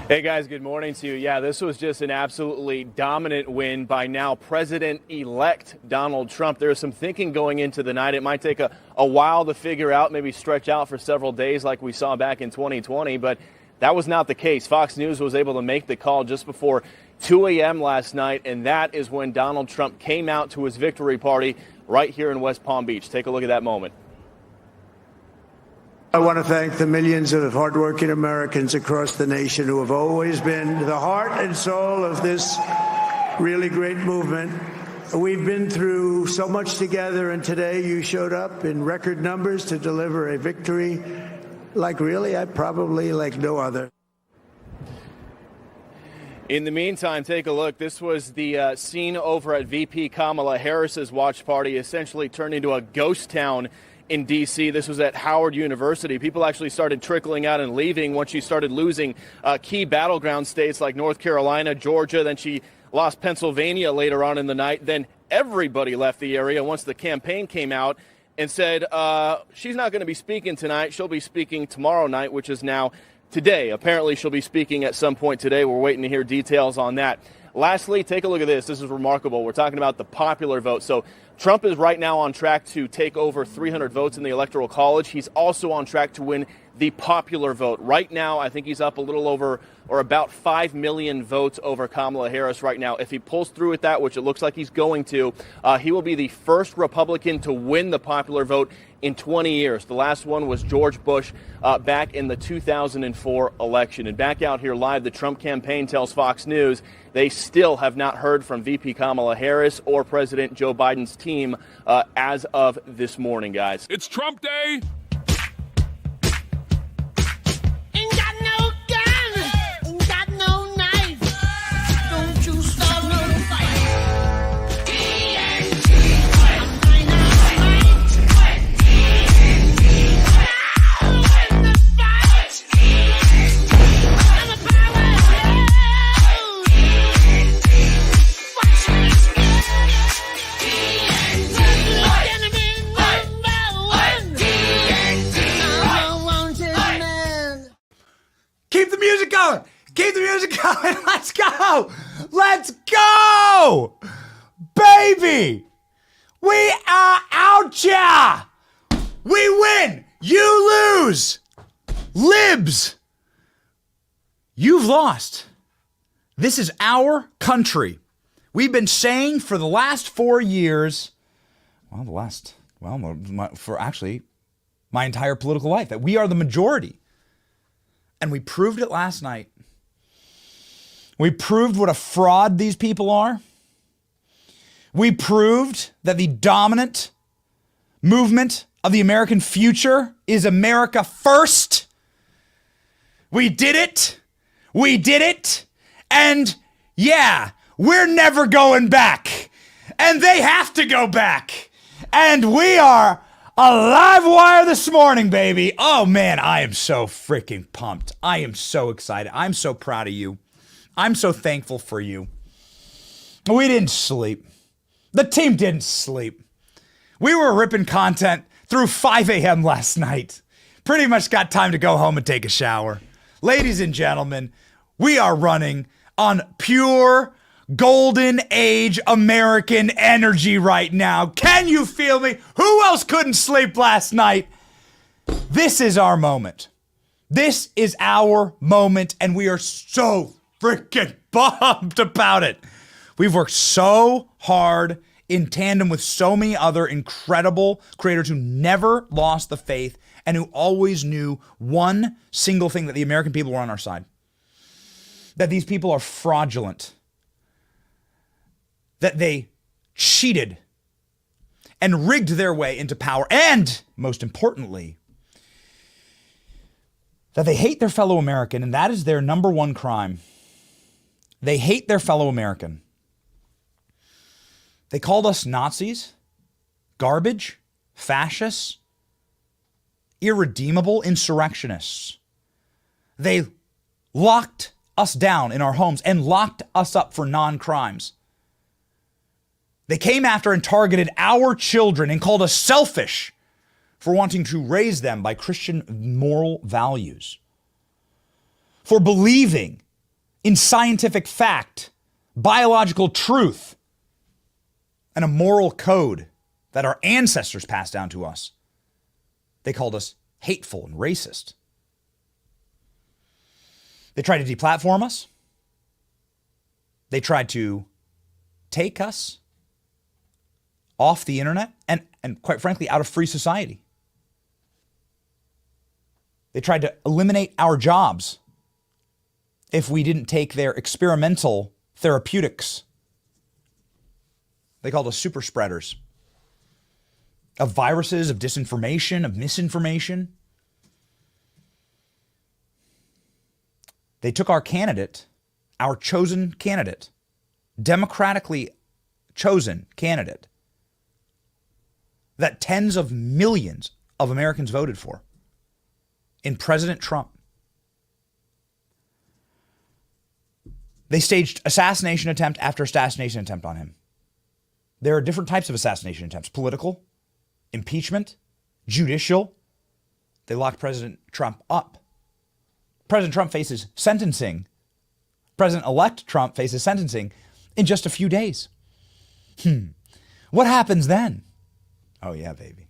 Hey guys, good morning to you. Yeah, this was just an absolutely dominant win by now President-elect Donald Trump. There was some thinking going into the night. It might take a while to figure out, maybe stretch out for several days like we saw back in 2020, but that was not the case. Fox News was able to make the call just before 2 a.m. last night, and that is when Donald Trump came out to his victory party right here in West Palm Beach. Take a look at that moment. I want to thank the millions of hardworking Americans across the nation who have always been the heart and soul of this really great movement. We've been through so much together, and today you showed up in record numbers to deliver a victory like no other. In the meantime, take a look. This was the scene over at VP Kamala Harris's watch party, essentially turned into a ghost town in D.C. This was at Howard University. People actually started trickling out and leaving once she started losing key battleground states like North Carolina, Georgia. Then she lost Pennsylvania later on in the night. Then everybody left the area once the campaign came out and said she's not going to be speaking tonight. She'll be speaking tomorrow night, which is now today. Apparently she'll be speaking at some point today. We're waiting to hear details on that. Lastly, take a look at this. This is remarkable. We're talking about the popular vote. So Trump is right now on track to take over 300 votes in the Electoral College. He's also on track to win the popular vote. Right now, I think he's up a little over or about 5 million votes over Kamala Harris right now. If he pulls through with that, which it looks like he's going to, he will be the first Republican to win the popular vote in 20 years. The last one was George Bush back in the 2004 election. And back out here live, the Trump campaign tells Fox News they still have not heard from VP Kamala Harris or President Joe Biden's team as of this morning, guys. It's Trump Day. Keep the music going. Keep the music going. Let's go. Let's go. Baby. We are out ya. We win. You lose. Libs. You've lost. This is our country. We've been saying for the last 4 years, for actually my entire political life, that we are the majority. And we proved it last night. We proved what a fraud these people are. We proved that the dominant movement of the American future is America first. We did it. We did it. And yeah, we're never going back. And they have to go back. And we are a live wire this morning, baby. Oh, man, I am so freaking pumped. I am so excited. I'm so proud of you. I'm so thankful for you. We didn't sleep. The team didn't sleep. We were ripping content through 5 a.m. last night. Pretty much got time to go home and take a shower. Ladies and gentlemen, we are running on pure golden age American energy right now. Can you feel me? Who else couldn't sleep last night? This is our moment. This is our moment, and we are so freaking pumped about it. We've worked so hard in tandem with so many other incredible creators who never lost the faith and who always knew one single thing, that the American people were on our side. That these people are fraudulent. That they cheated and rigged their way into power. And, most importantly, that they hate their fellow American, and that is their number one crime. They hate their fellow American. They called us Nazis, garbage, fascists, irredeemable insurrectionists. They locked us down in our homes and locked us up for non-crimes. They came after and targeted our children and called us selfish for wanting to raise them by Christian moral values, for believing in scientific fact, biological truth, and a moral code that our ancestors passed down to us. They called us hateful and racist. They tried to deplatform us. They tried to take us off the internet and quite frankly, out of free society. They tried to eliminate our jobs if we didn't take their experimental therapeutics. They called us super spreaders of viruses, of disinformation, of misinformation. They took our candidate, our chosen candidate, democratically chosen candidate, that tens of millions of Americans voted for, in President Trump. They staged assassination attempt after assassination attempt on him. There are different types of assassination attempts: political, impeachment, judicial. They locked President Trump up. President Trump faces sentencing. President-elect Trump faces sentencing in just a few days. What happens then? Oh yeah, baby.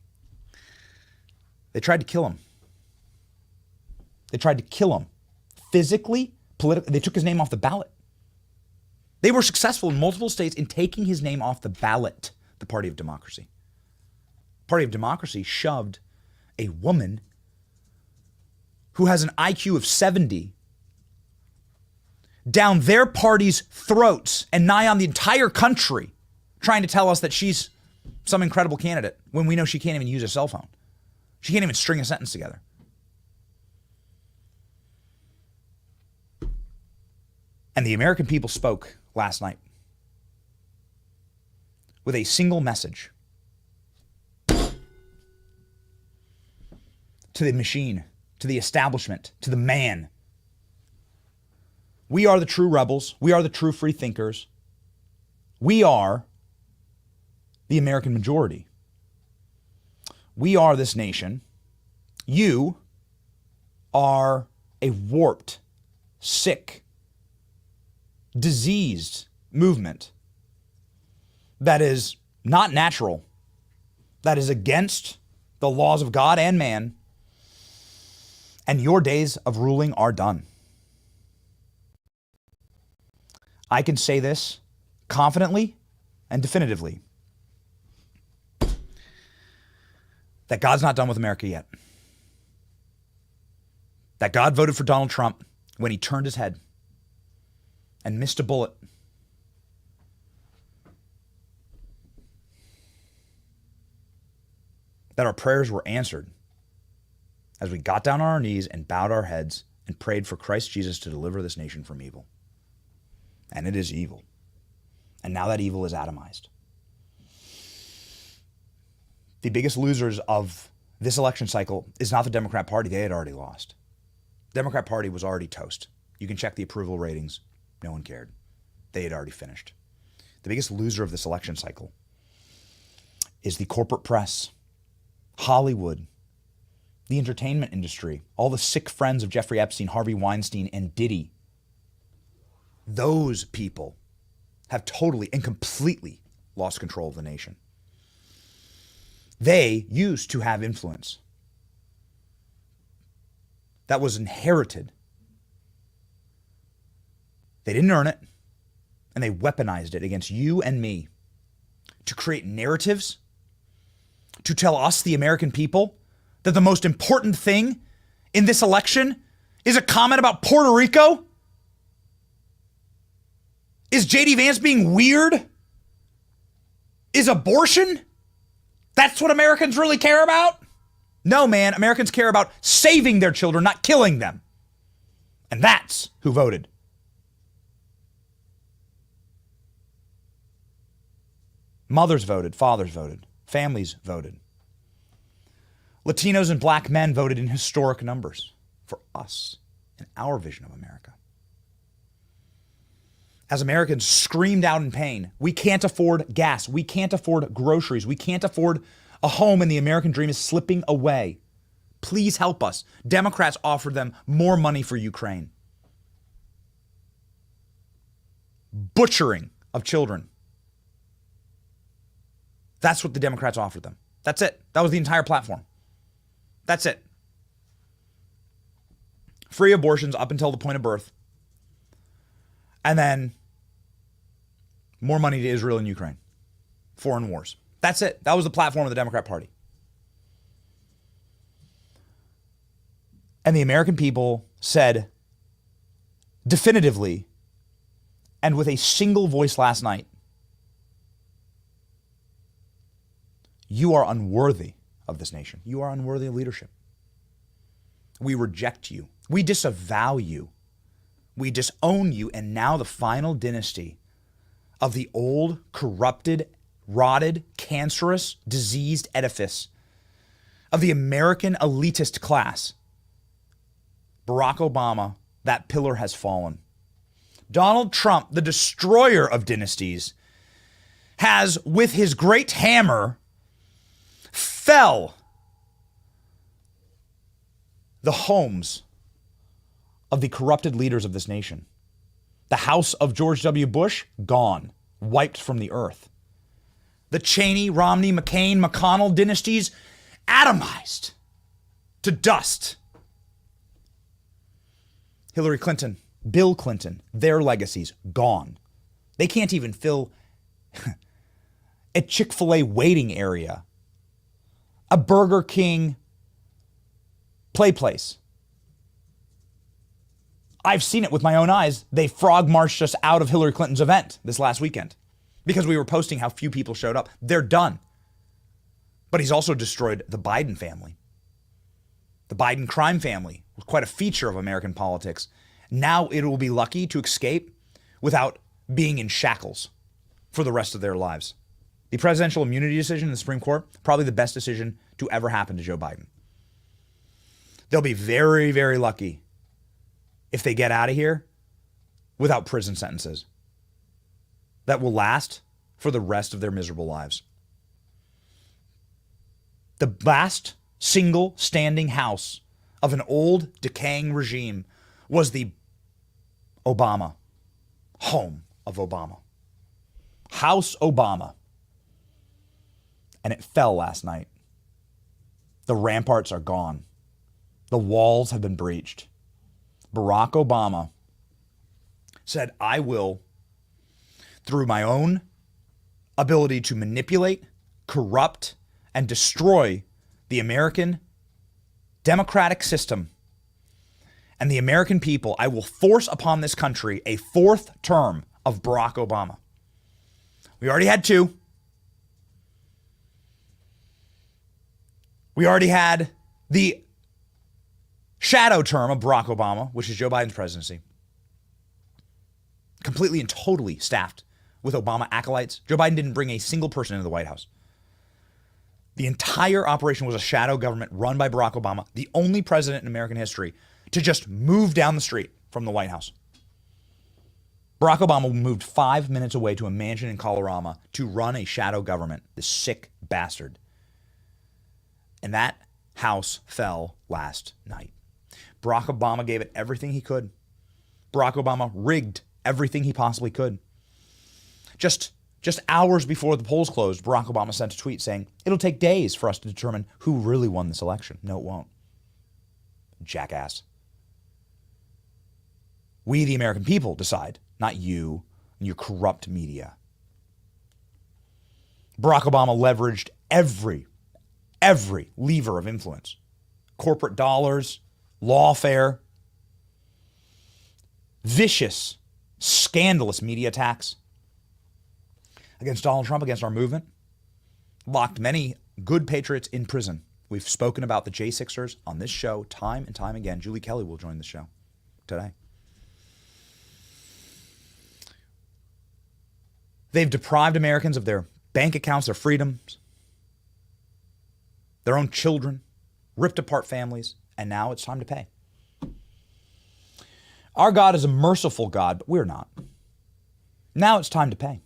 They tried to kill him. They tried to kill him. Physically, politically. They took his name off the ballot. They were successful in multiple states in taking his name off the ballot, the Party of Democracy. Party of Democracy shoved a woman who has an IQ of 70 down their party's throats and nigh on the entire country, trying to tell us that she's some incredible candidate when we know she can't even use a cell phone. She can't even string a sentence together. And the American people spoke last night with a single message to the machine, to the establishment, to the man. We are the true rebels. We are the true free thinkers. We are the American majority. We are this nation. You are a warped, sick, diseased movement that is not natural, that is against the laws of God and man, and your days of ruling are done. I can say this confidently and definitively, that God's not done with America yet. That God voted for Donald Trump when he turned his head and missed a bullet. That our prayers were answered as we got down on our knees and bowed our heads and prayed for Christ Jesus to deliver this nation from evil. And it is evil. And now that evil is atomized. The biggest losers of this election cycle is not the Democrat Party. They had already lost. The Democrat Party was already toast. You can check the approval ratings. No one cared. They had already finished. The biggest loser of this election cycle is the corporate press, Hollywood, the entertainment industry, all the sick friends of Jeffrey Epstein, Harvey Weinstein, and Diddy. Those people have totally and completely lost control of the nation. They used to have influence that was inherited. They didn't earn it, and they weaponized it against you and me to create narratives, to tell us, the American people, that the most important thing in this election is a comment about Puerto Rico? Is J.D. Vance being weird? Is abortion? That's what Americans really care about? No, man. Americans care about saving their children, not killing them. And that's who voted. Mothers voted, fathers voted, families voted. Latinos and black men voted in historic numbers for us and our vision of America. As Americans screamed out in pain, we can't afford gas, we can't afford groceries, we can't afford a home, and the American dream is slipping away. Please help us. Democrats offered them more money for Ukraine. butchering of children. That's what the Democrats offered them. That's it. That was the entire platform. That's it. Free abortions up until the point of birth. And then more money to Israel and Ukraine. Foreign wars. That's it. That was the platform of the Democrat Party. And the American people said definitively and with a single voice last night, you are unworthy of this nation. You are unworthy of leadership. We reject you. We disavow you. We disown you. And now the final dynasty of the old, corrupted, rotted, cancerous, diseased edifice of the American elitist class, Barack Obama, that pillar has fallen. Donald Trump, the destroyer of dynasties, has, with his great hammer, fell the homes of the corrupted leaders of this nation. The house of George W. Bush, gone, wiped from the earth. The Cheney, Romney, McCain, McConnell dynasties, atomized to dust. Hillary Clinton, Bill Clinton, their legacies, gone. They can't even fill a Chick-fil-A waiting area, a Burger King play place. I've seen it with my own eyes. They frog marched us out of Hillary Clinton's event this last weekend because we were posting how few people showed up. They're done. But he's also destroyed the Biden family. The Biden crime family was quite a feature of American politics. Now it will be lucky to escape without being in shackles for the rest of their lives. The presidential immunity decision in the Supreme Court, probably the best decision to ever happen to Joe Biden. They'll be very, very lucky if they get out of here without prison sentences that will last for the rest of their miserable lives. The last single standing house of an old decaying regime was the Obama home of Obama. House Obama. And it fell last night. The ramparts are gone. The walls have been breached. Barack Obama said, I will, through my own ability to manipulate, corrupt, and destroy the American democratic system and the American people, I will force upon this country a fourth term of Barack Obama. We already had two. We already had the shadow term of Barack Obama, which is Joe Biden's presidency. Completely and totally staffed with Obama acolytes. Joe Biden didn't bring a single person into the White House. The entire operation was a shadow government run by Barack Obama, the only president in American history to just move down the street from the White House. Barack Obama moved 5 minutes away to a mansion in Colorado to run a shadow government, this sick bastard. And that house fell last night. Barack Obama gave it everything he could. Barack Obama rigged everything he possibly could. Just hours before the polls closed, Barack Obama sent a tweet saying, it'll take days for us to determine who really won this election. No, it won't. Jackass. We, the American people, decide, not you and your corrupt media. Barack Obama leveraged every lever of influence. Corporate dollars, lawfare, vicious, scandalous media attacks against Donald Trump, against our movement, locked many good patriots in prison. We've spoken about the J6ers on this show time and time again. Julie Kelly will join the show today. They've deprived Americans of their bank accounts, their freedoms, their own children, ripped apart families, and now it's time to pay. Our God is a merciful God, but we're not. Now it's time to pay.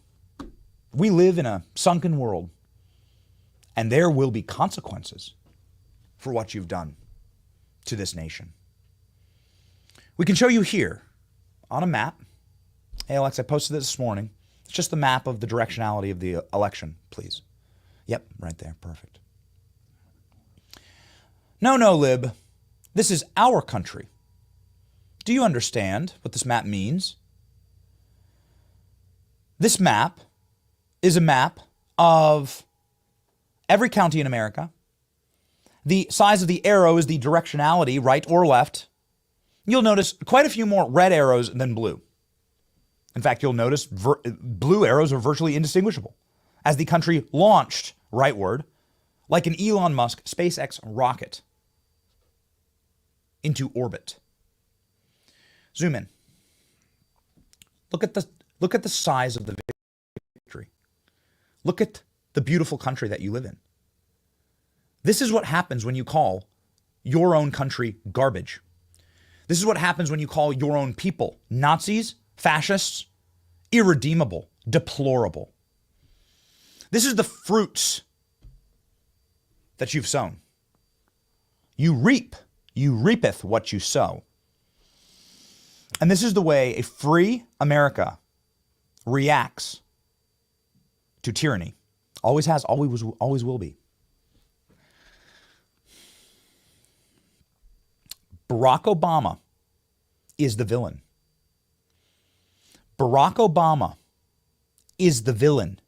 We live in a sunken world, and there will be consequences for what you've done to this nation. We can show you here on a map Hey, Alexa, I posted this morning. It's just the map of the directionality of the election, please. Yep, right there. Perfect. No, Lib. This is our country. Do you understand what this map means? This map is a map of every county in America. The size of the arrow is the directionality, right or left. You'll notice quite a few more red arrows than blue. In fact, you'll notice blue arrows are virtually indistinguishable as the country launched rightward like an Elon Musk SpaceX rocket into orbit. Zoom in. Look at the size of the victory. Look at the beautiful country that you live in. This is what happens when you call your own country garbage. This is what happens when you call your own people Nazis, fascists, irredeemable, deplorable. This is the fruits that you've sown. You reapeth what you sow. And this is the way a free America reacts to tyranny. Always has, always will be. Barack Obama is the villain. Barack Obama is the villain.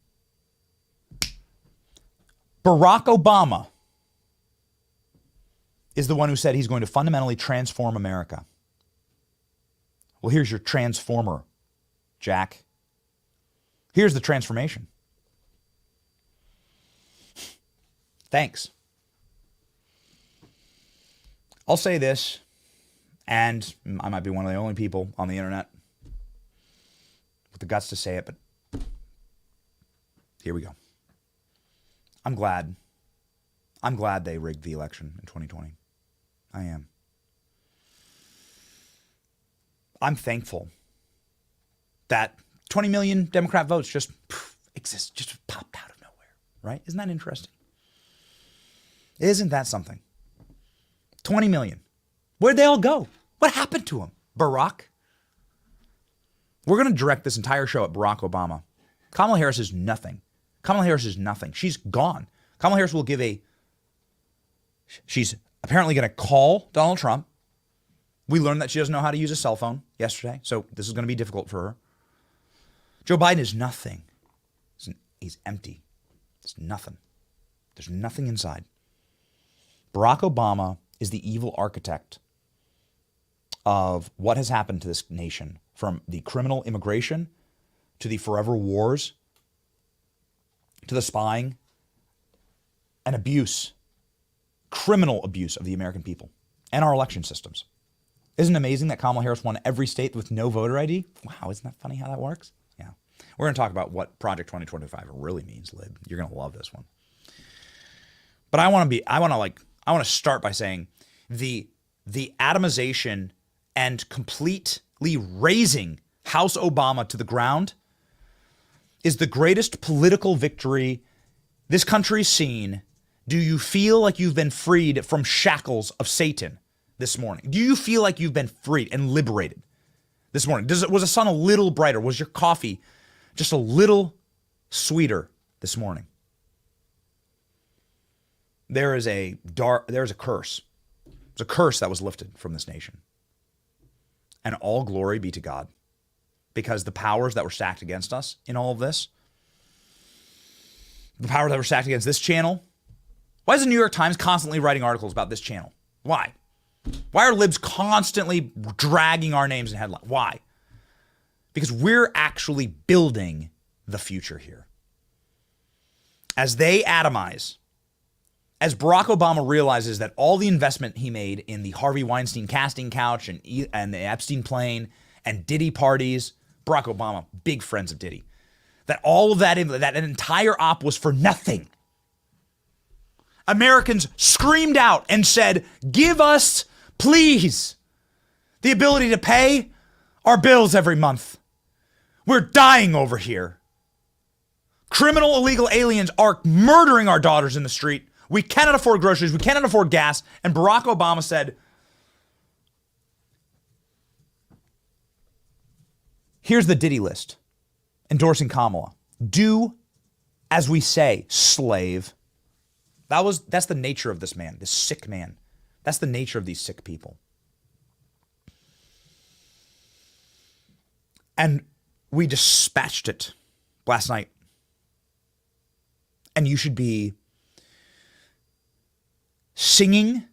Barack Obama is the one who said he's going to fundamentally transform America. Well, here's your transformer, Jack. Here's the transformation. Thanks. I'll say this, and I might be one of the only people on the internet with the guts to say it, but here we go. I'm glad they rigged the election in 2020. I am. I'm thankful that 20 million Democrat votes just popped out of nowhere, right? Isn't that interesting? Isn't that something? 20 million. Where'd they all go? What happened to them? Barack? We're going to direct this entire show at Barack Obama. Kamala Harris is nothing. Kamala Harris is nothing. She's gone. Kamala Harris will she's apparently going to call Donald Trump. We learned that she doesn't know how to use a cell phone yesterday, so this is going to be difficult for her. Joe Biden is nothing. He's empty. It's nothing. There's nothing inside. Barack Obama is the evil architect of what has happened to this nation, from the criminal immigration to the forever wars to the spying and abuse, criminal abuse of the American people and our election systems. Isn't it amazing that Kamala Harris won every state with no voter ID? Wow, isn't that funny how that works? Yeah. We're going to talk about what Project 2025 really means, Lib. You're going to love this one. But I want to start by saying the atomization and completely razing House Obama to the ground is the greatest political victory this country's seen. Do you feel like you've been freed from shackles of Satan this morning? Do you feel like you've been freed and liberated this morning? Was the sun a little brighter? Was your coffee just a little sweeter this morning? There's a curse. There's a curse that was lifted from this nation. And all glory be to God. Because the powers that were stacked against us in all of this, the powers that were stacked against this channel, why is the New York Times constantly writing articles about this channel? Why? Why are libs constantly dragging our names in headlines? Why? Because we're actually building the future here. As they atomize, as Barack Obama realizes that all the investment he made in the Harvey Weinstein casting couch and the Epstein plane and Diddy parties, Barack Obama, big friends of Diddy, that all of that entire op was for nothing. Americans screamed out and said, give us, please, the ability to pay our bills every month. We're dying over here. Criminal illegal aliens are murdering our daughters in the street. We cannot afford groceries. We cannot afford gas. And Barack Obama said, Here's the Diddy list endorsing Kamala. Do as we say, slave. That's the nature of this man, this sick man. That's the nature of these sick people. And we dispatched it last night. And you should be singing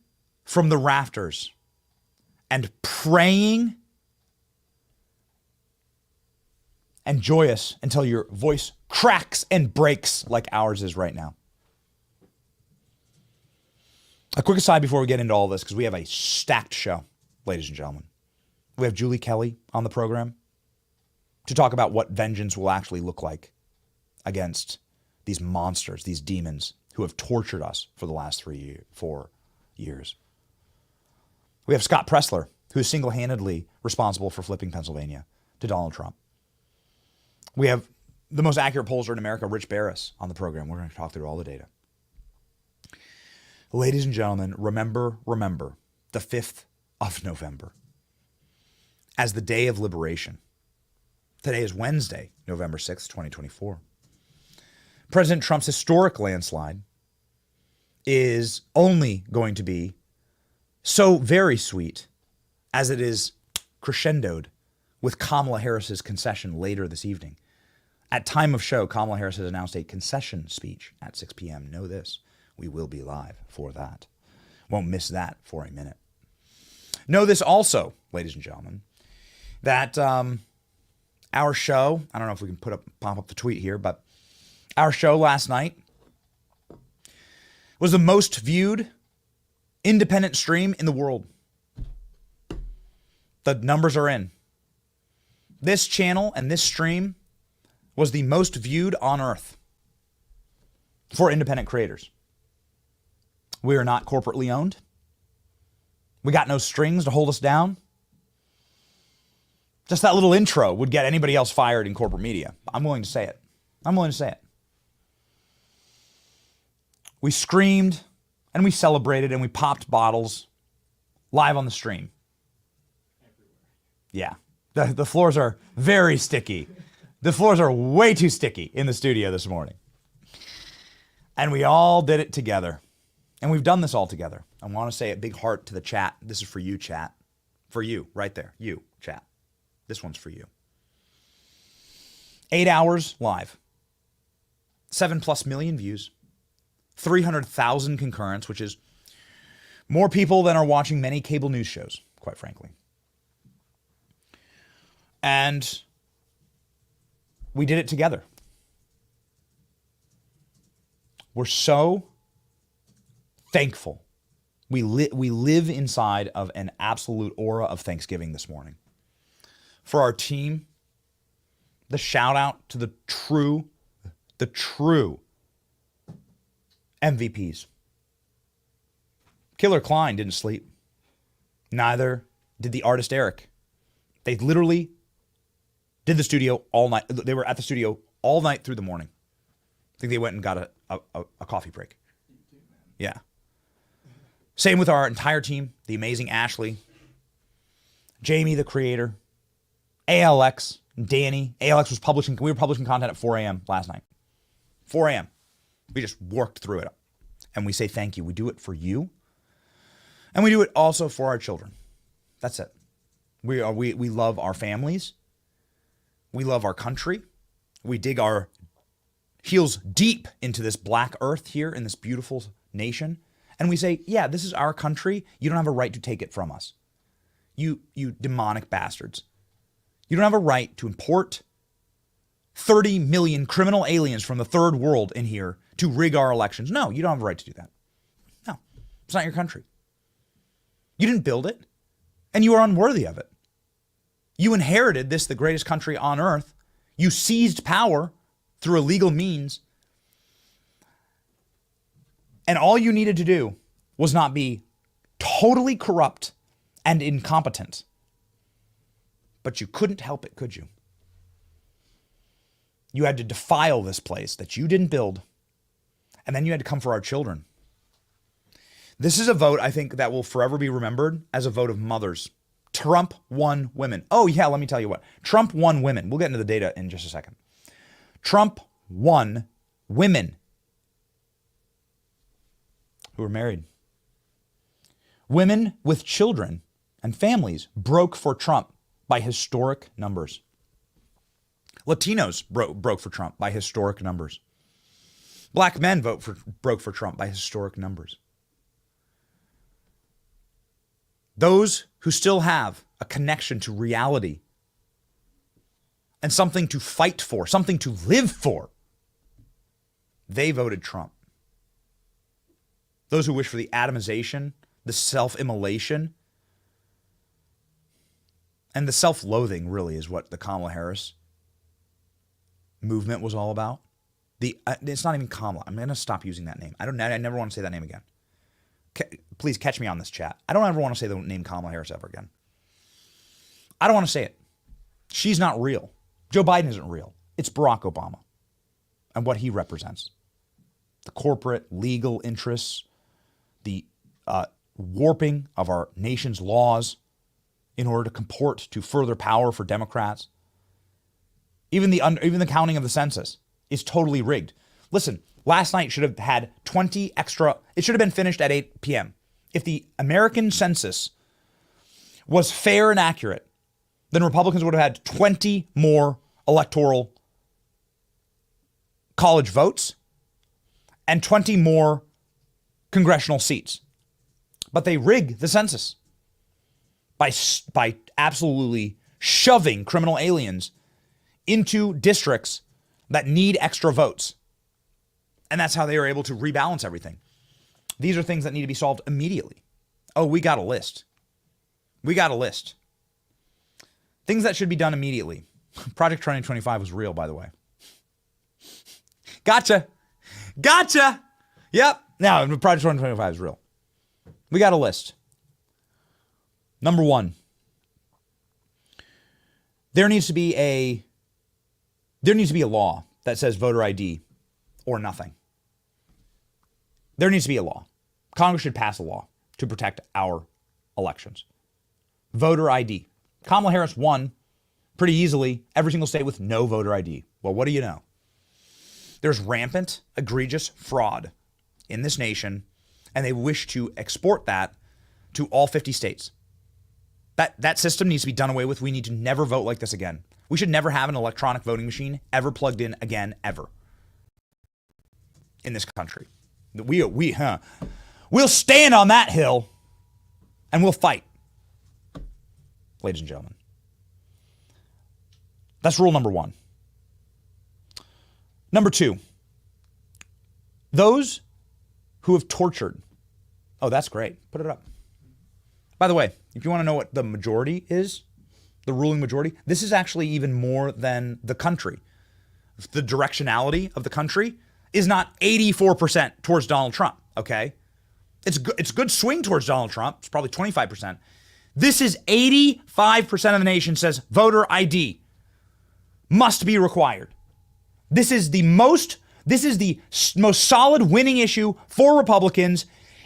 from the rafters and praying and joyous until your voice cracks and breaks like ours is right now. A quick aside before we get into all this, because we have a stacked show, ladies and gentlemen. We have Julie Kelly on the program to talk about what vengeance will actually look like against these monsters, these demons who have tortured us for the last 4 years. We have Scott Pressler, who is single-handedly responsible for flipping Pennsylvania to Donald Trump. We have the most accurate pollster in America, Rich Barris, on the program. We're going to talk through all the data. Ladies and gentlemen, remember the 5th of November as the day of liberation. Today is Wednesday, November 6th, 2024. President Trump's historic landslide is only going to be so very sweet as it is crescendoed with Kamala Harris's concession later this evening. At time of show, Kamala Harris has announced a concession speech at 6 p.m. Know this, we will be live for that. Won't miss that for a minute. Know this also, ladies and gentlemen, that our show, I don't know if we can pop up the tweet here, but our show last night was the most viewed independent stream in the world. The numbers are in. This channel and this stream was the most viewed on earth for independent creators. We are not corporately owned. We got no strings to hold us down. Just that little intro would get anybody else fired in corporate media. I'm willing to say it. I'm willing to say it. We screamed and we celebrated and we popped bottles live on the stream. Yeah. The floors are very sticky. The floors are way too sticky in the studio this morning. And we all did it together. And we've done this all together. I want to say a big heart to the chat. This is for you, chat. For you, right there. You, chat. This one's for you. 8 hours live. 7+ million views. 300,000 concurrents, which is more people than are watching many cable news shows, quite frankly. And we did it together. We're so thankful. We live inside of an absolute aura of Thanksgiving this morning. For our team, the shout out to the true MVPs. Killer Klein didn't sleep. Neither did the artist Eric. They literally did the studio all night. They were at the studio all night through the morning. I think they went and got a coffee break. Yeah. Same with our entire team, the amazing Ashley, Jamie, the creator, ALX, Danny. ALX we were publishing content at 4 a.m. last night. 4 a.m. We just worked through it. And we say thank you. We do it for you. And we do it also for our children. That's it. We love our families. We love our country. We dig our heels deep into this black earth here in this beautiful nation. And we say, yeah, this is our country. You don't have a right to take it from us. You demonic bastards. You don't have a right to import 30 million criminal aliens from the third world in here to rig our elections. No, you don't have a right to do that. No, it's not your country. You didn't build it, and you are unworthy of it. You inherited this, the greatest country on earth. You seized power through illegal means. And all you needed to do was not be totally corrupt and incompetent. But you couldn't help it, could you? You had to defile this place that you didn't build. And then you had to come for our children. This is a vote, I think, that will forever be remembered as a vote of mothers Trump won women. Oh, yeah, let me tell you what. Trump won women. We'll get into the data in just a second. Trump won women who were married. Women with children and families broke for Trump by historic numbers. Latinos broke for Trump by historic numbers. Black men broke for Trump by historic numbers. Those who still have a connection to reality and something to fight for, something to live for, they voted Trump. Those who wish for the atomization, the self-immolation, and the self-loathing really is what the Kamala Harris movement was all about. It's not even Kamala. I'm going to stop using that name. I never want to say that name again. Please catch me on this chat. I don't ever want to say the name Kamala Harris ever again. I don't want to say it. She's not real. Joe Biden isn't real. It's Barack Obama and what he represents. The corporate legal interests, the warping of our nation's laws in order to comport to further power for Democrats. Even the counting of the census is totally rigged. Listen, last night should have had 20 extra. It should have been finished at 8 p.m. If the American census was fair and accurate, then Republicans would have had 20 more electoral college votes and 20 more congressional seats. But they rig the census by absolutely shoving criminal aliens into districts that need extra votes. And that's how they are able to rebalance everything. These are things that need to be solved immediately. Oh, we got a list. We got a list. Things that should be done immediately. Project 2025 was real, by the way. Gotcha. Yep. Now, Project 2025 is real. We got a list. Number one, there needs to be a law that says voter ID or nothing. There needs to be a law. Congress should pass a law to protect our elections. Voter ID. Kamala Harris won pretty easily every single state with no voter ID. Well, what do you know? There's rampant, egregious fraud in this nation, and they wish to export that to all 50 states. That system needs to be done away with. We need to never vote like this again. We should never have an electronic voting machine ever plugged in again, ever. In this country. We'll stand on that hill and we'll fight. Ladies and gentlemen. That's rule number one. Number two, those who have tortured. Oh, that's great. Put it up. By the way, if you want to know what the majority is, the ruling majority, this is actually even more than the country. The directionality of the country is not 84% towards Donald Trump, okay? It's a good swing towards Donald Trump. It's probably 25%. This is 85% of the nation says voter ID must be required. This is the most solid winning issue for Republicans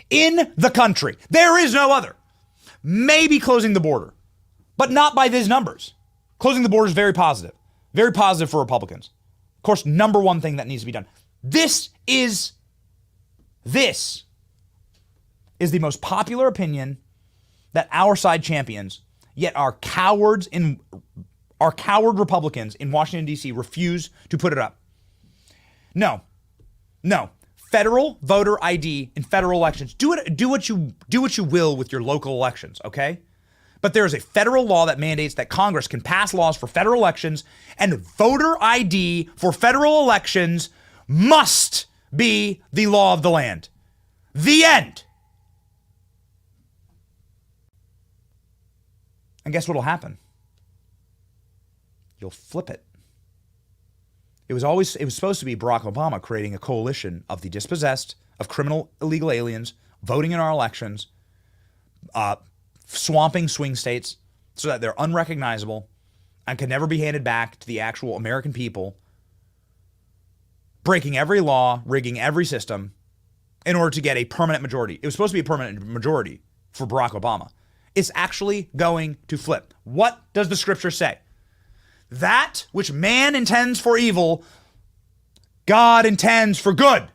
in the country. There is no other. Maybe closing the border, but not by these numbers. Closing the border is very positive for Republicans. Of course, number one thing that needs to be done. This is the most popular opinion that our side champions, yet our coward Republicans in Washington, D.C. refuse to put it up. No. Federal voter ID in federal elections. Do what you will with your local elections, okay? But there is a federal law that mandates that Congress can pass laws for federal elections, and voter ID for federal elections must be the law of the land. The end. And guess what'll happen? You'll flip it. It was supposed to be Barack Obama creating a coalition of the dispossessed, of criminal illegal aliens, voting in our elections, swamping swing states so that they're unrecognizable and can never be handed back to the actual American people, breaking every law, rigging every system in order to get a permanent majority. It was supposed to be a permanent majority for Barack Obama. is actually going to flip. What does the scripture say? That which man intends for evil, God intends for good.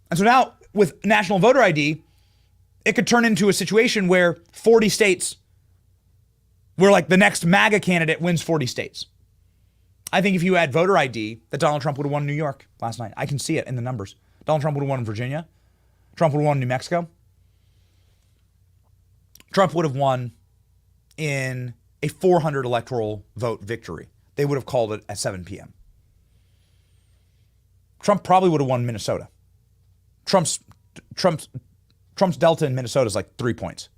And so now with national voter ID, it could turn into a situation where 40 states, where like the next MAGA candidate wins 40 states. I think if you had voter ID, that Donald Trump would have won New York last night. I can see it in the numbers. Donald Trump would have won Virginia. Trump would have won New Mexico. Trump would have won in a 400 electoral vote victory. They would have called it at 7 p.m. Trump probably would have won Minnesota. Trump's delta in Minnesota is like 3 points.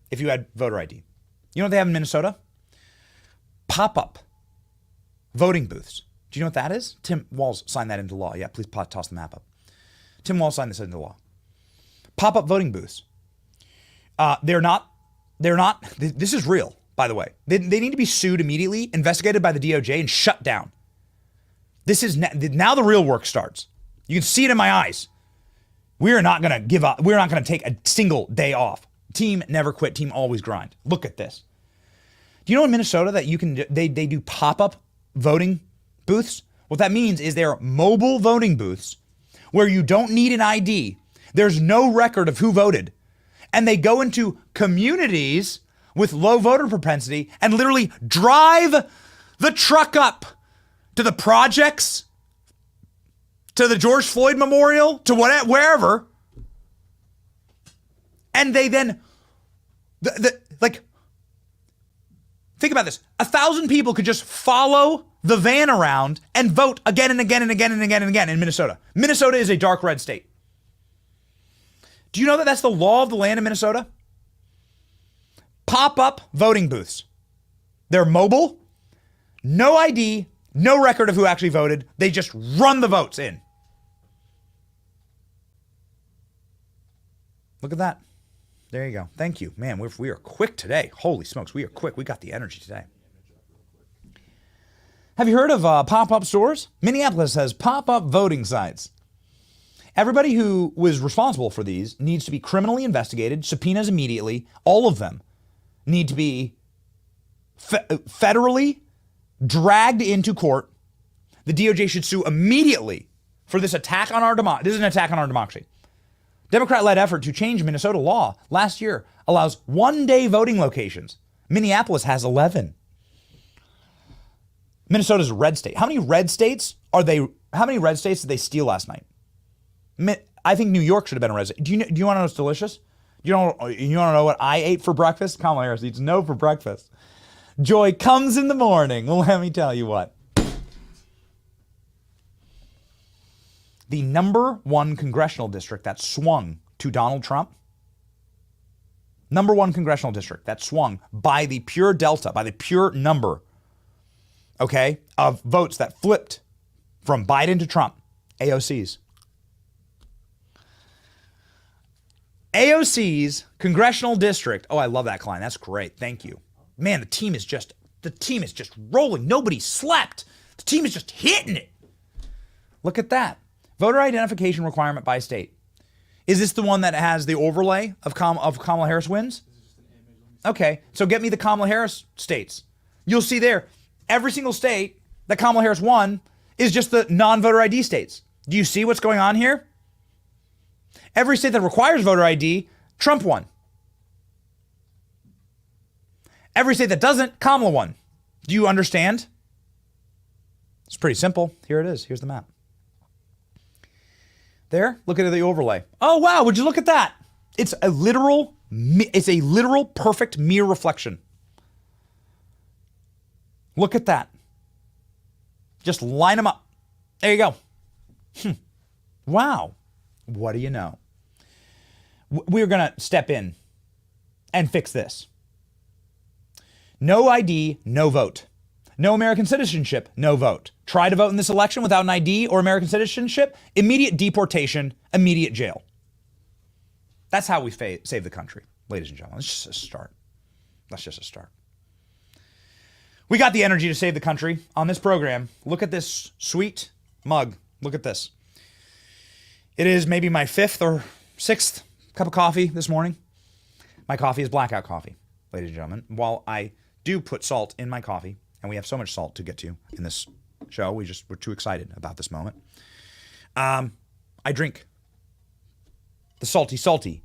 If you had voter ID. You know what they have in Minnesota? Pop-up voting booths. Do you know what that is? Tim Walz signed that into law. Yeah, please toss the map up. Tim Walz signed this into law. Pop-up voting booths. They're not, this is real, by the way. They need to be sued immediately, investigated by the DOJ, and shut down. This is, now the real work starts. You can see it in my eyes. We are not going to give up. We're not going to take a single day off. Team never quit. Team always grind. Look at this. Do you know in Minnesota that you can, they do pop-up voting booths? What that means is they're mobile voting booths where you don't need an ID. There's no record of who voted. And they go into communities with low voter propensity and literally drive the truck up to the projects, to the George Floyd Memorial, to wherever. And they then, think about this. 1,000 people could just follow the van around and vote again and again and again and again and again in Minnesota. Minnesota is a dark red state. Do you know that that's the law of the land in Minnesota? Pop-up voting booths. They're mobile, no ID, no record of who actually voted. They just run the votes in. Look at that. There you go. Thank you. Man, we are quick today. Holy smokes, we are quick. We got the energy today. Have you heard of pop-up stores? Minneapolis has pop-up voting sites. Everybody who was responsible for these needs to be criminally investigated, subpoenas immediately. All of them need to be federally dragged into court. The DOJ should sue immediately for this attack on our democracy. This is an attack on our democracy. Democrat-led effort to change Minnesota law last year allows one-day voting locations. Minneapolis has 11. Minnesota's a red state. How many red states did they steal last night? I think New York should have been a red state. Do you want to know what's delicious? You want to know what I ate for breakfast? Kamala Harris eats no for breakfast. Joy comes in the morning. Well, let me tell you what. The #1 congressional district that swung to Donald Trump, #1 congressional district that swung by the pure delta, by the pure number, okay, of votes that flipped from Biden to Trump, AOC's. AOC's congressional district. Oh, I love that, Klein. That's great. Thank you. Man, the team is just rolling. Nobody slept. The team is just hitting it. Look at that. Voter identification requirement by state. Is this the one that has the overlay of Kamala Harris wins? Okay, so get me the Kamala Harris states. You'll see there, every single state that Kamala Harris won is just the non-voter ID states. Do you see what's going on here? Every state that requires voter ID, Trump won. Every state that doesn't, Kamala won. Do you understand? It's pretty simple. Here it is. Here's the map. There, look at the overlay. Oh, wow, would you look at that? It's a literal perfect mirror reflection. Look at that. Just line them up. There you go. Wow. What do you know? We're going to step in and fix this. No ID, no vote. No American citizenship, no vote. Try to vote in this election without an ID or American citizenship, immediate deportation, immediate jail. That's how we save the country, ladies and gentlemen. It's just a start. That's just a start. We got the energy to save the country on this program. Look at this sweet mug. Look at this. It is maybe my 5th or 6th cup of coffee this morning. My coffee is blackout coffee, ladies and gentlemen. While I do put salt in my coffee, and we have so much salt to get to in this show, we're too excited about this moment. I drink the salty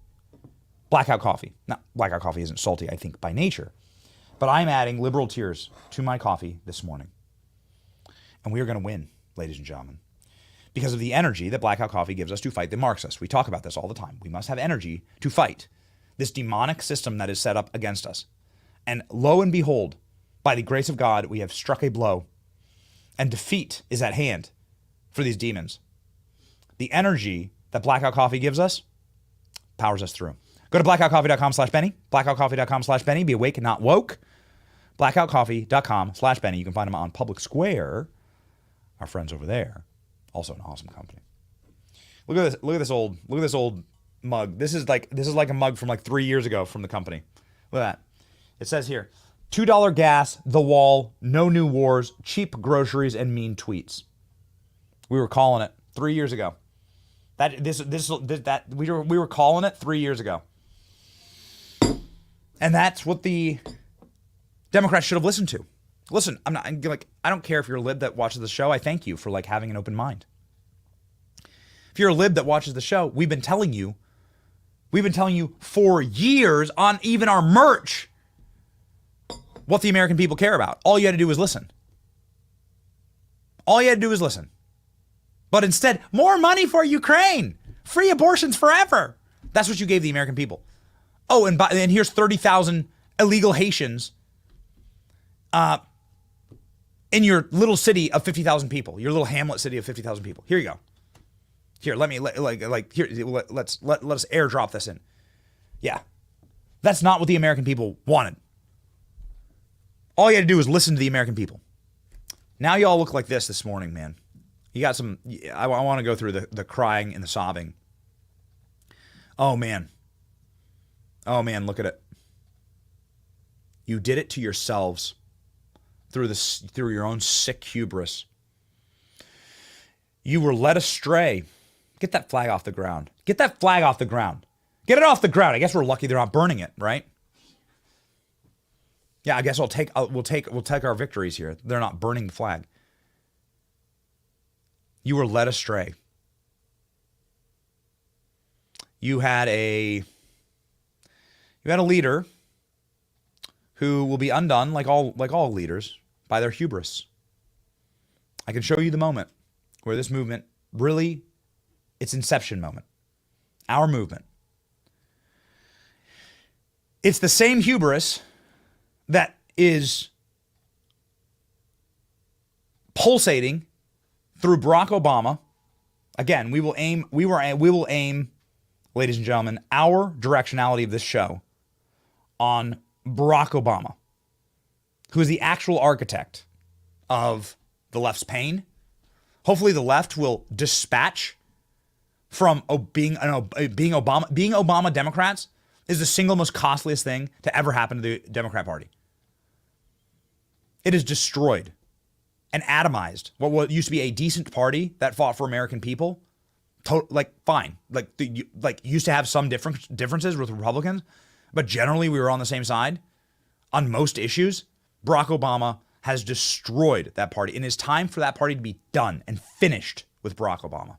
blackout coffee. Now, blackout coffee isn't salty, I think, by nature, but I'm adding liberal tears to my coffee this morning. And we are going to win, ladies and gentlemen, because of the energy that blackout coffee gives us to fight the Marxists. We talk about this all the time. We must have energy to fight this demonic system that is set up against us. And lo and behold, by the grace of God, we have struck a blow, and defeat is at hand for these demons. The energy that blackout coffee gives us powers us through. Go to blackoutcoffee.com/Benny, blackoutcoffee.com/Benny. Be awake and not woke. Blackoutcoffee.com/Benny. You can find them on Public Square. Our friends over there, also an awesome company. Look at this. Look at this old mug. This is like a mug from like 3 years ago from the company. Look at that. It says here, $2 gas, the wall, no new wars, cheap groceries, and mean tweets. We were calling it 3 years ago. We were calling it 3 years ago. And that's what the Democrats should have listened to. Listen, I don't care if you're a lib that watches the show. I thank you for having an open mind. If you're a lib that watches the show, we've been telling you for years on even our merch what the American people care about. All you had to do was listen. All you had to do was listen. But instead, more money for Ukraine. Free abortions forever. That's what you gave the American people. Oh, and here's 30,000 illegal Haitians in your little city of 50,000 people, your little hamlet city of 50,000 people. Here you go. Here, let's airdrop this in. Yeah. That's not what the American people wanted. All you had to do was listen to the American people. Now y'all look like this morning, man. You got some, I want to go through the crying and the sobbing. Oh man, look at it. You did it to yourselves through your own sick hubris. You were led astray. Get that flag off the ground. Get that flag off the ground. Get it off the ground. I guess we're lucky they're not burning it, right? Yeah, I guess we'll take our victories here. They're not burning the flag. You were led astray. You had a leader who will be undone, like all leaders, by their hubris. I can show you the moment where this movement really, its inception moment, our movement. It's the same hubris that is pulsating through Barack Obama. Again, we will aim, ladies and gentlemen, our directionality of this show on Barack Obama, who is the actual architect of the left's pain. Hopefully the left will dispatch from being Obama Democrats is the single most costliest thing to ever happen to the Democrat Party. It is destroyed and atomized what used to be a decent party that fought for American people. Fine. Used to have some differences with Republicans, but generally we were on the same side on most issues. Barack Obama has destroyed that party, and it's time for that party to be done and finished with Barack Obama.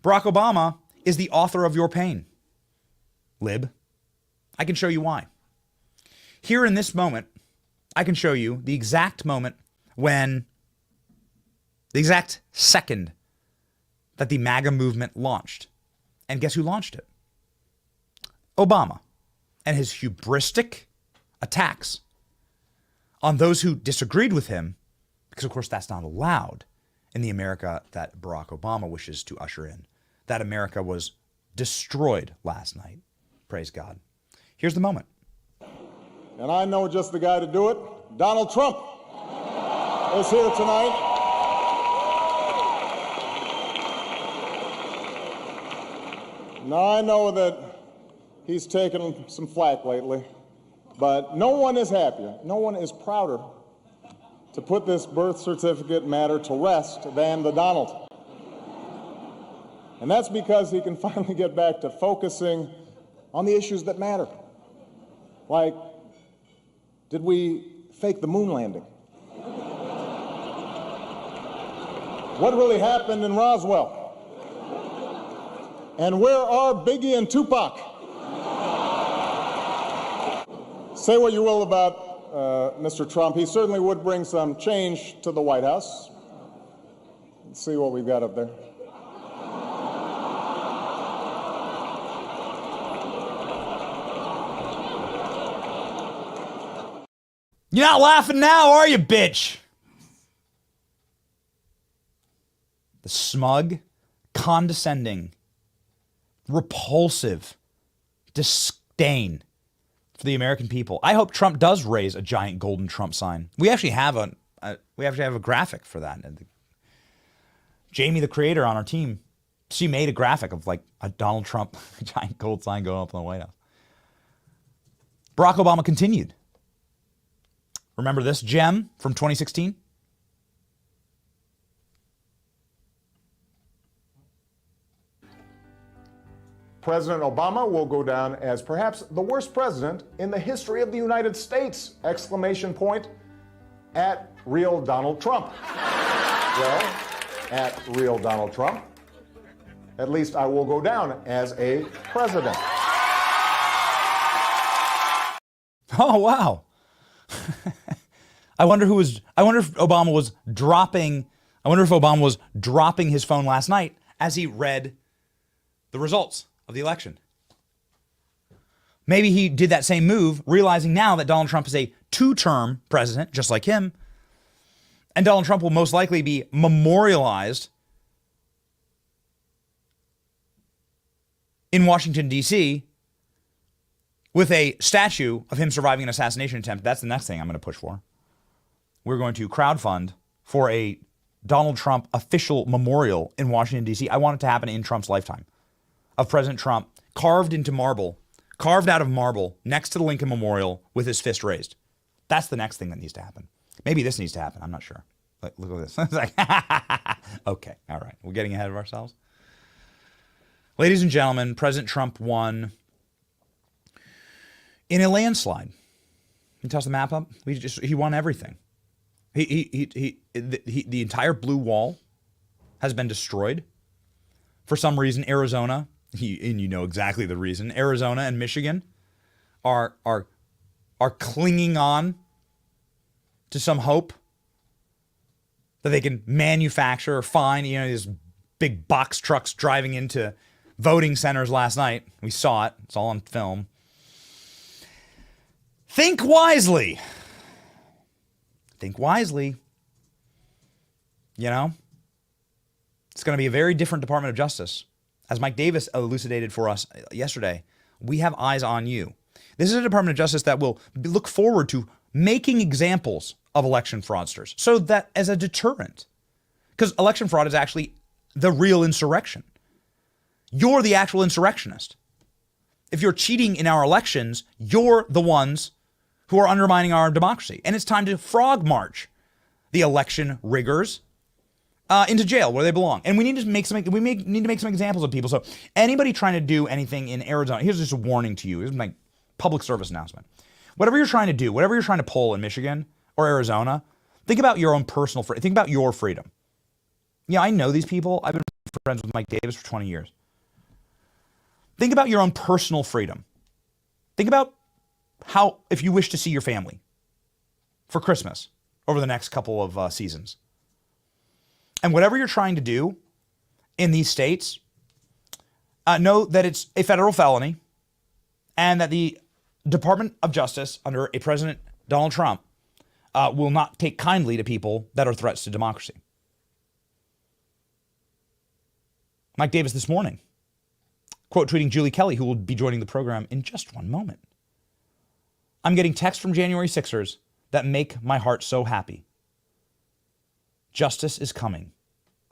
Barack Obama is the author of your pain, lib. I can show you why. Here in this moment, I can show you the exact moment the exact second that the MAGA movement launched. And guess who launched it? Obama and his hubristic attacks on those who disagreed with him, because of course that's not allowed in the America that Barack Obama wishes to usher in. That America was destroyed last night. Praise God. Here's the moment. And I know just the guy to do it. Donald Trump is here tonight. Now, I know that he's taken some flack lately, but no one is happier, no one is prouder to put this birth certificate matter to rest than the Donald. And that's because he can finally get back to focusing on the issues that matter. Like, did we fake the moon landing? What really happened in Roswell? And where are Biggie and Tupac? Say what you will about Mr. Trump, he certainly would bring some change to the White House. Let's see what we've got up there. You're not laughing now, are you, bitch? The smug, condescending, repulsive disdain for the American people. I hope Trump does raise a giant golden Trump sign. We actually have a graphic for that. Jamie, the creator on our team, she made a graphic of like a Donald Trump giant gold sign going up in the White House. Barack Obama continued. Remember this gem from 2016? President Obama will go down as perhaps the worst president in the history of the United States! Exclamation point at real Donald Trump. Well, at real Donald Trump, at least I will go down as a president. Oh, wow. I wonder if Obama was dropping his phone last night as he read the results of the election. Maybe he did that same move, realizing now that Donald Trump is a two-term president, just like him, and Donald Trump will most likely be memorialized in Washington, D.C., with a statue of him surviving an assassination attempt. That's the next thing I'm going to push for. We're going to crowdfund for a Donald Trump official memorial in Washington, D.C. I want it to happen in Trump's lifetime, of President Trump carved out of marble next to the Lincoln Memorial with his fist raised. That's the next thing that needs to happen. Maybe this needs to happen. I'm not sure. Look at this. It's like, okay, all right. We're getting ahead of ourselves. Ladies and gentlemen, President Trump won in a landslide. You toss the map up. He won everything. The entire blue wall has been destroyed. For some reason, Arizona, and you know exactly the reason, Arizona and Michigan are clinging on to some hope that they can manufacture or find, these big box trucks driving into voting centers last night. We saw it. It's all on film. Think wisely. Think wisely. It's going to be a very different Department of Justice. As Mike Davis elucidated for us yesterday, we have eyes on you. This is a Department of Justice that will look forward to making examples of election fraudsters so that as a deterrent, because election fraud is actually the real insurrection. You're the actual insurrectionist. If you're cheating in our elections, you're the ones who are undermining our democracy. And it's time to frog march the election riggers into jail where they belong. And we need to make some examples of people. So anybody trying to do anything in Arizona, here's just a warning to you. Here's my public service announcement. Whatever you're trying to do, whatever you're trying to pull in Michigan or Arizona, think about your own personal freedom. Think about your freedom. I know these people. I've been friends with Mike Davis for 20 years. Think about your own personal freedom. Think about how, if you wish to see your family for Christmas over the next couple of seasons. And whatever you're trying to do in these states, know that it's a federal felony and that the Department of Justice under a President Donald Trump will not take kindly to people that are threats to democracy. Mike Davis this morning, quote tweeting Julie Kelly, who will be joining the program in just one moment. I'm getting texts from January 6ers that make my heart so happy. Justice is coming,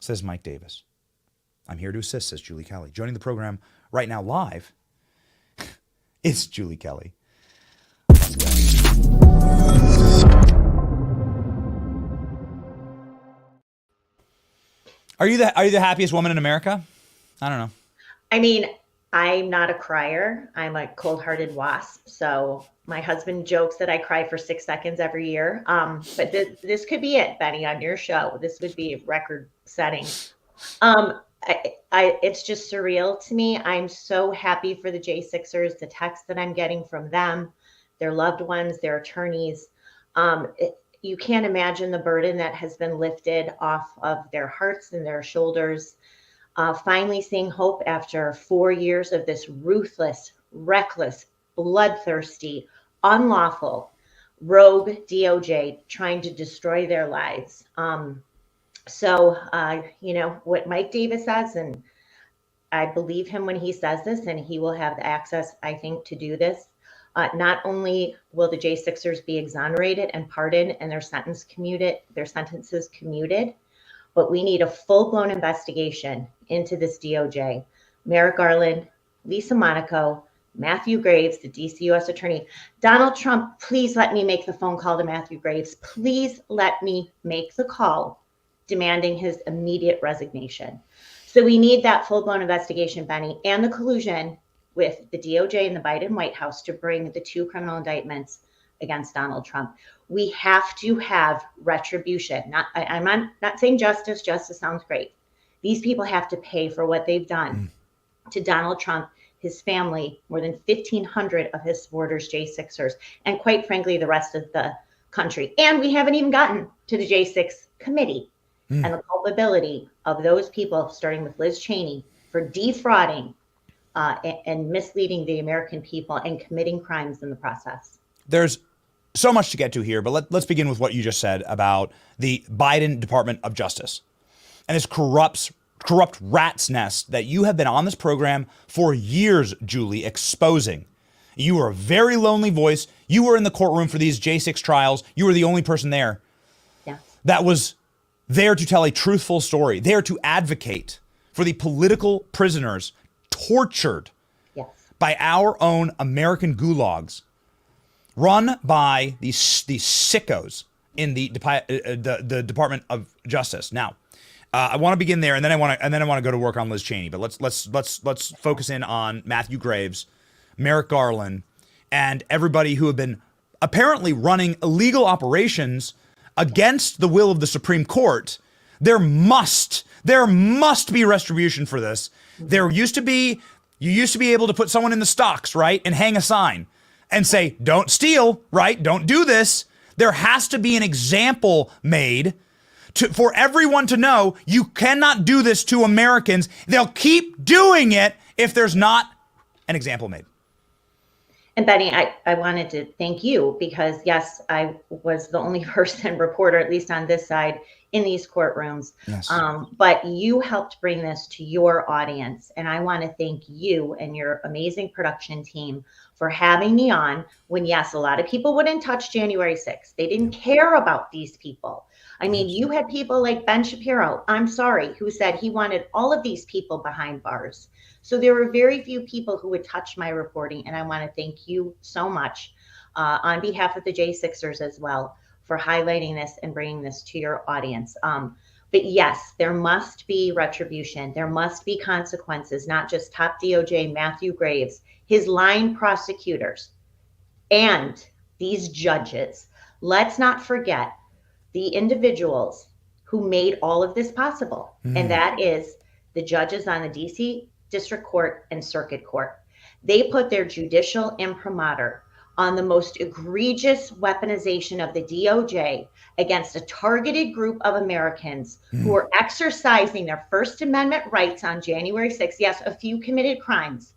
says Mike Davis. I'm here to assist, says Julie Kelly. Joining the program right now live, it's Julie Kelly. Let's go. Are you the happiest woman in America? I don't know. I mean, I'm not a crier. I'm a cold-hearted wasp. So my husband jokes that I cry for 6 seconds every year. But this could be it, Benny, on your show. This would be record-setting. It's just surreal to me. I'm so happy for the J6ers, the texts that I'm getting from them, their loved ones, their attorneys. You can't imagine the burden that has been lifted off of their hearts and their shoulders. Finally seeing hope after 4 years of this ruthless, reckless, bloodthirsty, unlawful, rogue DOJ trying to destroy their lives. So, what Mike Davis says, and I believe him when he says this, and he will have the access, I think, to do this. Not only will the J6ers be exonerated and pardoned and their sentences commuted, but we need a full-blown investigation into this DOJ. Merrick Garland, Lisa Monaco, Matthew Graves, the DC U.S. Attorney. Donald Trump, please let me make the phone call to Matthew Graves. Please let me make the call demanding his immediate resignation. So we need that full-blown investigation, Benny, and the collusion with the DOJ and the Biden White House to bring the 2 criminal indictments against Donald Trump. We have to have retribution. I'm not saying justice. Justice sounds great. These people have to pay for what they've done to Donald Trump, his family, more than 1,500 of his supporters, J6ers, and quite frankly, the rest of the country. And we haven't even gotten to the J6 committee and the culpability of those people, starting with Liz Cheney, for defrauding and misleading the American people and committing crimes in the process. There's so much to get to here, but let's begin with what you just said about the Biden Department of Justice and this corrupt rat's nest that you have been on this program for years, Julie, exposing. You were a very lonely voice. You were in the courtroom for these J6 trials. You were the only person there that was there to tell a truthful story, there to advocate for the political prisoners tortured by our own American gulags, run by these sickos in the Department of Justice. Now, I want to begin there, and then I want to go to work on Liz Cheney. But let's focus in on Matthew Graves, Merrick Garland, and everybody who have been apparently running illegal operations against the will of the Supreme Court. There must be retribution for this. You used to be able to put someone in the stocks, right, and hang a sign and say, don't steal, right? Don't do this. There has to be an example made for everyone to know you cannot do this to Americans. They'll keep doing it if there's not an example made. And Benny, I wanted to thank you because, yes, I was the only person, reporter, at least on this side, in these courtrooms. Yes. But you helped bring this to your audience. And I want to thank you and your amazing production team for having me on when, yes, a lot of people wouldn't touch January 6th. They didn't care about these people. I mean, you had people like Ben Shapiro, I'm sorry, who said he wanted all of these people behind bars. So there were very few people who would touch my reporting. And I want to thank you so much on behalf of the J6ers as well for highlighting this and bringing this to your audience. But yes, there must be retribution. There must be consequences, not just top DOJ Matthew Graves, his line prosecutors, and these judges. Let's not forget the individuals who made all of this possible. And that is the judges on the DC District Court and Circuit Court. They put their judicial imprimatur on the most egregious weaponization of the DOJ against a targeted group of Americans who are exercising their First Amendment rights on January 6th. Yes, a few committed crimes.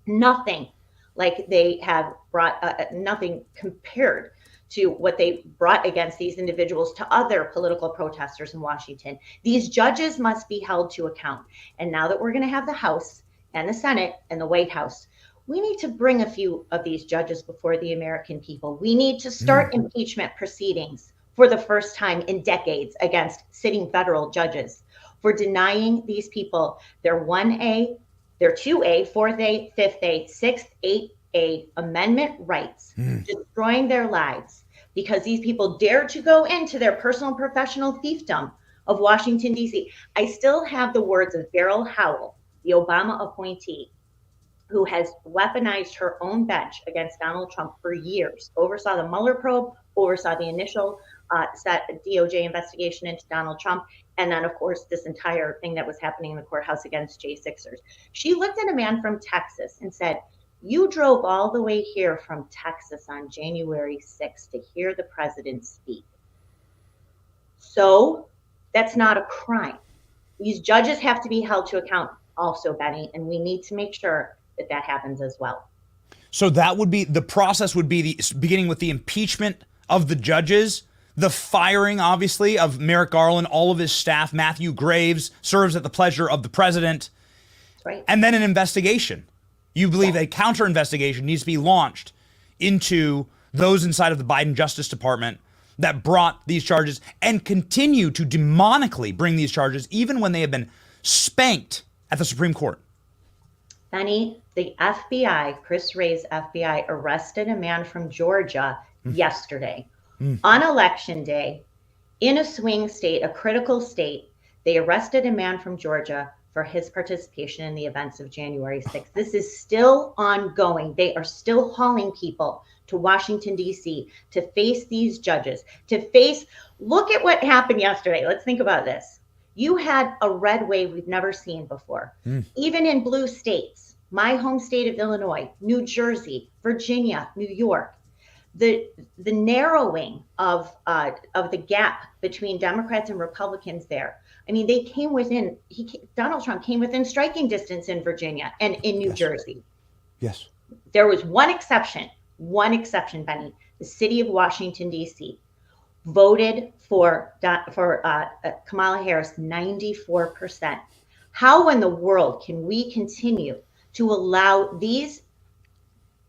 Nothing like they have brought, nothing compared to what they brought against these individuals to other political protesters in Washington. These judges must be held to account. And now that we're going to have the House and the Senate and the White House, we need to bring a few of these judges before the American people. We need to start impeachment proceedings for the first time in decades against sitting federal judges for denying these people their 1A, their 2A, 4th-A, 5th-A, 6th, 8A amendment rights, destroying their lives because these people dared to go into their personal and professional fiefdom of Washington, D.C. I still have the words of Beryl Howell, the Obama appointee, who has weaponized her own bench against Donald Trump for years, oversaw the Mueller probe, oversaw the initial DOJ investigation into Donald Trump, and then, of course, this entire thing that was happening in the courthouse against J6ers. She looked at a man from Texas and said, you drove all the way here from Texas on January 6th to hear the president speak. So that's not a crime. These judges have to be held to account also, Benny, and we need to make sure that that happens as well. So that would be, the process would be beginning with the impeachment of the judges, the firing, obviously, of Merrick Garland, all of his staff. Matthew Graves serves at the pleasure of the president. That's right. And then an investigation. You believe a counter investigation needs to be launched into those inside of the Biden Justice Department that brought these charges and continue to demonically bring these charges, even when they have been spanked at the Supreme Court. Benny, the FBI, Chris Wray's FBI, arrested a man from Georgia yesterday. On election day, in a swing state, a critical state, they arrested a man from Georgia for his participation in the events of January 6th. This is still ongoing. They are still hauling people to Washington, D.C. to face these judges, look at what happened yesterday. Let's think about this. You had a red wave we've never seen before. Even in blue states, my home state of Illinois, New Jersey, Virginia, New York, the narrowing of the gap between Democrats and Republicans there. I mean, they came within, Donald Trump came within striking distance in Virginia and in New Jersey. Yes. There was one exception, Benny. The city of Washington, D.C. voted for Kamala Harris 94%. How in the world can we continue to allow these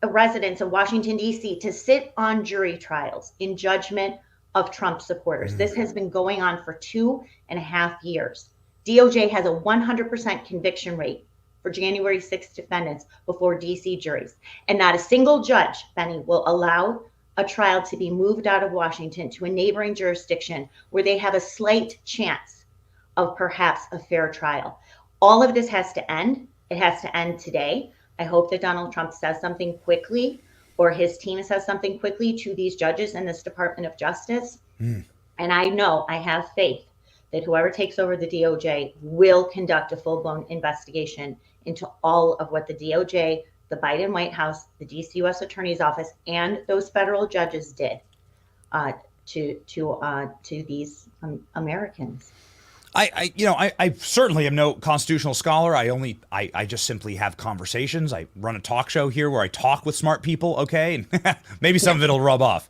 residents of Washington, D.C. to sit on jury trials in judgment of Trump supporters? This has been going on for 2.5 years. DOJ has a 100% conviction rate for January 6th defendants before D.C. juries. And not a single judge, Benny, will allow a trial to be moved out of Washington to a neighboring jurisdiction where they have a slight chance of perhaps a fair trial. All of this has to end. It has to end today. I hope that Donald Trump says something quickly, or his team says something quickly to these judges in this Department of Justice. And I know, I have faith that whoever takes over the DOJ will conduct a full-blown investigation into all of what the DOJ, the Biden White House, the DC U.S. Attorney's Office, and those federal judges did to these Americans. I certainly am no constitutional scholar. I just simply have conversations. I run a talk show here where I talk with smart people, okay? And maybe some of it'll rub off.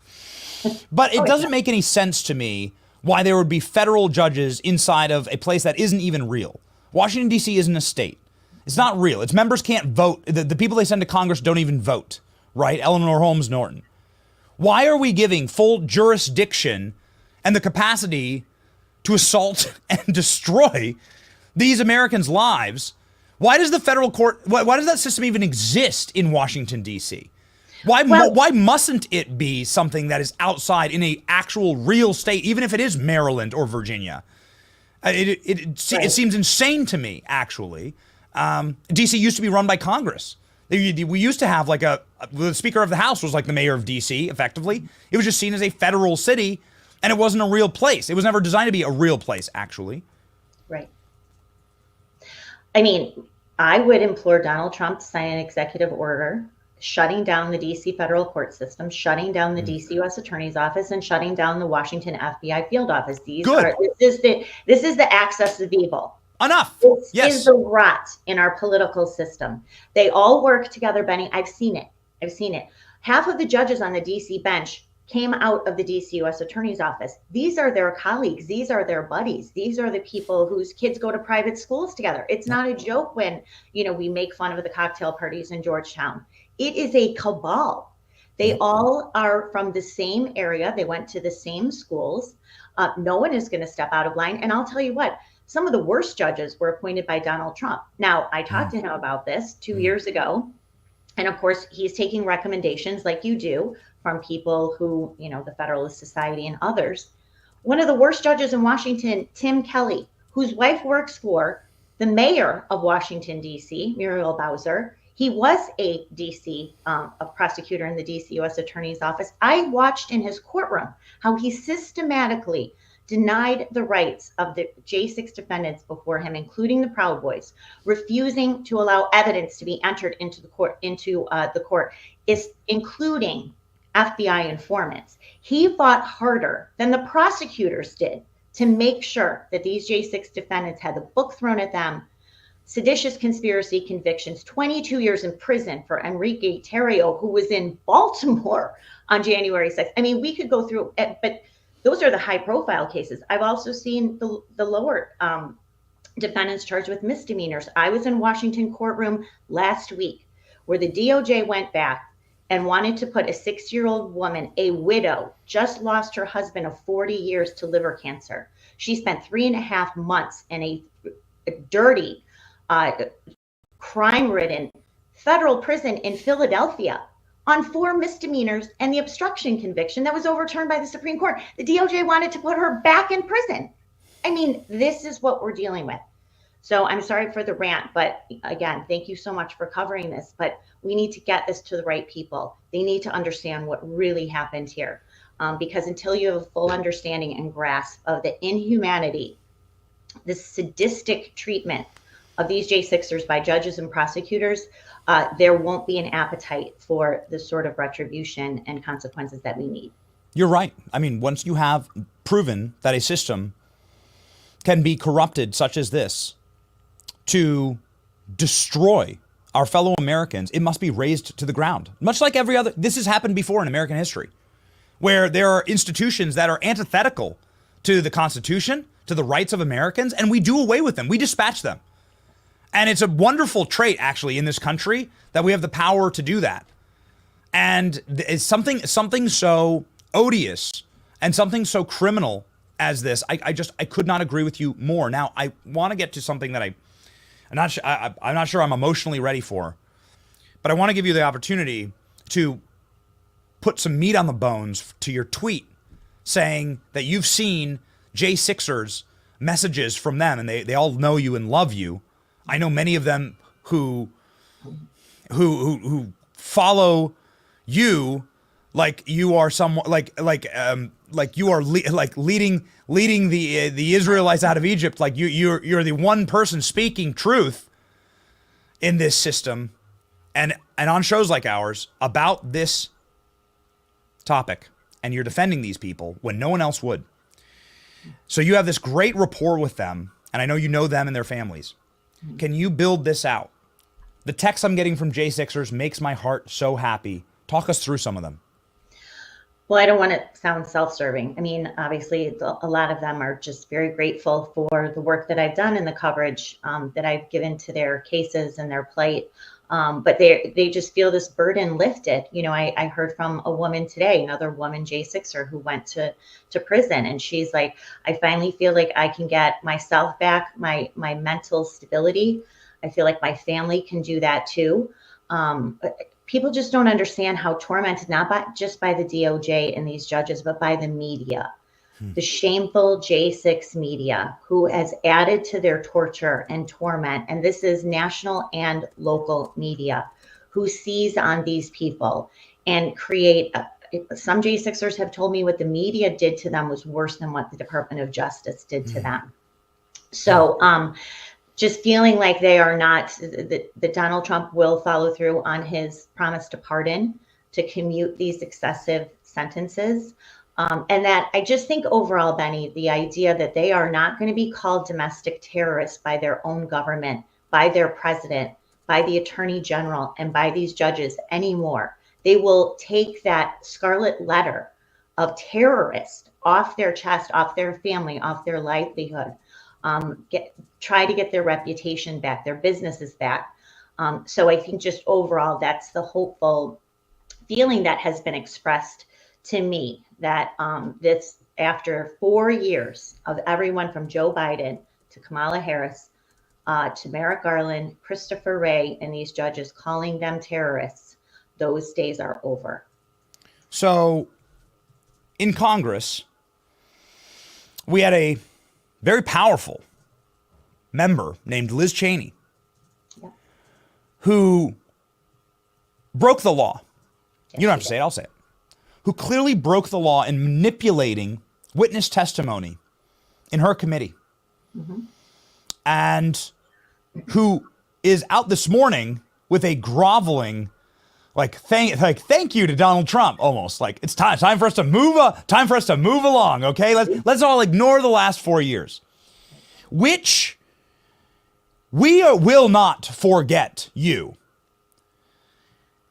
But it doesn't make any sense to me why there would be federal judges inside of a place that isn't even real. Washington, D.C. isn't a state. It's not real. Its members can't vote. The people they send to Congress don't even vote, right? Eleanor Holmes Norton. Why are we giving full jurisdiction and the capacity to assault and destroy these Americans' lives? Why does the federal court, why does that system even exist in Washington, D.C.? Why mustn't it be something that is outside in a actual real state, even if it is Maryland or Virginia? It seems insane to me, actually. D.C. used to be run by Congress. We used to have the Speaker of the House was like the mayor of D.C., effectively. It was just seen as a federal city, and it wasn't a real place. It was never designed to be a real place, actually. Right. I mean, I would implore Donald Trump to sign an executive order shutting down the D.C. federal court system, shutting down the D.C. U.S. Attorney's Office, and shutting down the Washington FBI field office. This is the axis of evil. Enough. This is the rot in our political system. They all work together, Benny. I've seen it. Half of the judges on the D.C. bench came out of the D.C. U.S. Attorney's Office. These are their colleagues. These are their buddies. These are the people whose kids go to private schools together. It's not a joke when, we make fun of the cocktail parties in Georgetown. It is a cabal. They all are from the same area. They went to the same schools. No one is going to step out of line. And I'll tell you what, some of the worst judges were appointed by Donald Trump. Now, I talked to him about this 2 years ago. And of course, he's taking recommendations like you do from people who, the Federalist Society and others. One of the worst judges in Washington, Tim Kelly, whose wife works for The mayor of Washington, D.C., Muriel Bowser, he was a D.C. A prosecutor in the D.C. U.S. Attorney's Office. I watched in his courtroom how he systematically denied the rights of the J6 defendants before him, including the Proud Boys, refusing to allow evidence to be entered into the court, including FBI informants. He fought harder than the prosecutors did to make sure that these J6 defendants had the book thrown at them, seditious conspiracy convictions, 22 years in prison for Enrique Terrio, who was in Baltimore on January 6th. I mean, we could go through it, but those are the high profile cases. I've also seen the lower defendants charged with misdemeanors. I was in Washington courtroom last week where the DOJ went back and wanted to put a 6-year-old woman, a widow, just lost her husband of 40 years to liver cancer. She spent 3.5 months in a dirty, crime-ridden federal prison in Philadelphia on 4 misdemeanors and the obstruction conviction that was overturned by the Supreme Court. The DOJ wanted to put her back in prison. I mean, this is what we're dealing with. So I'm sorry for the rant, but again, thank you so much for covering this, but we need to get this to the right people. They need to understand what really happened here, because until you have a full understanding and grasp of the inhumanity, the sadistic treatment of these J6ers by judges and prosecutors, there won't be an appetite for the sort of retribution and consequences that we need. You're right. I mean, once you have proven that a system can be corrupted such as this to destroy our fellow Americans, it must be razed to the ground. Much like every other, this has happened before in American history, where there are institutions that are antithetical to the Constitution, to the rights of Americans, and we do away with them. We dispatch them. And it's a wonderful trait, actually, in this country that we have the power to do that. And it's something so odious and something so criminal as this. I could not agree with you more. Now, I want to get to something that I'm not sure I'm emotionally ready for, but I want to give you the opportunity to put some meat on the bones to your tweet saying that you've seen J6ers messages from them and they all know you and love you. I know many of them who follow you like you are someone like you are leading the Israelites out of Egypt. Like you're the one person speaking truth in this system, and on shows like ours about this topic, and you're defending these people when no one else would. So you have this great rapport with them, and I know you know them and their families. Can you build this out? The text I'm getting from J6ers makes my heart so happy. Talk us through some of them. Well, I don't want to sound self-serving. I mean, obviously, a lot of them are just very grateful for the work that I've done and the coverage that I've given to their cases and their plight. But they just feel this burden lifted. You know, I heard from a woman today, another woman, J6er, who went to prison. And she's like, I finally feel like I can get myself back, my mental stability. I feel like my family can do that too. People just don't understand how tormented, not just by the DOJ and these judges, but by the media. The shameful J6 media who has added to their torture and torment. And this is national and local media who seize on these people and create. Some J6ers have told me what the media did to them was worse than what the Department of Justice did to them. So just feeling like they are not, that Donald Trump will follow through on his promise to pardon, to commute these excessive sentences. And that I just think overall, Benny, the idea that they are not going to be called domestic terrorists by their own government, by their president, by the attorney general, and by these judges anymore. They will take that scarlet letter of terrorist off their chest, off their family, off their livelihood, try to get their reputation back, their businesses back. So I think just overall, that's the hopeful feeling that has been expressed to me, that this, after 4 years of everyone from Joe Biden to Kamala Harris to Merrick Garland, Christopher Wray, and these judges calling them terrorists, those days are over. So in Congress, we had a very powerful member named Liz Cheney, who broke the law. You don't have to say it, I'll say it. Who clearly broke the law in manipulating witness testimony in her committee. And who is out this morning with a groveling, thank you to Donald Trump, almost like it's time for us to move along. Okay, let's all ignore the last 4 years, which we will not forget you.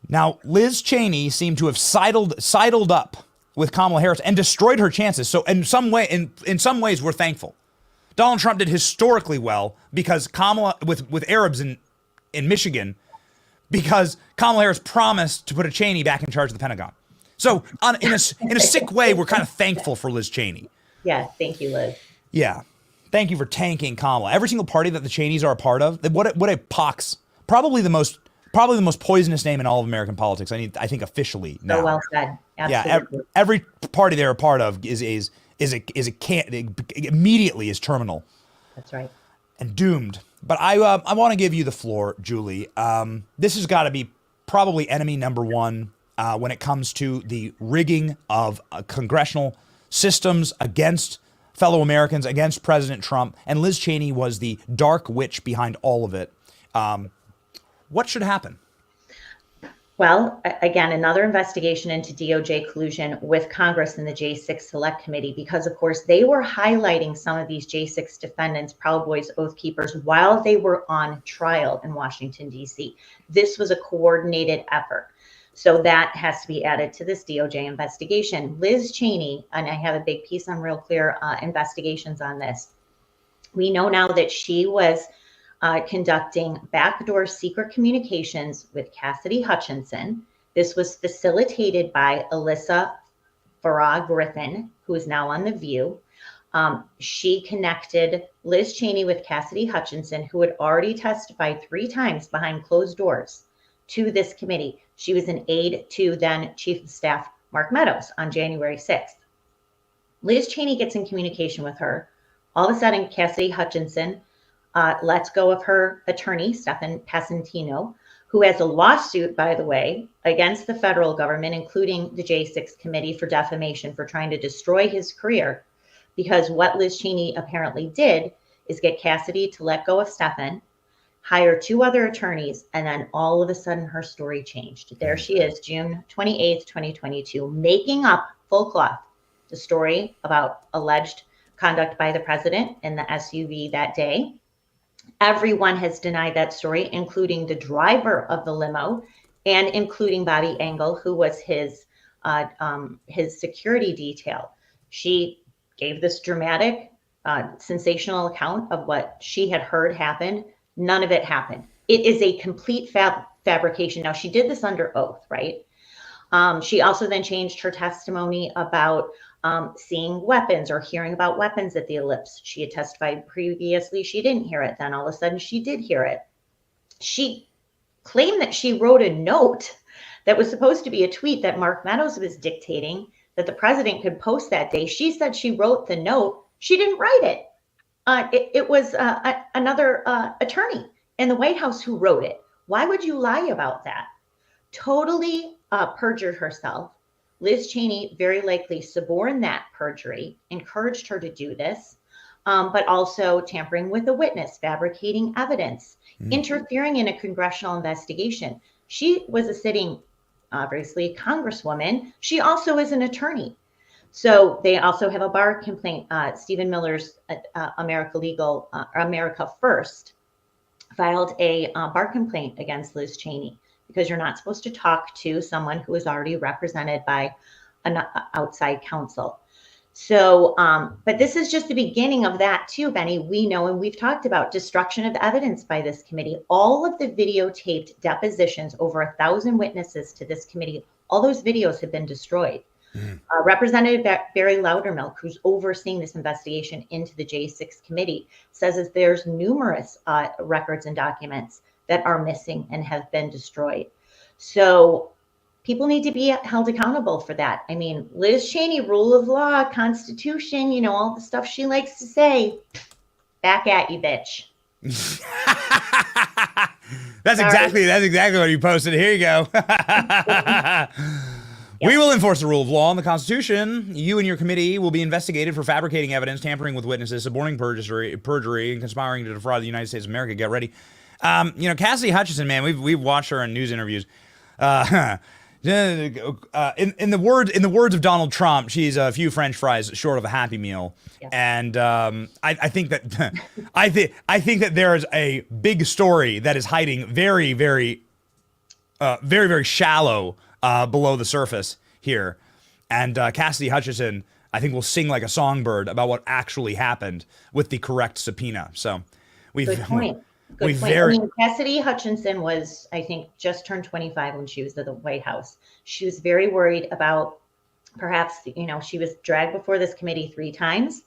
Now, Liz Cheney seemed to have sidled up with Kamala Harris and destroyed her chances. So in some ways, we're thankful. Donald Trump did historically well because Kamala with Arabs in Michigan, because Kamala Harris promised to put a Cheney back in charge of the Pentagon. So in a sick way, we're kind of thankful for Liz Cheney. Yeah, thank you, Liz. Yeah, thank you for tanking Kamala. Every single party that the Cheneys are a part of, what a pox. Probably the most poisonous name in all of American politics. I think officially now. So well said. Absolutely. Yeah, every party they're a part of immediately is terminal. That's right. And doomed. But I want to give you the floor, Julie. This has got to be probably enemy number one when it comes to the rigging of congressional systems against fellow Americans, against President Trump. And Liz Cheney was the dark witch behind all of it. What should happen? Well, again, another investigation into DOJ collusion with Congress and the J6 Select Committee, because, of course, they were highlighting some of these J6 defendants, Proud Boys, Oath Keepers, while they were on trial in Washington, D.C. This was a coordinated effort. So that has to be added to this DOJ investigation. Liz Cheney, and I have a big piece on Real Clear investigations on this. We know now that she was conducting backdoor secret communications with Cassidy Hutchinson. This was facilitated by Alyssa Farah Griffin, who is now on The View. She connected Liz Cheney with Cassidy Hutchinson, who had already testified 3 times behind closed doors to this committee. She was an aide to then Chief of Staff Mark Meadows on January 6th. Liz Cheney gets in communication with her. All of a sudden, Cassidy Hutchinson lets go of her attorney, Stephan Passantino, who has a lawsuit, by the way, against the federal government, including the J6 Committee, for defamation, for trying to destroy his career. Because what Liz Cheney apparently did is get Cassidy to let go of Stephan, hire 2 other attorneys, and then all of a sudden her story changed. There she is, June 28th, 2022, making up full cloth the story about alleged conduct by the president in the SUV that day. Everyone has denied that story, including the driver of the limo and including Bobby Engel, who was his security detail. She gave this dramatic, sensational account of what she had heard happened. None of it happened. It is a complete fabrication. Now, she did this under oath, right? She also then changed her testimony about seeing weapons or hearing about weapons at the Ellipse. She had testified previously she didn't hear it. Then all of a sudden she did hear it. She claimed that she wrote a note that was supposed to be a tweet that Mark Meadows was dictating that the president could post that day. She said she wrote the note. She didn't write it. It was another attorney in the White House who wrote it. Why would you lie about that? Totally perjured herself. Liz Cheney very likely suborned that perjury, encouraged her to do this, but also tampering with a witness, fabricating evidence, interfering in a congressional investigation. She was a sitting, obviously, congresswoman. She also is an attorney. So they also have a bar complaint. Stephen Miller's America First filed a bar complaint against Liz Cheney, because you're not supposed to talk to someone who is already represented by an outside counsel. So, but this is just the beginning of that too, Benny. We know, and we've talked about destruction of evidence by this committee. All of the videotaped depositions, over 1,000 witnesses to this committee, all those videos have been destroyed. Representative Barry Loudermilk, who's overseeing this investigation into the J6 committee, says that there's numerous records and documents that are missing and have been destroyed. So people need to be held accountable for that. I mean, Liz Cheney, rule of law, Constitution, all the stuff she likes to say, back at you, bitch. That's exactly what you posted. Here you go. We will enforce the rule of law and the Constitution. You and your committee will be investigated for fabricating evidence, tampering with witnesses, suborning perjury, and conspiring to defraud the United States of America. Get ready. You know, Cassidy Hutchinson, man, we've watched her in news interviews. In the words of Donald Trump, she's a few French fries short of a Happy Meal. Yes. And I think that I think that there is a big story that is hiding very, very shallow below the surface here. And Cassidy Hutchinson, I think, will sing like a songbird about what actually happened with the correct subpoena. So good point. Good point. I mean, Cassidy Hutchinson was, I think, just turned 25 when she was at the White House. She was very worried about perhaps, you know, she was dragged before this committee 3 times.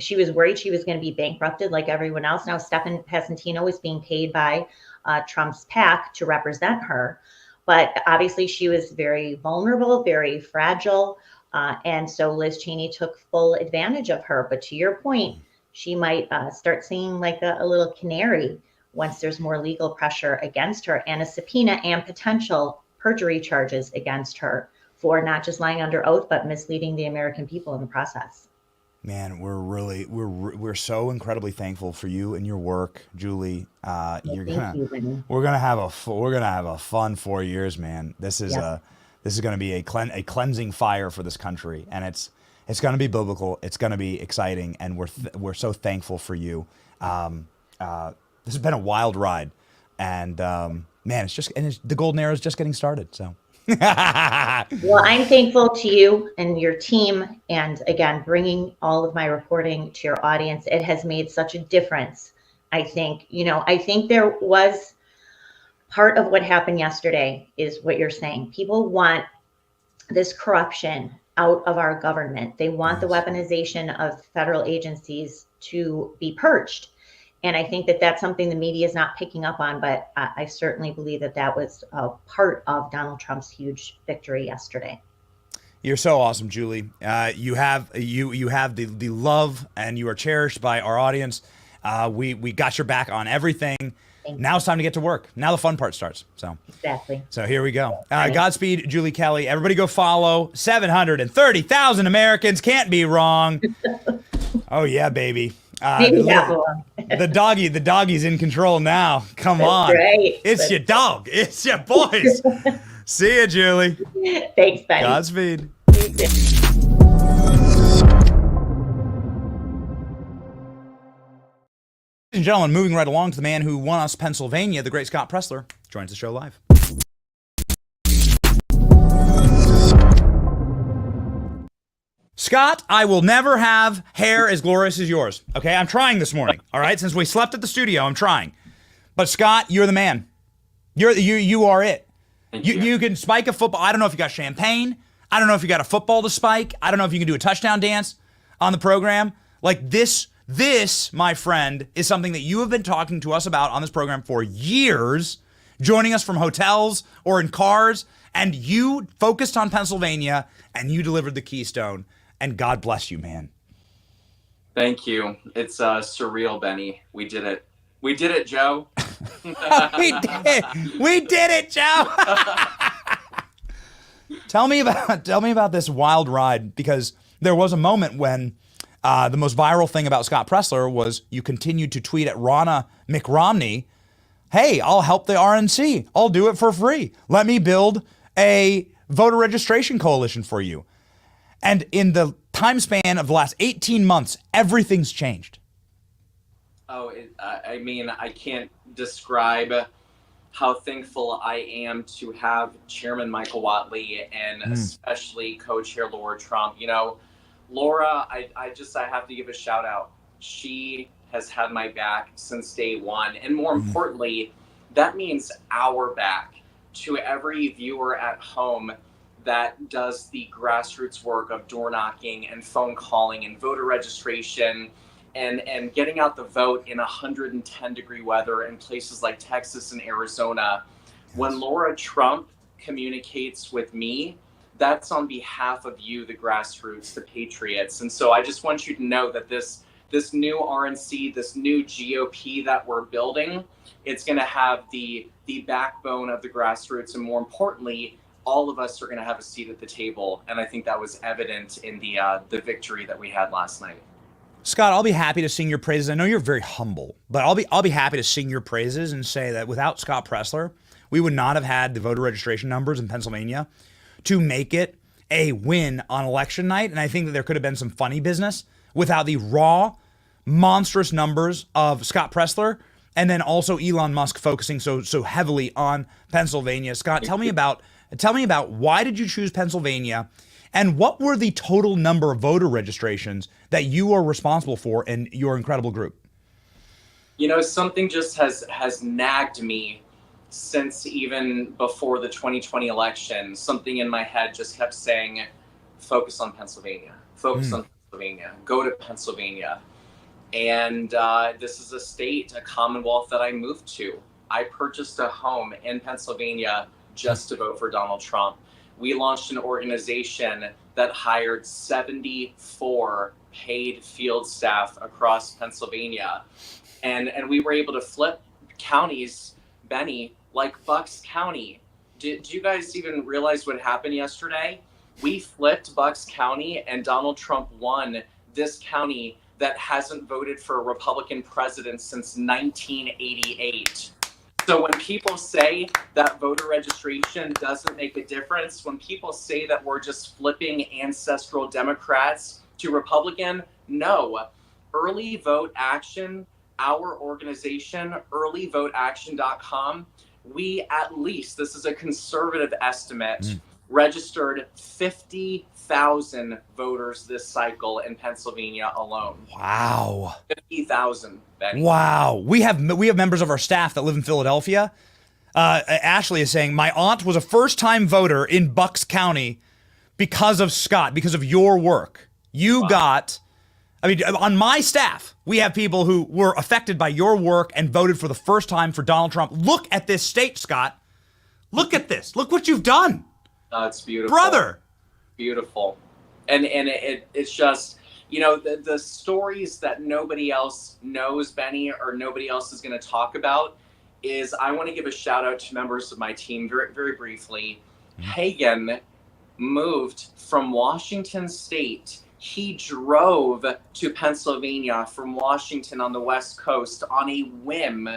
She was worried she was going to be bankrupted like everyone else. Now, Stephen Passantino is being paid by Trump's PAC to represent her. But obviously, she was very vulnerable, very fragile. And so Liz Cheney took full advantage of her. But to your point, she might start singing like a little canary once there's more legal pressure against her and a subpoena and potential perjury charges against her for not just lying under oath, but misleading the American people in the process. Man, we're so incredibly thankful for you and your work, Julie. We're gonna have a fun 4 years, man. This is going to be a cleansing fire for this country, and it's going to be biblical. It's going to be exciting, and we're so thankful for you. This has been a wild ride, and man, the golden era is just getting started. So, well, I'm thankful to you and your team, and again, bringing all of my reporting to your audience. It has made such a difference. I think there was part of what happened yesterday is what you're saying. People want this corruption out of our government. They want the weaponization of federal agencies to be purged. And I think that that's something the media is not picking up on, but I certainly believe that that was a part of Donald Trump's huge victory yesterday. You're so awesome, Julie. You have the love, and you are cherished by our audience. We got your back on everything. Now it's time to get to work. Now the fun part starts. So exactly. So here we go. Godspeed, Julie Kelly. Everybody go follow. 730,000 Americans. Can't be wrong. Oh yeah, baby. The doggy's in control now. Come on. Right. It's your dog. It's your boys. See ya, Julie. Thanks, buddy. Godspeed. Ladies and gentlemen, moving right along to the man who won us Pennsylvania, the great Scott Presler, joins the show live. Scott, I will never have hair as glorious as yours. Okay, I'm trying this morning. All right, since we slept at the studio, I'm trying. But Scott, you're the man. You are it. You can spike a football. I don't know if you got champagne. I don't know if you got a football to spike. I don't know if you can do a touchdown dance on the program. Like this, my friend, is something that you have been talking to us about on this program for years, joining us from hotels or in cars, and you focused on Pennsylvania, and you delivered the Keystone, and God bless you, man. Thank you. It's surreal, Benny. We did it. We did it, Joe. We did it, Joe. Tell me about this wild ride, because there was a moment when the most viral thing about Scott Presler was you continued to tweet at Ronna McRomney, hey, I'll help the RNC. I'll do it for free. Let me build a voter registration coalition for you. And in the time span of the last 18 months, everything's changed. Oh, I mean, I can't describe how thankful I am to have Chairman Michael Whatley and especially Co-Chair Laura Trump. You know, Laura, I have to give a shout out. She has had my back since day one. And more importantly, that means our back. To every viewer at home that does the grassroots work of door knocking and phone calling and voter registration and getting out the vote in 110-degree weather in places like Texas and Arizona. When Laura Trump communicates with me, that's on behalf of you, the grassroots, the patriots. And so I just want you to know that this this new RNC, this new GOP that we're building, it's going to have the backbone of the grassroots, and more importantly, all of us are going to have a seat at the table. And I think that was evident in the victory that we had last night. Scott, I'll be happy to sing your praises. I know you're very humble, but I'll be happy to sing your praises and say that without Scott Pressler, we would not have had the voter registration numbers in Pennsylvania to make it a win on election night. And I think that there could have been some funny business without the raw, monstrous numbers of Scott Pressler, and then also Elon Musk focusing so heavily on Pennsylvania. Scott, tell me about why did you choose Pennsylvania, and what were the total number of voter registrations that you are responsible for in your incredible group? You know, something just has nagged me since even before the 2020 election. Something in my head just kept saying, focus on Pennsylvania, focus on Pennsylvania, go to Pennsylvania. And this is a state, a commonwealth that I moved to. I purchased a home in Pennsylvania just to vote for Donald Trump. We launched an organization that hired 74 paid field staff across Pennsylvania. And we were able to flip counties, Benny, like Bucks County. Did you guys even realize what happened yesterday? We flipped Bucks County, and Donald Trump won this county that hasn't voted for a Republican president since 1988. So when people say that voter registration doesn't make a difference, when people say that we're just flipping ancestral Democrats to Republican, no. Early Vote Action, our organization, earlyvoteaction.com, we at least, this is a conservative estimate, registered 50,000 voters this cycle in Pennsylvania alone. Wow. 50,000. Wow. We have members of our staff that live in Philadelphia. Ashley is saying, my aunt was a first-time voter in Bucks County because of Scott, because of your work. You got, I mean, on my staff, we have people who were affected by your work and voted for the first time for Donald Trump. Look at this state, Scott. Look at this. Look what you've done. It's beautiful. Brother. Beautiful. And it's just, you know, the stories that nobody else knows, Benny, or nobody else is going to talk about is, I want to give a shout out to members of my team very, very briefly. Hagen moved from Washington State. He drove to Pennsylvania from Washington on the West Coast on a whim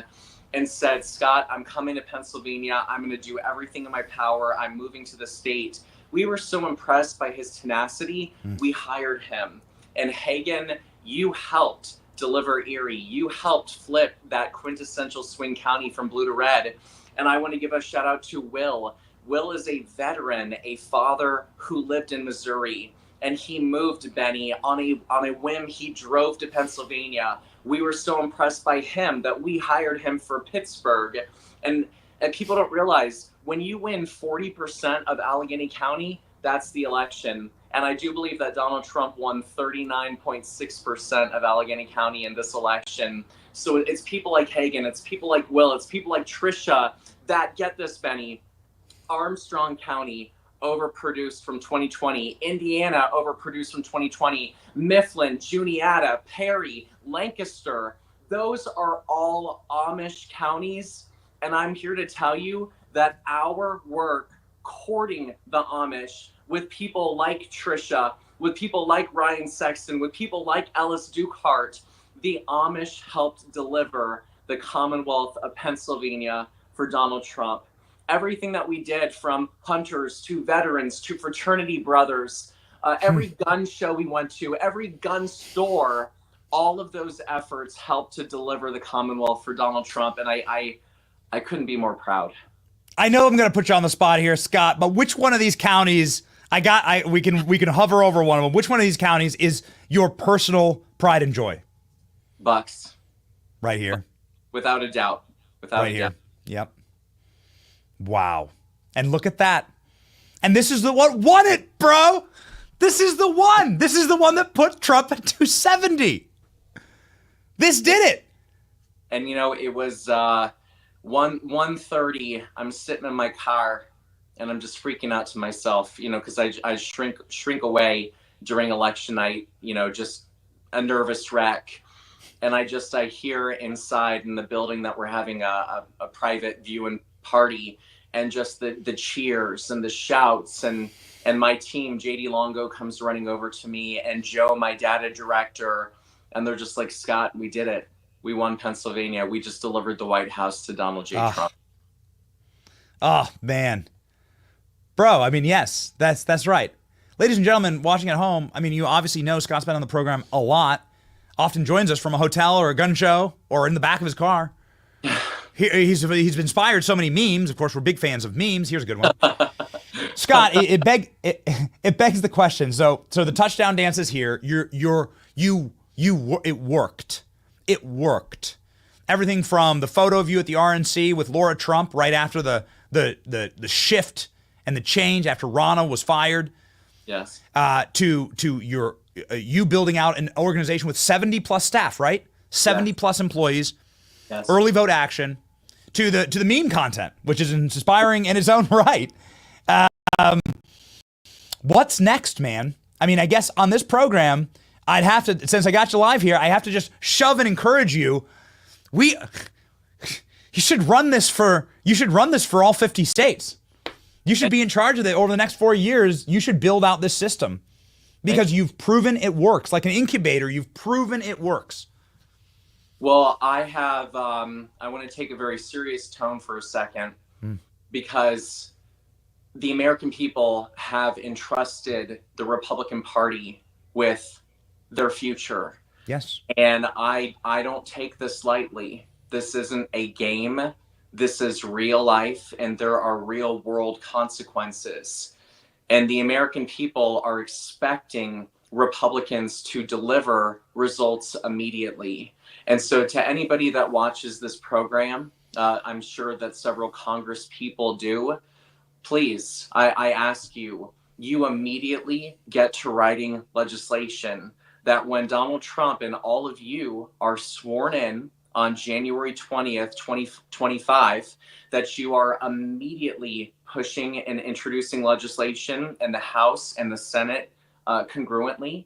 and said, Scott, I'm coming to Pennsylvania. I'm going to do everything in my power. I'm moving to the state. We were so impressed by his tenacity, we hired him. And Hagen, you helped deliver Erie. You helped flip that quintessential swing county from blue to red. And I want to give a shout out to Will. Will is a veteran, a father who lived in Missouri. And he moved, Benny, on a whim. He drove to Pennsylvania. We were so impressed by him that we hired him for Pittsburgh. And people don't realize, when you win 40% of Allegheny County, that's the election. And I do believe that Donald Trump won 39.6% of Allegheny County in this election. So it's people like Hagen, it's people like Will, it's people like Tricia that, get this, Benny, Armstrong County overproduced from 2020, Indiana overproduced from 2020, Mifflin, Juniata, Perry, Lancaster, those are all Amish counties. And I'm here to tell you that our work courting the Amish with people like Tricia, with people like Ryan Sexton, with people like Ellis Dukehart, the Amish helped deliver the Commonwealth of Pennsylvania for Donald Trump. Everything that we did, from hunters to veterans to fraternity brothers, every gun show we went to, every gun store, all of those efforts helped to deliver the Commonwealth for Donald Trump. And I couldn't be more proud. I know I'm going to put you on the spot here, Scott, but which one of these counties, we can hover over one of them. Which one of these counties is your personal pride and joy? Bucks. Right here. Without a doubt. Without a doubt. Yep. Wow. And look at that. And this is the one won it, bro. This is the one. This is the one that put Trump at 270. This did it. And, you know, it was 1:30. I'm sitting in my car and I'm just freaking out to myself, you know, because I shrink away during election night, you know, just a nervous wreck. And I hear inside in the building that we're having a private viewing party, and just the cheers and the shouts, and my team, JD Longo, comes running over to me, and Joe, my data director, and they're just like, Scott, we did it. We won Pennsylvania. We just delivered the White House to Donald J. Trump. Oh, man. Bro, I mean, yes, that's right. Ladies and gentlemen watching at home, I mean, you obviously know Scott's been on the program a lot. Often joins us from a hotel or a gun show or in the back of his car. He's inspired so many memes. Of course, we're big fans of memes. Here's a good one. Scott, it begs the question. So the touchdown dance is here. It worked. It worked. Everything from the photo of you at the RNC with Laura Trump right after the shift and the change after Rana was fired. Yes. To your you building out an organization with 70 plus staff, right? 70 plus employees. Yes. Early vote action, to the meme content, which is inspiring in its own right. What's next, man? I mean, I guess on this program, I'd have to, since I got you live here, I have to just shove and encourage you. You should run this for all 50 states. You should be in charge of it over the next 4 years. You should build out this system because you've proven it works. Like an incubator, you've proven it works. Well, I want to take a very serious tone for a second, because the American people have entrusted the Republican Party with their future. Yes. And I don't take this lightly. This isn't a game. This is real life, and there are real world consequences. And the American people are expecting Republicans to deliver results immediately. And so to anybody that watches this program, I'm sure that several Congress people do, please, I ask you, you immediately get to writing legislation that when Donald Trump and all of you are sworn in on January 20th, 2025, that you are immediately pushing and introducing legislation in the House and the Senate concurrently,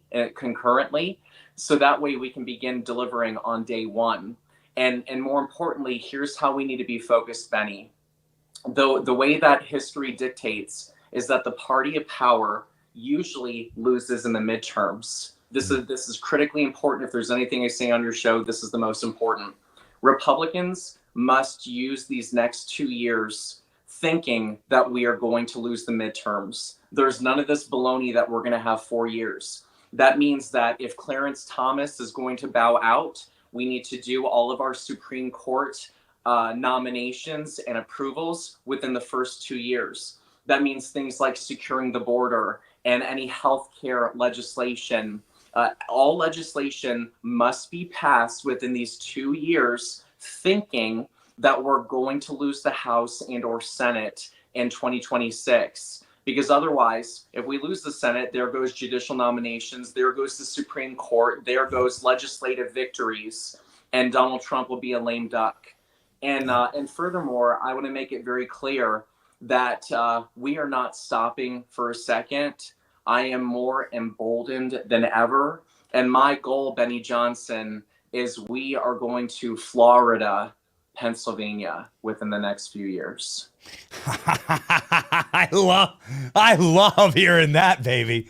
so that way we can begin delivering on day one. And more importantly, here's how we need to be focused, Benny. The way that history dictates is that the party of power usually loses in the midterms. This is critically important. If there's anything I say on your show, this is the most important. Republicans must use these next 2 years thinking that we are going to lose the midterms. There's none of this baloney that we're going to have 4 years. That means that if Clarence Thomas is going to bow out, we need to do all of our Supreme Court nominations and approvals within the first 2 years. That means things like securing the border and any healthcare legislation. All legislation must be passed within these 2 years, thinking that we're going to lose the House and or Senate in 2026. Because otherwise, if we lose the Senate, there goes judicial nominations, there goes the Supreme Court, there goes legislative victories, and Donald Trump will be a lame duck. And furthermore, I want to make it very clear that we are not stopping for a second. I am more emboldened than ever. And my goal, Benny Johnson, is we are going to Florida, Pennsylvania within the next few years. I love hearing that, baby.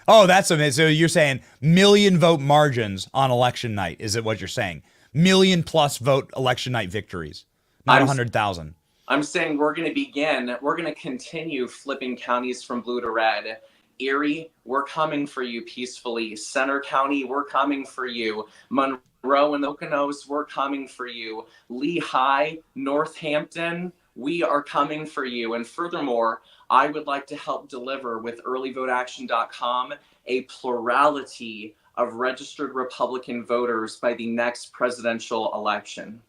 Oh, that's amazing. So you're saying million vote margins on election night. Is it what you're saying? Million plus vote election night victories, not 100,000. I'm saying we're going to continue flipping counties from blue to red. Erie, we're coming for you peacefully. Center County, we're coming for you. Monroe and Okonos, we're coming for you. Lehigh, Northampton, we are coming for you. And furthermore, I would like to help deliver with earlyvoteaction.com a plurality of registered Republican voters by the next presidential election.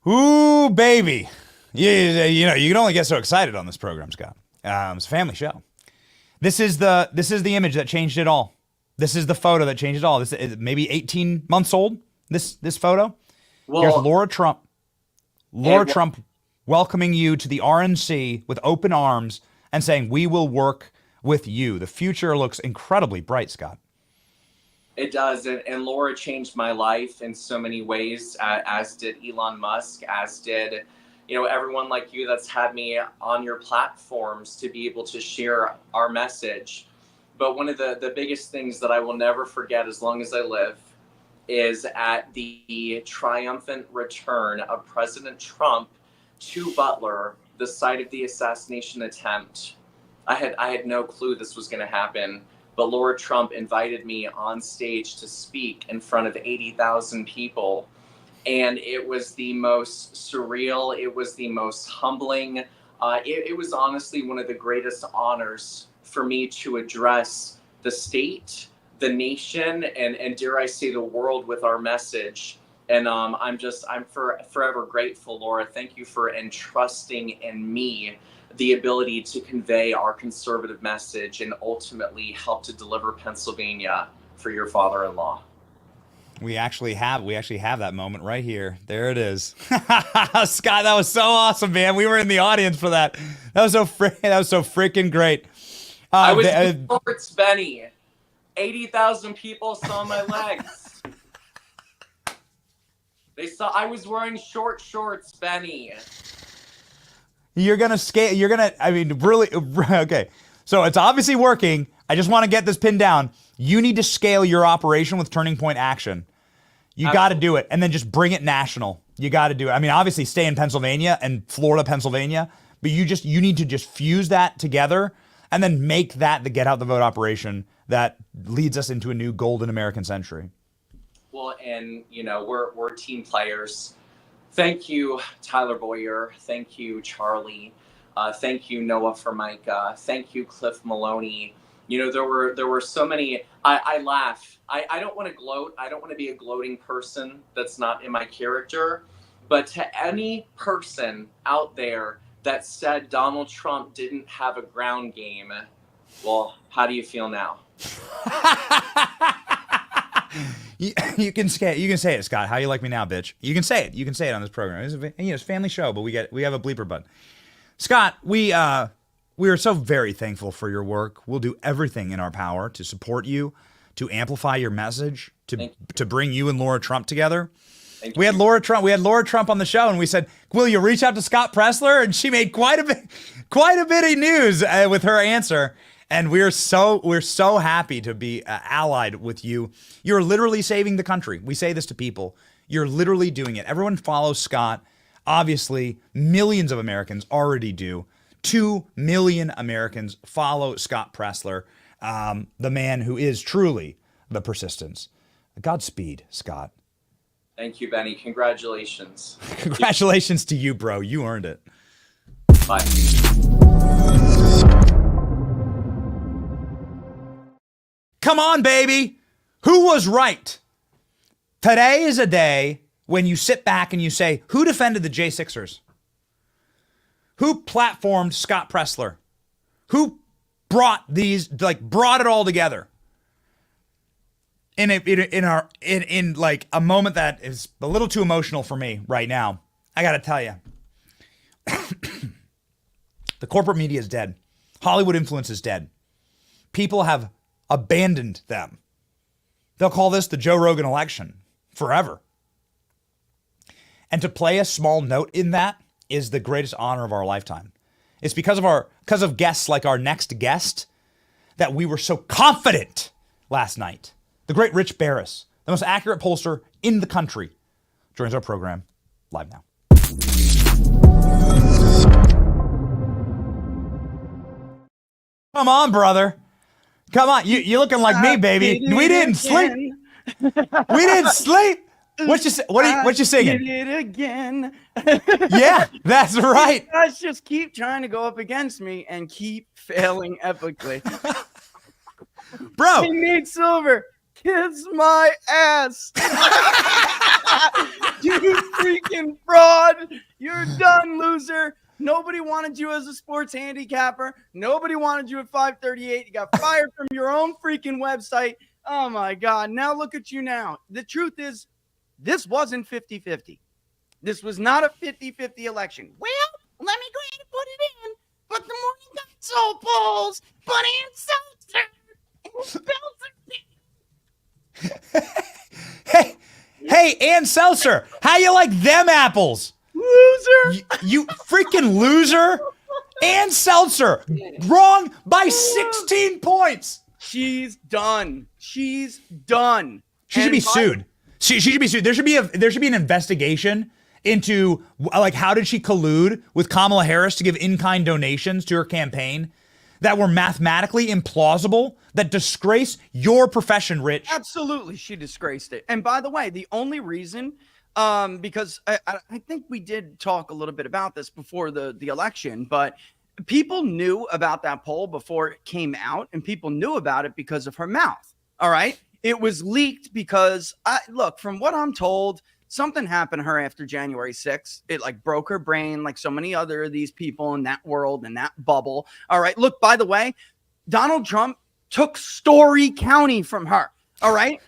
Ooh, baby. You know, you can only get so excited on this program, Scott. It's a family show. This is the image that changed it all. This is the photo that changed it all. This is maybe 18 months old, this photo. Well, here's Laura Trump. Trump welcoming you to the RNC with open arms and saying, we will work with you. The future looks incredibly bright, Scott. It does, and Laura changed my life in so many ways, as did Elon Musk, as did, everyone like you that's had me on your platforms to be able to share our message. But one of the biggest things that I will never forget as long as I live is at the triumphant return of President Trump to Butler, the site of the assassination attempt. I had no clue this was going to happen. But Laura Trump invited me on stage to speak in front of 80,000 people. And it was the most surreal, it was the most humbling. It was honestly one of the greatest honors for me to address the state, the nation, and dare I say the world with our message. And I'm forever grateful, Laura. Thank you for entrusting in me the ability to convey our conservative message and ultimately help to deliver Pennsylvania for your father-in-law. We actually have that moment right here. There it is. Scott, that was so awesome, man. We were in the audience for that. That was so freaking great. I was in shorts, Benny. 80,000 people saw my legs. They saw I was wearing short shorts, Benny. You're going to scale. Really. Okay. So it's obviously working. I just want to get this pinned down. You need to scale your operation with Turning Point Action. You got to do it. And then just bring it national. You got to do it. I mean, obviously stay in Pennsylvania and Florida, Pennsylvania, but you need to just fuse that together and then make that the Get Out the Vote operation that leads us into a new golden American century. Well, and we're team players. Thank you, Tyler Boyer. Thank you, Charlie. Thank you, Noah Formica. Thank you, Cliff Maloney. There were so many. I laugh. I don't want to gloat. I don't want to be a gloating person. That's not in my character. But to any person out there that said Donald Trump didn't have a ground game, well, how do you feel now? You can say it, Scott. How you like me now, bitch? You can say it. You can say it on this program. It's a family show, but we have a bleeper button. Scott, we are so very thankful for your work. We'll do everything in our power to support you, to amplify your message, to bring you and Laura Trump together. We had Laura Trump on the show, and we said, "Will you reach out to Scott Pressler?" And she made quite a bit of news with her answer. And we're so happy to be allied with you. You're literally saving the country. We say this to people. You're literally doing it. Everyone follows Scott. Obviously, millions of Americans already do. 2 million Americans follow Scott Pressler, the man who is truly the persistence. Godspeed, Scott. Thank you, Benny. Congratulations. Congratulations to you, bro. You earned it. Bye. Come on, baby. Who was right? Today is a day when you sit back and you say, who defended the J6ers? Who platformed Scott Pressler? Who brought it all together? In a moment that is a little too emotional for me right now. I got to tell you. The corporate media is dead. Hollywood influence is dead. People have abandoned them. They'll call this the Joe Rogan election forever. And to play a small note in that is the greatest honor of our lifetime. It's because of guests like our next guest that we were so confident last night. The great Rich Barris, the most accurate pollster in the country, joins our program live now. Come on, brother. Come on, you looking like me, baby. We didn't sleep. We didn't sleep. What you singing? Did it again. Yeah, that's right. You guys just keep trying to go up against me and keep failing epically. Bro. I need silver. Kiss my ass. You freaking fraud. You're done, loser. Nobody wanted you as a sports handicapper. Nobody wanted you at 538. You got fired from your own freaking website. Oh, my God. Now look at you now. The truth is, this wasn't 50-50. This was not a 50-50 election. Well, let me go ahead and put it in. But the morning console polls put in Seltzer and Seltzer. Hey, Ann Seltzer, how you like them apples? Loser. You freaking loser. Ann Seltzer, wrong by 16 points. She's done. She's done. She should be sued. She should be sued. There should be an investigation into like how did she collude with Kamala Harris to give in-kind donations to her campaign that were mathematically implausible, that disgrace your profession, Rich. Absolutely, she disgraced it. And by the way, the only reason, because I think we did talk a little bit about this before the election, but people knew about that poll before it came out, and people knew about it because of her mouth. All right. It was leaked because look, from what I'm told, something happened to her after January 6th. It like broke her brain, like so many other of these people in that world, in that bubble. All right. Look, by the way, Donald Trump took Story County from her. All right.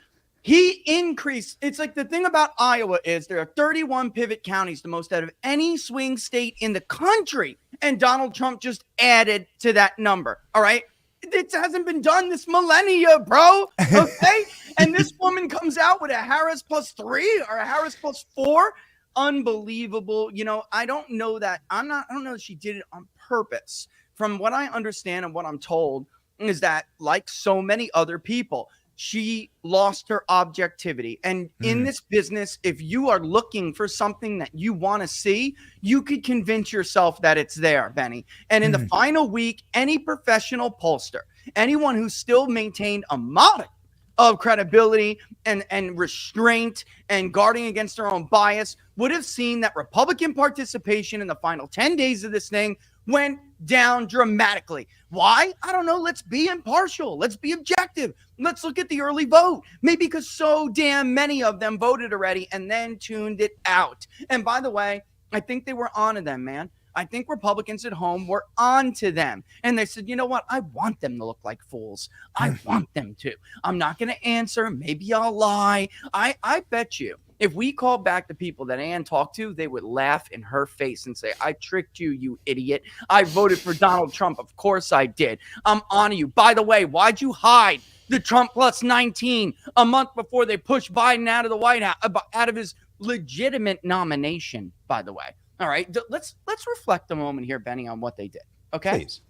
He increased. It's like the thing about Iowa is there are 31 pivot counties, the most out of any swing state in the country. And Donald Trump just added to that number. All right. It hasn't been done this millennia, bro. Okay. And this woman comes out with a Harris +3 or a Harris +4. Unbelievable. You know, I don't know that. I don't know that she did it on purpose. From what I understand and what I'm told is that, like so many other people, she lost her objectivity. And in this business, if you are looking for something that you want to see, you could convince yourself that it's there, Benny. And in the final week, any professional pollster, anyone who still maintained a modicum of credibility and restraint and guarding against their own bias would have seen that Republican participation in the final 10 days of this thing went down dramatically. Why? I don't know. Let's be impartial. Let's be objective. Let's look at the early vote. Maybe because so damn many of them voted already and then tuned it out. And by the way, I think they were on to them, man. I think Republicans at home were on to them. And they said, you know what? I want them to look like fools. I want them to. I'm not going to answer. Maybe I'll lie. I bet you if we called back the people that Ann talked to, they would laugh in her face and say, I tricked you, you idiot. I voted for Donald Trump. Of course I did. I'm on to you. By the way, why'd you hide the Trump +19 a month before they pushed Biden out of the White House, out of his legitimate nomination, by the way? All right, let's reflect a moment here, Benny, on what they did, okay? Please.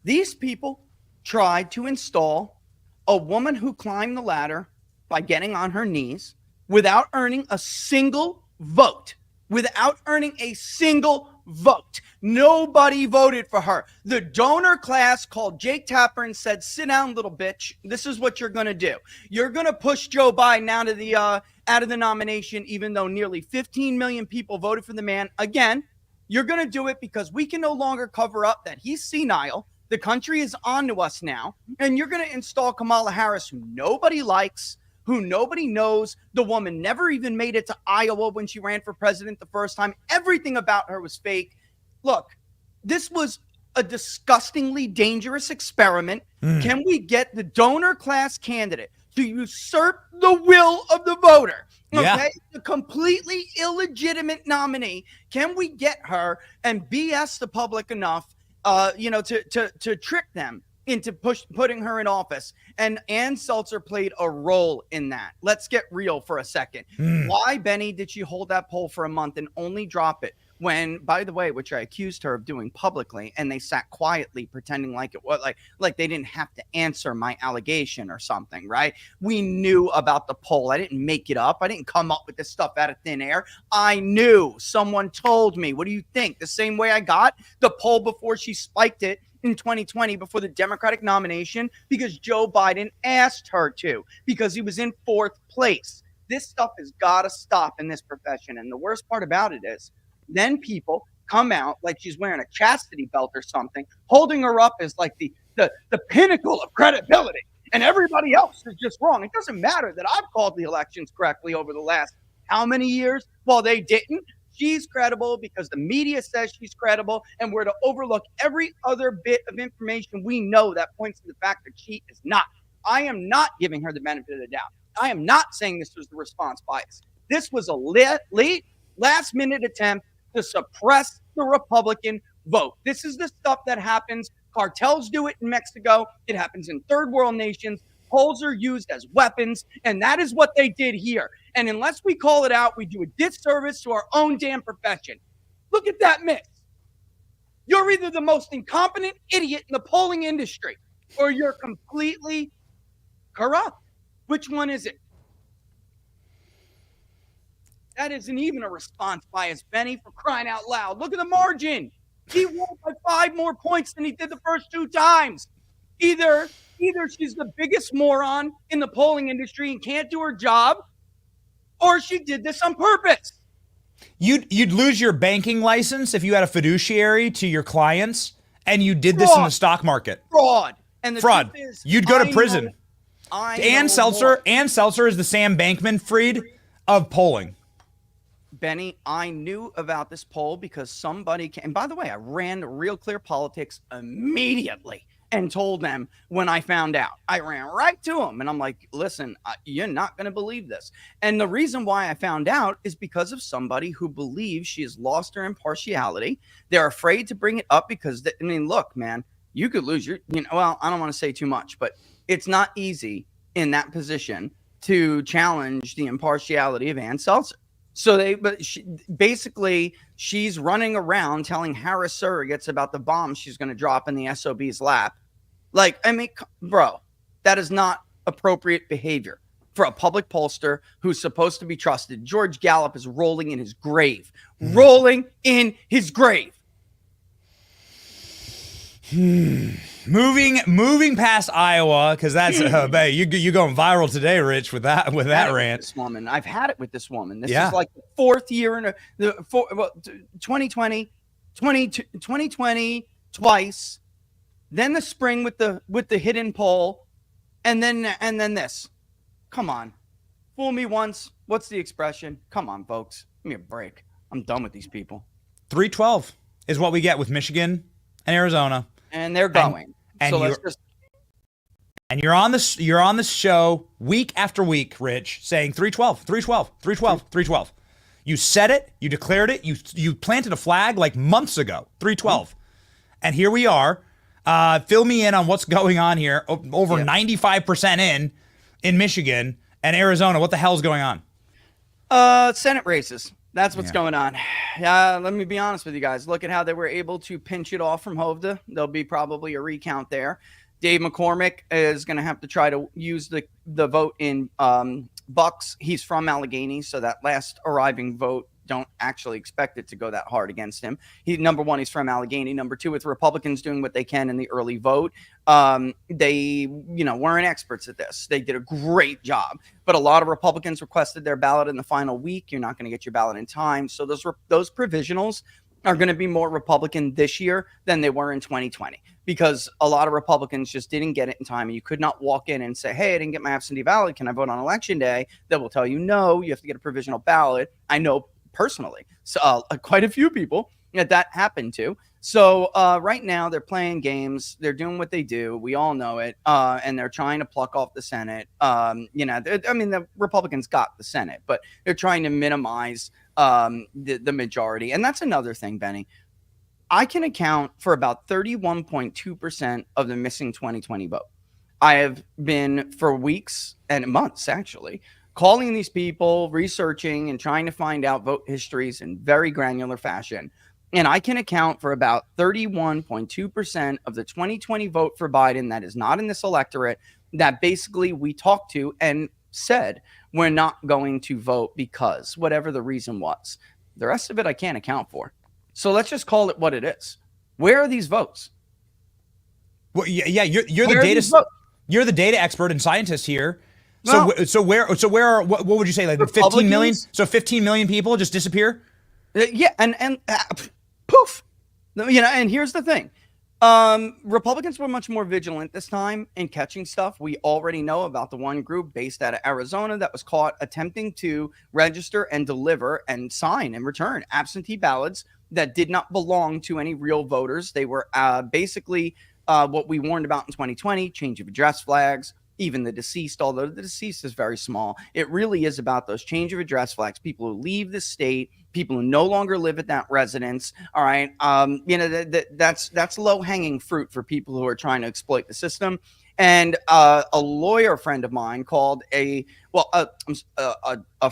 These people tried to install a woman who climbed the ladder by getting on her knees without earning a single vote. Nobody voted for her. The donor class called Jake Tapper and said, sit down, little bitch. This is what you're going to do. You're going to push Joe Biden out of the nomination, even though nearly 15 million people voted for the man. Again, you're going to do it because we can no longer cover up that he's senile. The country is on to us now. And you're going to install Kamala Harris, who nobody likes, who nobody knows. The woman never even made it to Iowa when she ran for president the first time. Everything about her was fake. Look, this was a disgustingly dangerous experiment. Can we get the donor class candidate to usurp the will of the voter? Okay, Yeah. The completely illegitimate nominee. Can we get her and BS the public enough, to trick them into putting her in office? And Ann Seltzer played a role in that. Let's get real for a second. Why, Benny, did she hold that poll for a month and only drop it when, by the way, which I accused her of doing publicly, and they sat quietly pretending like it was like they didn't have to answer my allegation or something, right? We knew about the poll. I didn't make it up. I didn't come up with this stuff out of thin air. I knew. Someone told me. What do you think? The same way I got the poll before she spiked it in 2020 before the Democratic nomination, because Joe Biden asked her to, because he was in 4th place. This stuff has got to stop in this profession. And the worst part about it is then people come out like she's wearing a chastity belt or something, holding her up as like the pinnacle of credibility. And everybody else is just wrong. It doesn't matter that I've called the elections correctly over the last how many years? Well, they didn't. She's credible because the media says she's credible, and we're to overlook every other bit of information we know that points to the fact that she is not. I am not giving her the benefit of the doubt. I am not saying this was the response bias. This was a late last-minute attempt to suppress the Republican vote. This is the stuff that happens. Cartels do it in Mexico. It happens in third world nations polls are used as weapons, and that is what they did here. And unless we call it out, we do a disservice to our own damn profession. Look at that miss. You're either the most incompetent idiot in the polling industry, or you're completely corrupt. Which one is it? That isn't even a response bias, Benny, for crying out loud. Look at the margin. He won by 5 more points than he did the first 2 times. Either she's the biggest moron in the polling industry and can't do her job, or she did this on purpose. You'd lose your banking license if you had a fiduciary to your clients and you did this in the stock market. Fraud. And the fraud. truth is, You'd go to prison. Ann Seltzer is the Sam Bankman-Fried of polling. Benny, I knew about this poll because somebody came. And by the way, I ran Real Clear Politics immediately and told them when I found out. I ran right to them and I'm like, listen, you're not going to believe this. And the reason why I found out is because of somebody who believes she has lost her impartiality. They're afraid to bring it up because, look, man, you could lose your, well, I don't want to say too much, but it's not easy in that position to challenge the impartiality of Ann Seltzer. So she's running around telling Harris surrogates about the bomb she's going to drop in the SOB's lap. Bro, that is not appropriate behavior for a public pollster who's supposed to be trusted. George Gallup is rolling in his grave. Rolling in his grave. Moving past Iowa, because that's you going viral today, Rich, with that rant. This woman, I've had it with this woman. This is like the 4th year 2020 twice, then the spring with the hidden poll, and then this. Come on, fool me once. What's the expression? Come on, folks, give me a break. I'm done with these people. 312 is what we get with Michigan and Arizona. And they're going. And you're on this show week after week, Rich, saying 312. You said it, you declared it, you planted a flag like months ago, 312. And here we are. Fill me in on what's going on here. Over 95% in Michigan and Arizona. What the hell's going on? Senate races. That's what's going on. Let me be honest with you guys. Look at how they were able to pinch it off from Hovda. There'll be probably a recount there. Dave McCormick is going to have to try to use the vote in Bucks. He's from Allegheny, so that last arriving vote, don't actually expect it to go that hard against him. Number one, he's from Allegheny. Number two, with Republicans doing what they can in the early vote, they weren't experts at this. They did a great job, but a lot of Republicans requested their ballot in the final week. You're not going to get your ballot in time, so those provisionals are going to be more Republican this year than they were in 2020 because a lot of Republicans just didn't get it in time. And you could not walk in and say, hey, I didn't get my absentee ballot. Can I vote on election day? They will tell you, no, you have to get a provisional ballot. I know personally, so quite a few people that happened to. So right now they're playing games. They're doing what they do. We all know it. And they're trying to pluck off the Senate. The Republicans got the Senate, but they're trying to minimize the majority. And that's another thing, Benny. I can account for about 31.2% of the missing 2020 vote. I have been for weeks and months, actually, calling these people, researching, and trying to find out vote histories in very granular fashion. And I can account for about 31.2% of the 2020 vote for Biden that is not in this electorate that basically we talked to and said we're not going to vote because whatever the reason was. The rest of it I can't account for. So let's just call it what it is. Where are these votes? Well, you're the data expert and scientist here. Well, so where what would you say, like 15 million? So 15 million people just disappear? And poof. And here's the thing. Republicans were much more vigilant this time in catching stuff. We already know about the one group based out of Arizona that was caught attempting to register and deliver and sign and return absentee ballots that did not belong to any real voters. They were basically what we warned about in 2020, change of address flags, even the deceased, although the deceased is very small. It really is about those change of address flags, people who leave the state, people who no longer live at that residence. All right. That's low hanging fruit for people who are trying to exploit the system. And a lawyer friend of mine called a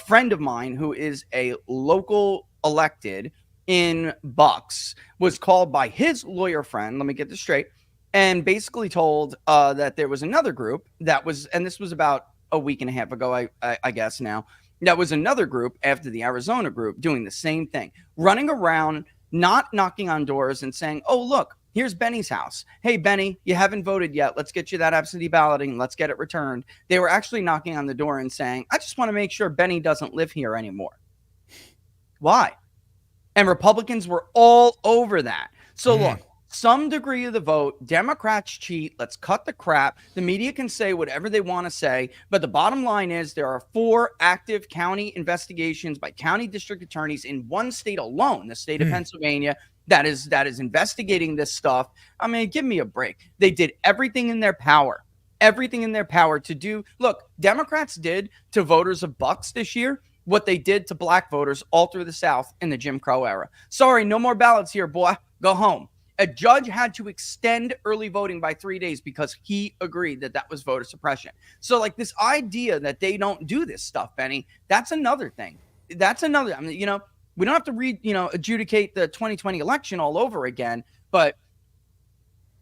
friend of mine who is a local elected in Bucks was called by his lawyer friend. Let me get this straight. And basically told that there was another group that was, and this was about a week and a half ago, I guess now, that was another group after the Arizona group doing the same thing, running around, not knocking on doors and saying, oh, look, here's Benny's house. Hey, Benny, you haven't voted yet. Let's get you that absentee balloting. Let's get it returned. They were actually knocking on the door and saying, I just want to make sure Benny doesn't live here anymore. Why? And Republicans were all over that. So look, some degree of the vote, Democrats cheat. Let's cut the crap. The media can say whatever they want to say. But the bottom line is there are 4 active county investigations by county district attorneys in one state alone, the state of Pennsylvania, that is investigating this stuff. I mean, give me a break. They did everything in their power to do. Look, Democrats did to voters of Bucks this year what they did to black voters all through the South in the Jim Crow era. Sorry, no more ballots here, boy. Go home. A judge had to extend early voting by 3 days because he agreed that that was voter suppression. So like this idea that they don't do this stuff, Benny, that's another thing. That's another, I mean, we don't have to adjudicate the 2020 election all over again, but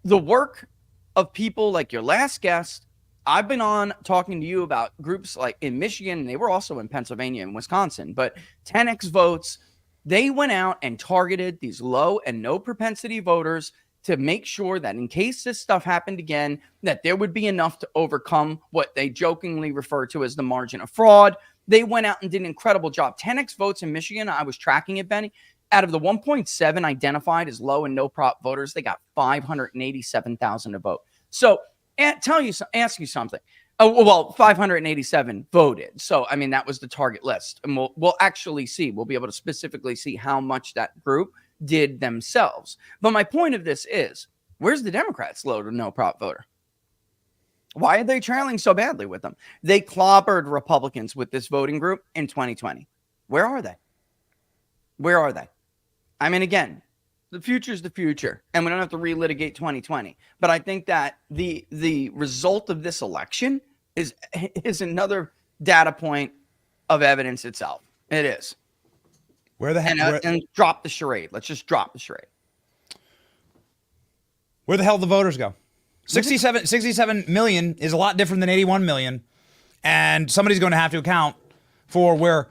the work of people like your last guest, I've been on talking to you about groups like in Michigan, and they were also in Pennsylvania and Wisconsin, but 10X votes, they went out and targeted these low and no propensity voters to make sure that in case this stuff happened again, that there would be enough to overcome what they jokingly refer to as the margin of fraud. They went out and did an incredible job. 10X votes in Michigan, I was tracking it, Benny. Out of the 1.7 identified as low and no prop voters, they got 587,000 to vote. So ask you something. 587 voted. So, I mean, that was the target list. And we'll actually see. We'll be able to specifically see how much that group did themselves. But my point of this is, where's the Democrats' low to no prop voter? Why are they trailing so badly with them? They clobbered Republicans with this voting group in 2020. Where are they? Where are they? I mean, again, the future is the future, and we don't have to relitigate 2020. But I think that the result of this election is another data point of evidence itself. It is. Where the heck? And drop the charade. Let's just drop the charade. Where the hell did the voters go? 67 million is a lot different than 81 million, and somebody's going to have to account for where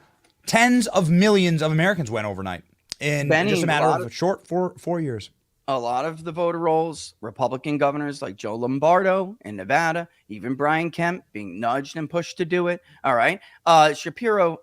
tens of millions of Americans went overnight in just a matter of a short 4 years. A lot of the voter rolls, Republican governors like Joe Lombardo in Nevada, even Brian Kemp being nudged and pushed to do it. All right. Shapiro,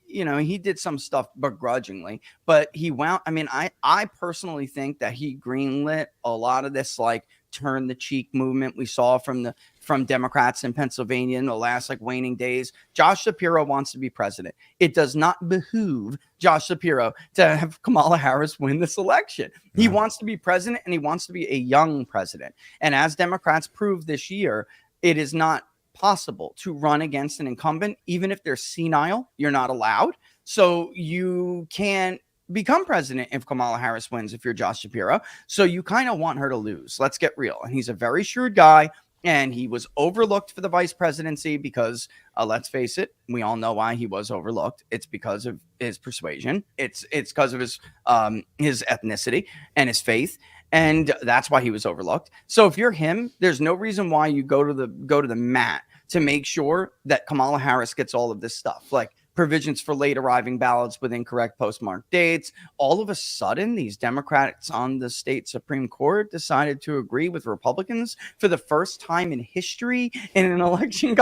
he did some stuff begrudgingly, but he wound. I mean, I personally think that he greenlit a lot of this like turn the cheek movement we saw from Democrats in Pennsylvania in the last waning days. Josh Shapiro wants to be president. It does not behoove Josh Shapiro to have Kamala Harris win this election. He wants to be president, and he wants to be a young president. And as Democrats proved this year, it is not possible to run against an incumbent, even if they're senile. You're not allowed. So you can't become president if Kamala Harris wins if you're Josh Shapiro. So you kind of want her to lose. Let's get real. And he's a very shrewd guy, and he was overlooked for the vice presidency because, let's face it, we all know why he was overlooked. It's because of his persuasion. It's because of his ethnicity and his faith. And that's why he was overlooked. So if you're him, there's no reason why you go to the mat to make sure that Kamala Harris gets all of this stuff, like provisions for late arriving ballots with incorrect postmark dates. All of a sudden, these Democrats on the state Supreme Court decided to agree with Republicans for the first time in history in an election.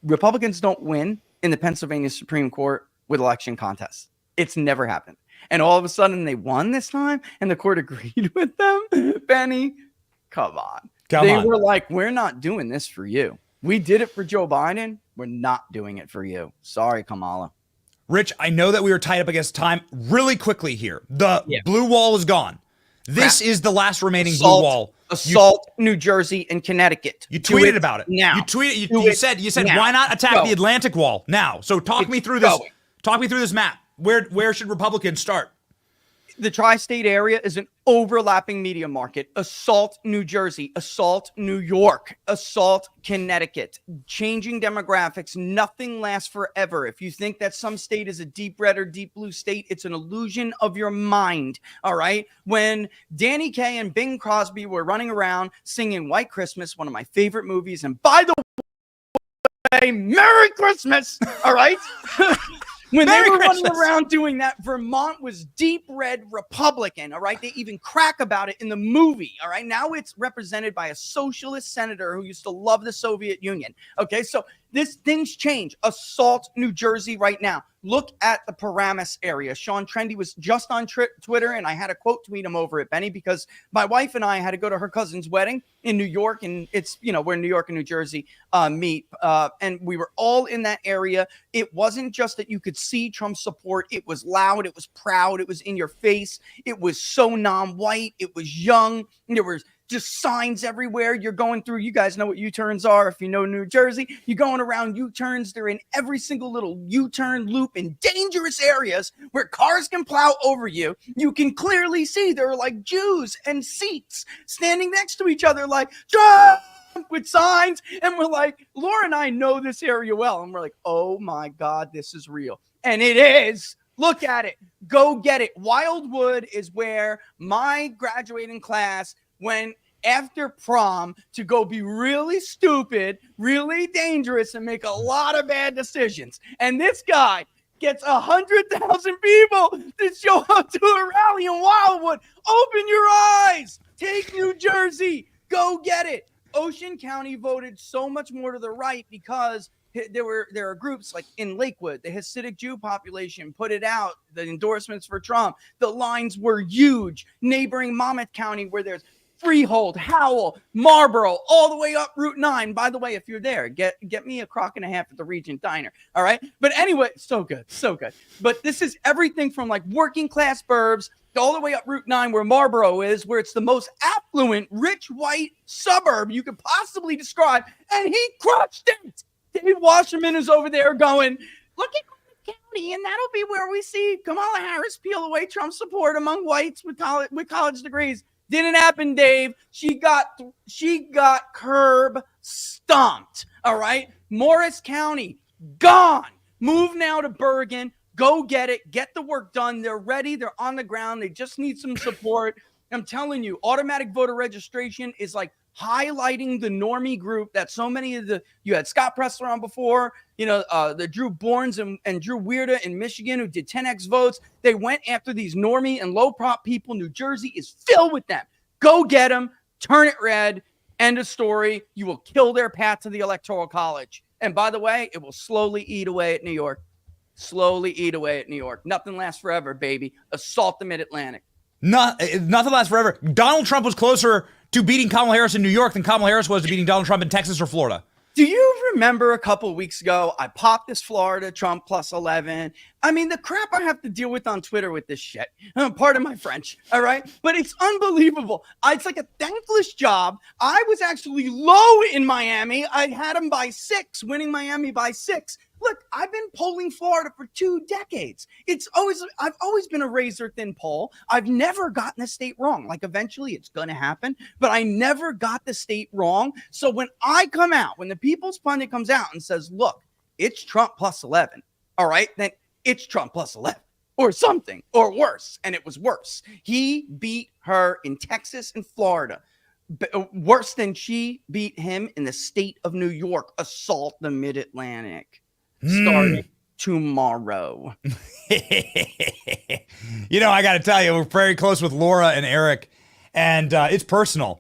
Republicans don't win in the Pennsylvania Supreme Court with election contests. It's never happened. And all of a sudden they won this time and the court agreed with them. Benny, come on. They were like, we're not doing this for you. We did it for Joe Biden. We're not doing it for you. Sorry, Kamala. Rich, I know that we were tied up against time really quickly here. The blue wall is gone. This is the last remaining blue wall. Assault New Jersey and Connecticut. You tweeted about it. Now. You tweeted. You said now. Why not attack the Atlantic wall now? So talk me through this. Talk me through this map. Where should Republicans start? The tri-state area is an overlapping media market. Assault New Jersey, assault New York, assault Connecticut. Changing demographics, nothing lasts forever. If you think that some state is a deep red or deep blue state, it's an illusion of your mind, all right? When Danny Kaye and Bing Crosby were running around singing White Christmas, one of my favorite movies, and by the way, Merry Christmas, all right? When they were running around doing that, Vermont was deep red Republican, all right? They even crack about it in the movie, all right? Now it's represented by a socialist senator who used to love the Soviet Union, okay? So things change. Assault New Jersey right now. Look at the Paramus area. Sean Trendy was just on Twitter, and I had a quote tweet him over it, Benny, because my wife and I had to go to her cousin's wedding in New York, and it's, where New York and New Jersey meet, and we were all in that area. It wasn't just that you could see Trump's support. It was loud. It was proud. It was in your face. It was so non-white. It was young. There was just signs everywhere. You're going through, you guys know what U-turns are. If you know New Jersey, you're going around U-turns. They're in every single little U-turn loop in dangerous areas where cars can plow over you. You can clearly see there are like Jews and Sikhs standing next to each other like, Trump! With signs. And we're like, Laura and I know this area well. And we're like, oh my God, this is real. And it is. Look at it. Go get it. Wildwood is where my graduating class went after prom to go be really stupid, really dangerous, and make a lot of bad decisions. And this guy gets 100,000 people to show up to a rally in Wildwood. Open your eyes. Take New Jersey. Go get it. Ocean County voted so much more to the right because there are groups like in Lakewood, the Hasidic Jew population put it out, the endorsements for Trump. The lines were huge. Neighboring Monmouth County, where there's Freehold, Howell, Marlboro, all the way up Route 9. By the way, if you're there, get me a crock and a half at the Regent Diner. All right. But anyway, so good. But this is everything from like working class burbs all the way up Route 9 where Marlboro is, where it's the most affluent, rich, white suburb you could possibly describe. And he crushed it. Dave Wasserman is over there going, look at County, and that'll be where we see Kamala Harris peel away Trump's support among whites with college degrees. Didn't happen, Dave. She got curb stomped. All right. Morris County, gone. Move now to Bergen. Go get it. Get the work done. They're ready. They're on the ground. They just need some support. I'm telling you, automatic voter registration is like highlighting the normie group that so many of you had Scott Pressler on before, the Drew Borns and Drew Weirda in Michigan who did 10X votes. They went after these normie and low prop people. New Jersey is filled with them. Go get them, turn it red, end of story. You will kill their path to the Electoral College. And by the way, it will slowly eat away at New York. Nothing lasts forever, baby. Assault the Mid-Atlantic. Nothing lasts forever. Donald Trump was closer to beating Kamala Harris in New York than Kamala Harris was to beating Donald Trump in Texas or Florida. Do you remember a couple of weeks ago, I popped this Florida Trump plus 11. I mean, the crap I have to deal with on Twitter with this shit. Pardon my French, all right? But it's unbelievable. It's like a thankless job. I was actually low in Miami. I had them by 6, winning Miami by 6. Look, I've been polling Florida for 2 decades. I've always been a razor thin poll. I've never gotten the state wrong. Like eventually it's going to happen, but I never got the state wrong. So when the People's Pundit comes out and says, look, it's Trump plus 11. All right, then it's Trump plus 11 or something or worse. And it was worse. He beat her in Texas and Florida. Worse than she beat him in the state of New York. Assault the Mid-Atlantic. Starting tomorrow. I got to tell you, we're very close with Laura and Eric, and it's personal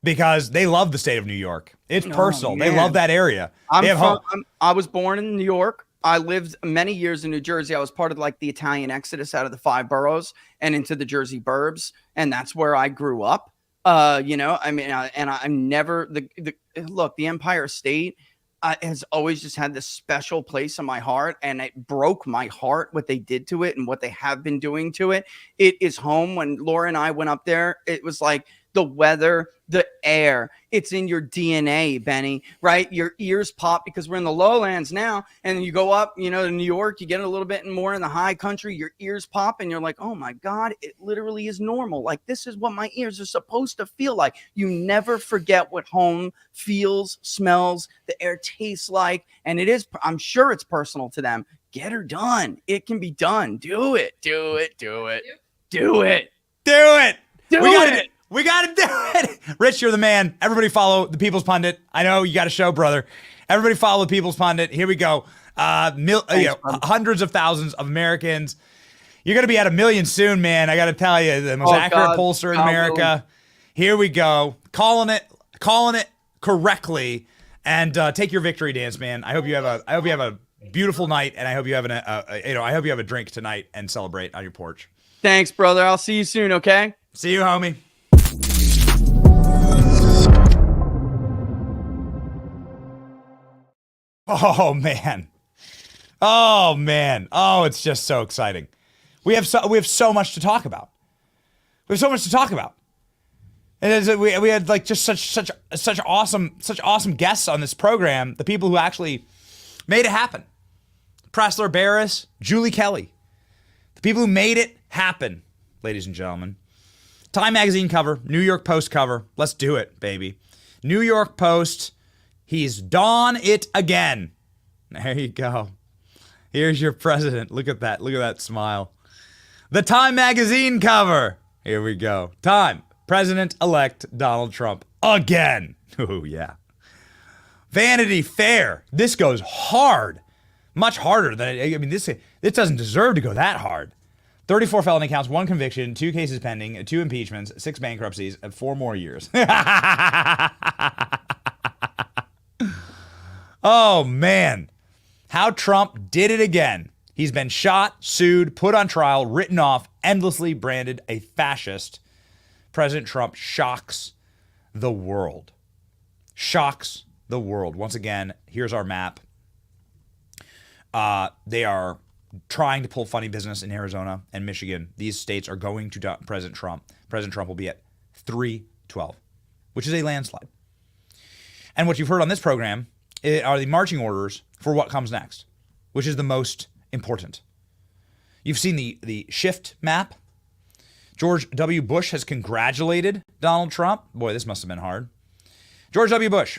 because they love the state of New York. It's personal. Man. They love that area. I was born in New York. I lived many years in New Jersey. I was part of like the Italian exodus out of the 5 boroughs and into the Jersey burbs, and that's where I grew up. I'm never the Empire State has always just had this special place in my heart, and it broke my heart what they did to it and what they have been doing to it. It is home. When Laura and I went up there, it was like the weather, the air. It's in your DNA, Benny, right? Your ears pop because we're in the lowlands now. And you go up, you know, to New York, you get a little bit more in the high country, your ears pop and you're like, oh my God, it literally is normal. Like, this is what my ears are supposed to feel like. You never forget what home feels, smells, the air tastes like. And it is, I'm sure it's personal to them. Get her done. It can be done. Do it. Do it. Do it. Do it. Do it. Do it. We got to do it. Rich, you're the man. Everybody follow the People's Pundit. I know you got a show, brother. Everybody follow the People's Pundit. Here we go. Hundreds of thousands of Americans. You're going to be at 1 million soon, man. I got to tell you, the most accurate pollster in America. Here we go. Calling it correctly. And take your victory dance, man. I hope you have a beautiful night, and I hope you have I hope you have a drink tonight and celebrate on your porch. Thanks, brother. I'll see you soon, okay? See you, homie. Oh man. Oh, it's just so exciting. We have so much to talk about. And we had like just such awesome guests on this program. The people who actually made it happen. Pressler Barris, Julie Kelly. The people who made it happen, ladies and gentlemen. Time magazine cover, New York Post cover. Let's do it, baby. New York Post, he's done it again. There you go. Here's your president. Look at that. Look at that smile. The Time magazine cover. Here we go. Time. President-elect Donald Trump again. Oh, yeah. Vanity Fair. This goes hard. Much harder than, I mean, this doesn't deserve to go that hard. 34 felony counts, 1 conviction, 2 cases pending, 2 impeachments, 6 bankruptcies, and 4 more years. Oh, man. How Trump did it again. He's been shot, sued, put on trial, written off, endlessly branded a fascist. President Trump shocks the world. Shocks the world. Once again, here's our map. They are trying to pull funny business in Arizona and Michigan. These states are going to President Trump. President Trump will be at 312, which is a landslide. And what you've heard on this program are the marching orders for what comes next, which is the most important. You've seen the shift map. George W. Bush has congratulated Donald Trump. Boy, this must have been hard. George W. Bush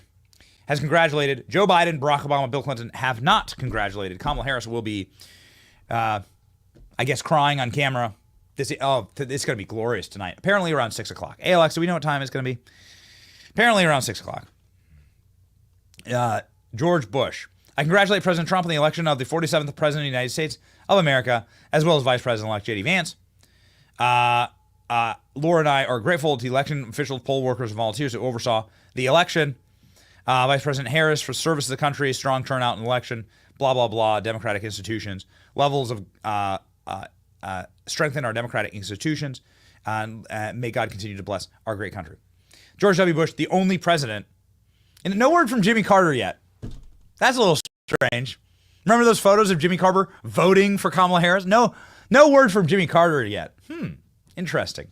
has congratulated Joe Biden, Barack Obama, Bill Clinton have not congratulated. Kamala Harris will be, I guess, crying on camera. It's going to be glorious tonight. Apparently around 6 o'clock. Hey, Alexa, do we know what time it's going to be? Apparently around 6 o'clock. George Bush. I congratulate President Trump on the election of the 47th President of the United States of America, as well as Vice President-elect J.D. Vance. Laura and I are grateful to the election officials, poll workers, and volunteers who oversaw the election. Vice President Harris for service to the country, strong turnout in the election, blah, blah, blah, democratic institutions, levels of strengthen our democratic institutions, and may God continue to bless our great country. George W. Bush, the only president, and no word from Jimmy Carter yet. That's a little strange. Remember those photos of Jimmy Carter voting for Kamala Harris? No word from Jimmy Carter yet. Interesting.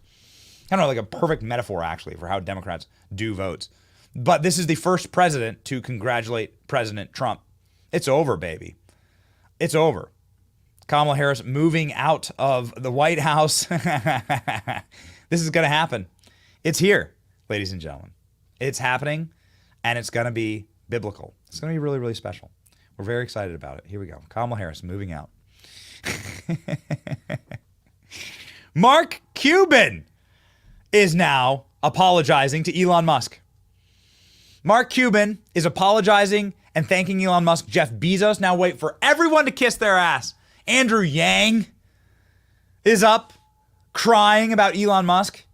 Kind of like a perfect metaphor, actually, for how Democrats do votes. But this is the first president to congratulate President Trump. It's over, baby. It's over. Kamala Harris moving out of the White House. This is going to happen. It's here, ladies and gentlemen. It's happening, and it's going to be biblical. It's going to be really, really special. We're very excited about it. Here we go. Kamala Harris moving out. Mark Cuban is now apologizing to Elon Musk. Mark Cuban is apologizing and thanking Elon Musk. Jeff Bezos, now wait for everyone to kiss their ass. Andrew Yang is up crying about Elon Musk.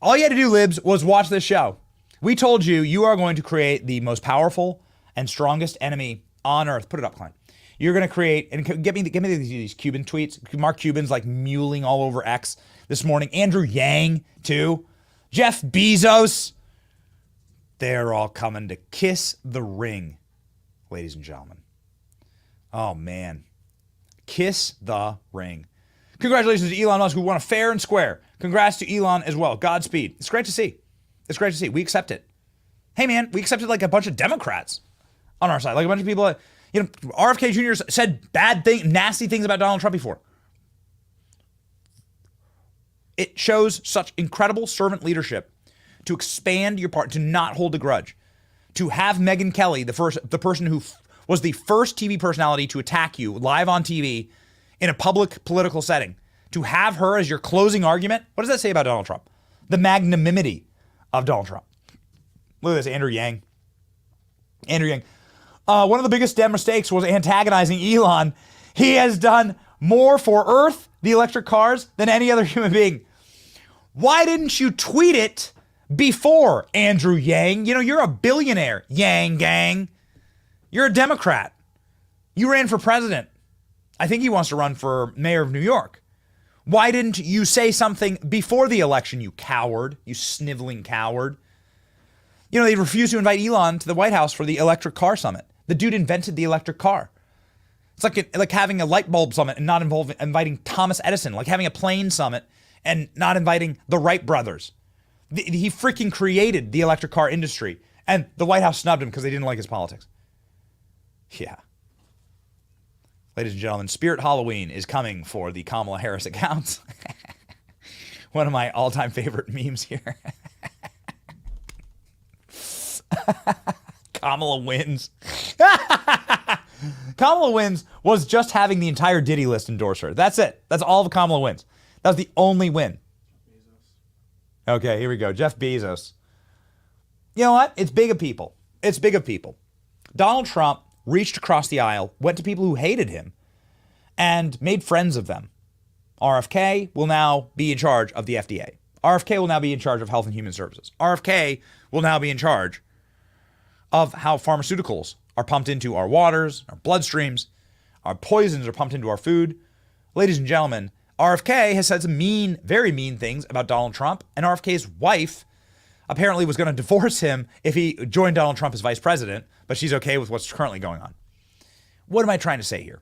All you had to do, Libs, was watch this show. We told you, you are going to create the most powerful and strongest enemy on earth. Put it up, Clint. You're going to create, and get me these Cuban tweets. Mark Cuban's like mewling all over X this morning. Andrew Yang, too. Jeff Bezos. They're all coming to kiss the ring, ladies and gentlemen. Oh, man. Kiss the ring. Congratulations to Elon Musk, who won a fair and square. Congrats to Elon as well. Godspeed. It's great to see. It's great to see. We accept it. Hey, man, we accepted like a bunch of Democrats on our side. Like a bunch of people, RFK Jr. said bad things, nasty things about Donald Trump before. It shows such incredible servant leadership to expand your part, to not hold a grudge, to have Megyn Kelly, the person who was the first TV personality to attack you live on TV in a public political setting, to have her as your closing argument. What does that say about Donald Trump? The magnanimity of Donald Trump. Look at this, Andrew Yang. One of the biggest damn mistakes was antagonizing Elon. He has done more for Earth, the electric cars, than any other human being. Why didn't you tweet it before, Andrew Yang? You're a billionaire, Yang gang. You're a Democrat. You ran for president. I think he wants to run for mayor of New York. Why didn't you say something before the election, you coward, you sniveling coward? They refused to invite Elon to the White House for the electric car summit. The dude invented the electric car. It's like having a light bulb summit and not inviting Thomas Edison, like having a plane summit and not inviting the Wright brothers. He freaking created the electric car industry, and the White House snubbed him because they didn't like his politics. Yeah. Ladies and gentlemen, Spirit Halloween is coming for the Kamala Harris accounts. One of my all-time favorite memes here. Kamala wins. Kamala wins was just having the entire Diddy list endorse her. That's it. That's all of Kamala wins. That was the only win. Okay, here we go. Jeff Bezos. You know what? It's big of people. It's big of people. Donald Trump reached across the aisle, went to people who hated him, and made friends of them. RFK will now be in charge of the FDA. RFK will now be in charge of Health and Human Services. RFK will now be in charge of how pharmaceuticals are pumped into our waters, our bloodstreams, our poisons are pumped into our food. Ladies and gentlemen, RFK has said some mean, very mean things about Donald Trump, and RFK's wife apparently was going to divorce him if he joined Donald Trump as vice president, but she's okay with what's currently going on. What am I trying to say here?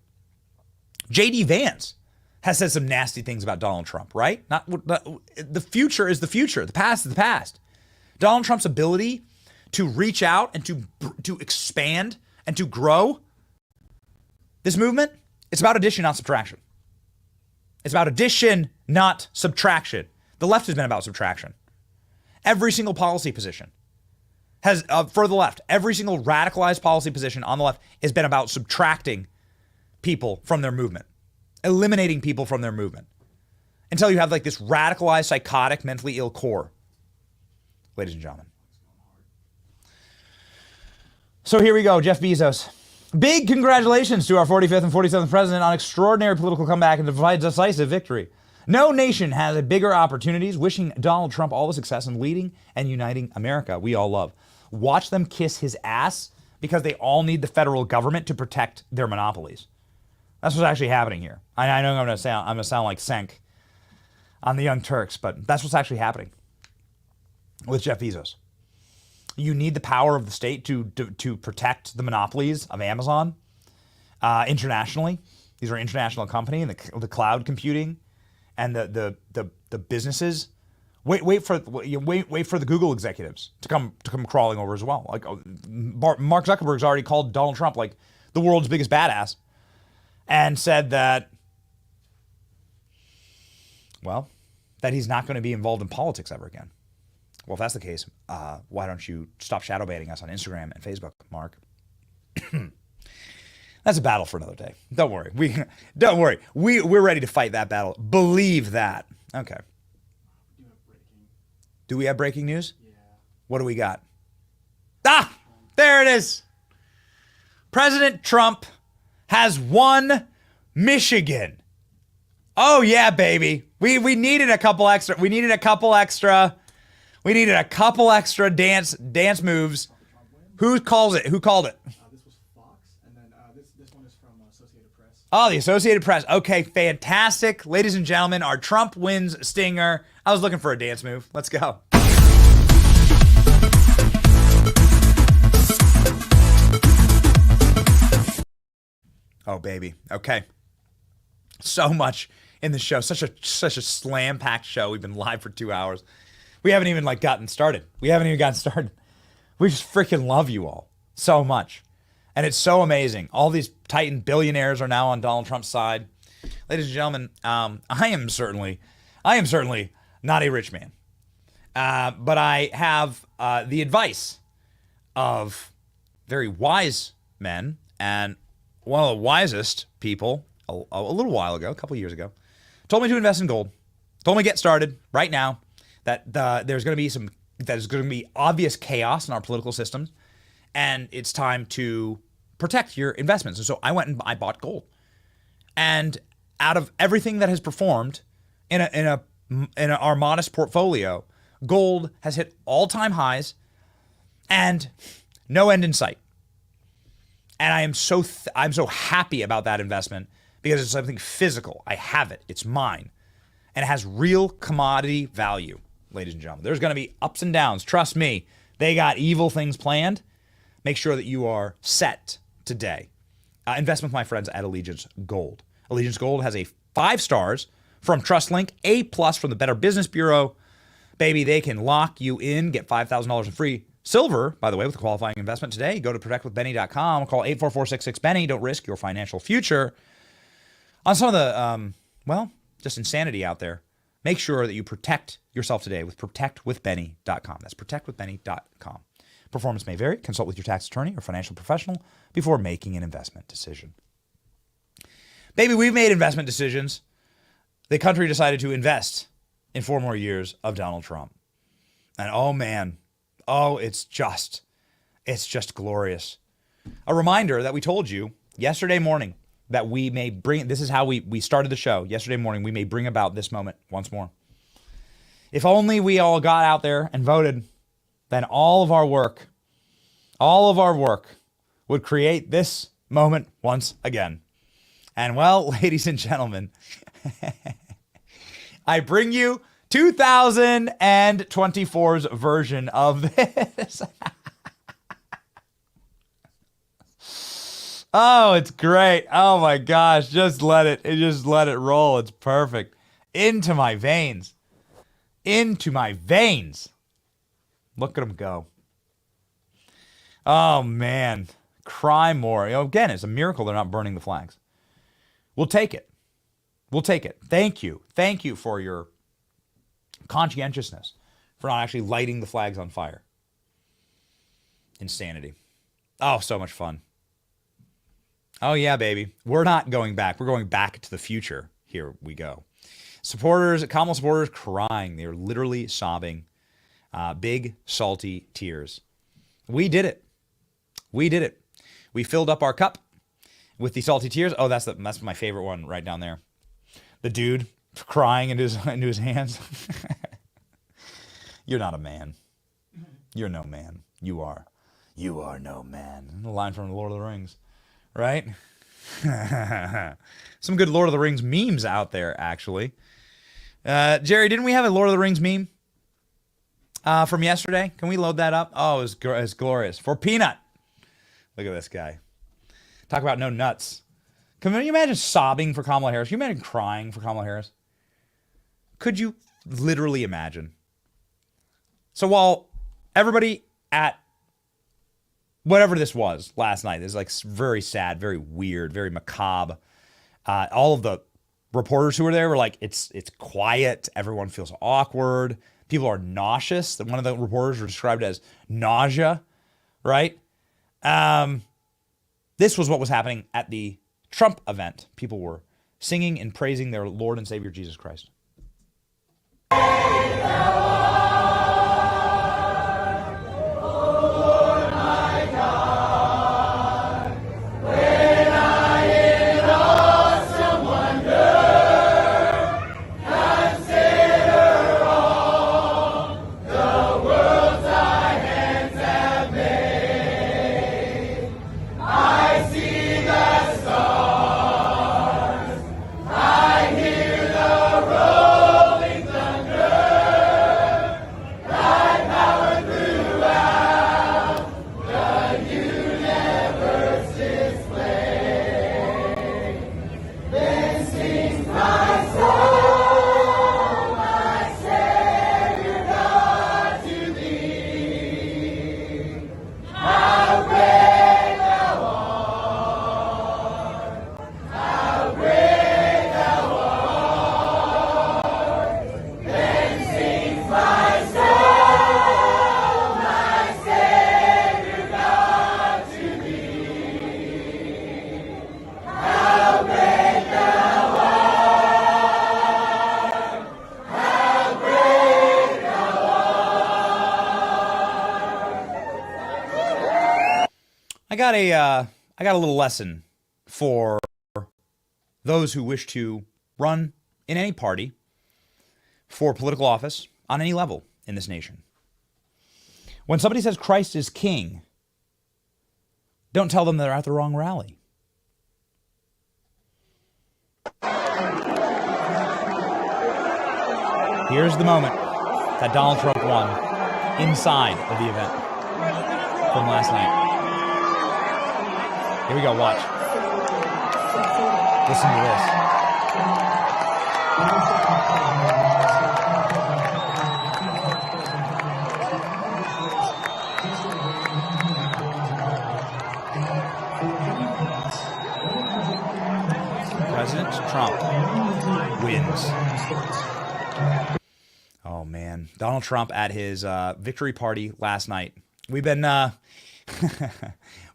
J.D. Vance has said some nasty things about Donald Trump, right? The future is the future. The past is the past. Donald Trump's ability to reach out and to expand and to grow this movement, it's about addition, not subtraction. It's about addition, not subtraction. The left has been about subtraction. Every single policy position has, for the left, every single radicalized policy position on the left has been about subtracting people from their movement, eliminating people from their movement, until you have like this radicalized, psychotic, mentally ill core. Ladies and gentlemen. So here we go, Jeff Bezos. Big congratulations to our 45th and 47th president on extraordinary political comeback and decisive victory. No nation has bigger opportunities. Wishing Donald Trump all the success in leading and uniting America we all love. Watch them kiss his ass because they all need the federal government to protect their monopolies. That's what's actually happening here. I know I'm going to sound like Senk on the Young Turks, but that's what's actually happening with Jeff Bezos. You need the power of the state to protect the monopolies of Amazon internationally. These are international company, and the cloud computing and the businesses. Wait for the Google executives to come crawling over as well. Like Mark Zuckerberg's already called Donald Trump like the world's biggest badass, and said that he's not going to be involved in politics ever again. Well, if that's the case, why don't you stop shadow banning us on Instagram and Facebook, Mark? That's a battle for another day. Don't worry. We're ready to fight that battle. Believe that. Okay. Do we have breaking news? Yeah. What do we got? There it is. President Trump has won Michigan. Oh yeah, baby. We needed a couple extra. We needed a couple extra dance moves. Who calls it? Who called it? This was Fox, and then this one is from Associated Press. Oh, the Associated Press. Okay, fantastic. Ladies and gentlemen, our Trump wins stinger. I was looking for a dance move. Let's go. Oh, baby. Okay. So much in the show. Such a slam-packed show. We've been live for 2 hours. We haven't even gotten started. We just freaking love you all so much. And it's so amazing. All these Titan billionaires are now on Donald Trump's side. Ladies and gentlemen, I am certainly not a rich man. But I have the advice of very wise men, and one of the wisest people a little while ago, a couple years ago, told me to invest in gold. Told me to get started right now. That there's going to be obvious chaos in our political systems, and it's time to protect your investments. And so I went and I bought gold. And out of everything that has performed in our modest portfolio, gold has hit all-time highs and no end in sight. And I'm so happy about that investment because it's something physical. I have it. It's mine. And it has real commodity value, ladies and gentlemen. There's going to be ups and downs. Trust me, they got evil things planned. Make sure that you are set today. Invest with my friends at Allegiance Gold. Allegiance Gold has a 5 stars from TrustLink, A+ from the Better Business Bureau. Baby, they can lock you in, get $5,000 in free silver, by the way, with a qualifying investment today. Go to protectwithbenny.com, call 844-66-BENNY. Don't risk your financial future on some of the, just insanity out there. Make sure that you protect yourself today with protectwithbenny.com. That's protectwithbenny.com. Performance may vary. Consult with your tax attorney or financial professional before making an investment decision. Baby, we've made investment decisions. The country decided to invest in 4 more years of Donald Trump. And oh man, it's just glorious. A reminder that we told you yesterday morning that we may bring, this is how we started the show. Yesterday morning, we may bring about this moment once more. If only we all got out there and voted, then all of our work would create this moment once again. And well, ladies and gentlemen, I bring you 2024's version of this. Oh, it's great. Oh my gosh, just let it roll. It's perfect. Into my veins. Look at them go. Oh man, cry more. Again, it's a miracle they're not burning the flags. We'll take it. Thank you for your conscientiousness, for not actually lighting the flags on fire. Insanity. Oh, so much fun. Oh yeah, baby. We're not going back. We're going back to the future. Here we go. Kamala supporters crying. They're literally sobbing. Big, salty tears. We did it. We filled up our cup with the salty tears. Oh, that's my favorite one right down there. The dude crying into his hands. You're not a man. You're no man. You are no man. A line from the Lord of the Rings, right? Some good Lord of the Rings memes out there, actually. Jerry, didn't we have a Lord of the Rings meme from yesterday? Can we load that up? Oh, it was glorious. For Peanut. Look at this guy. Talk about no nuts. Can you imagine sobbing for Kamala Harris? Can you imagine crying for Kamala Harris? Could you literally imagine? So while everybody at whatever this was last night is like very sad, very weird, very macabre, all of the reporters who were there were like, it's quiet. Everyone feels awkward. People are nauseous. One of the reporters were described as nausea, right? This was what was happening at the Trump event. People were singing and praising their Lord and Savior Jesus Christ. I hear the rolling thunder. got a little lesson for those who wish to run in any party for political office on any level in this nation. When somebody says Christ is king, don't tell them they're at the wrong rally. Here's the moment that Donald Trump won inside of the event from last night. Here we go, watch. Listen to this. President Trump wins. Oh man, Donald Trump at his victory party last night. We've been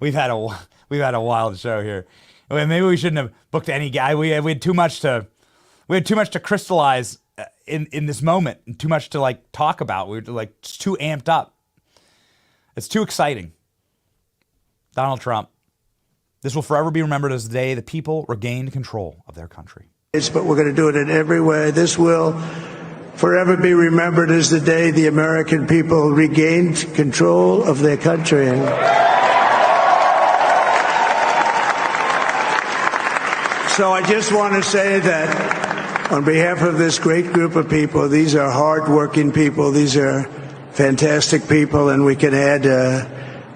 we've had a wild show here. Maybe we shouldn't have booked any guy. We had too much to crystallize in this moment, and too much to like talk about. We were like too amped up. It's too exciting. Donald Trump. This will forever be remembered as the day the people regained control of their country. But we're going to do it in every way. This will forever be remembered as the day the American people regained control of their country. So I just want to say that on behalf of this great group of people, these are hardworking people. These are fantastic people, and we can add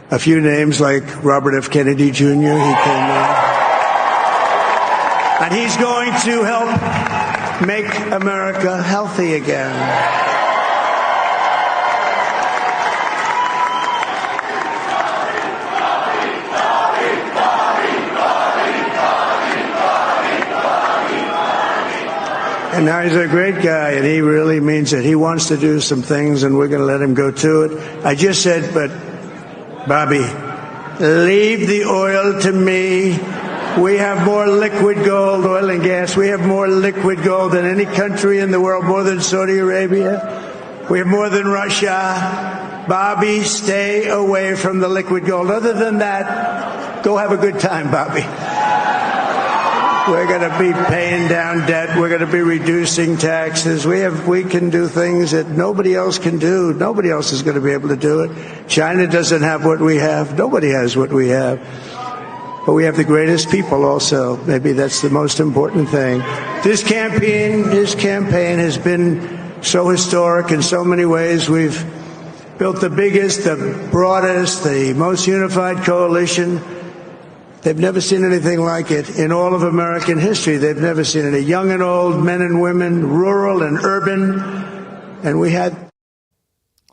a few names like Robert F. Kennedy Jr. He came in. And he's going to help make America healthy again. And now he's a great guy, and he really means it. He wants to do some things, and we're going to let him go to it. I just said, but Bobby, leave the oil to me. We have more liquid gold, oil and gas. We have more liquid gold than any country in the world, more than Saudi Arabia. We have more than Russia. Bobby, stay away from the liquid gold. Other than that, go have a good time, Bobby. We're going to be paying down debt. We're going to be reducing taxes. We can do things that nobody else can do. Nobody else is going to be able to do it. China doesn't have what we have. Nobody has what we have. But we have the greatest people also. Maybe that's the most important thing. This campaign has been so historic in so many ways. We've built the biggest, the broadest, the most unified coalition. They've never seen anything like it in all of American history. They've never seen it. Young and old, men and women, rural and urban. And we had...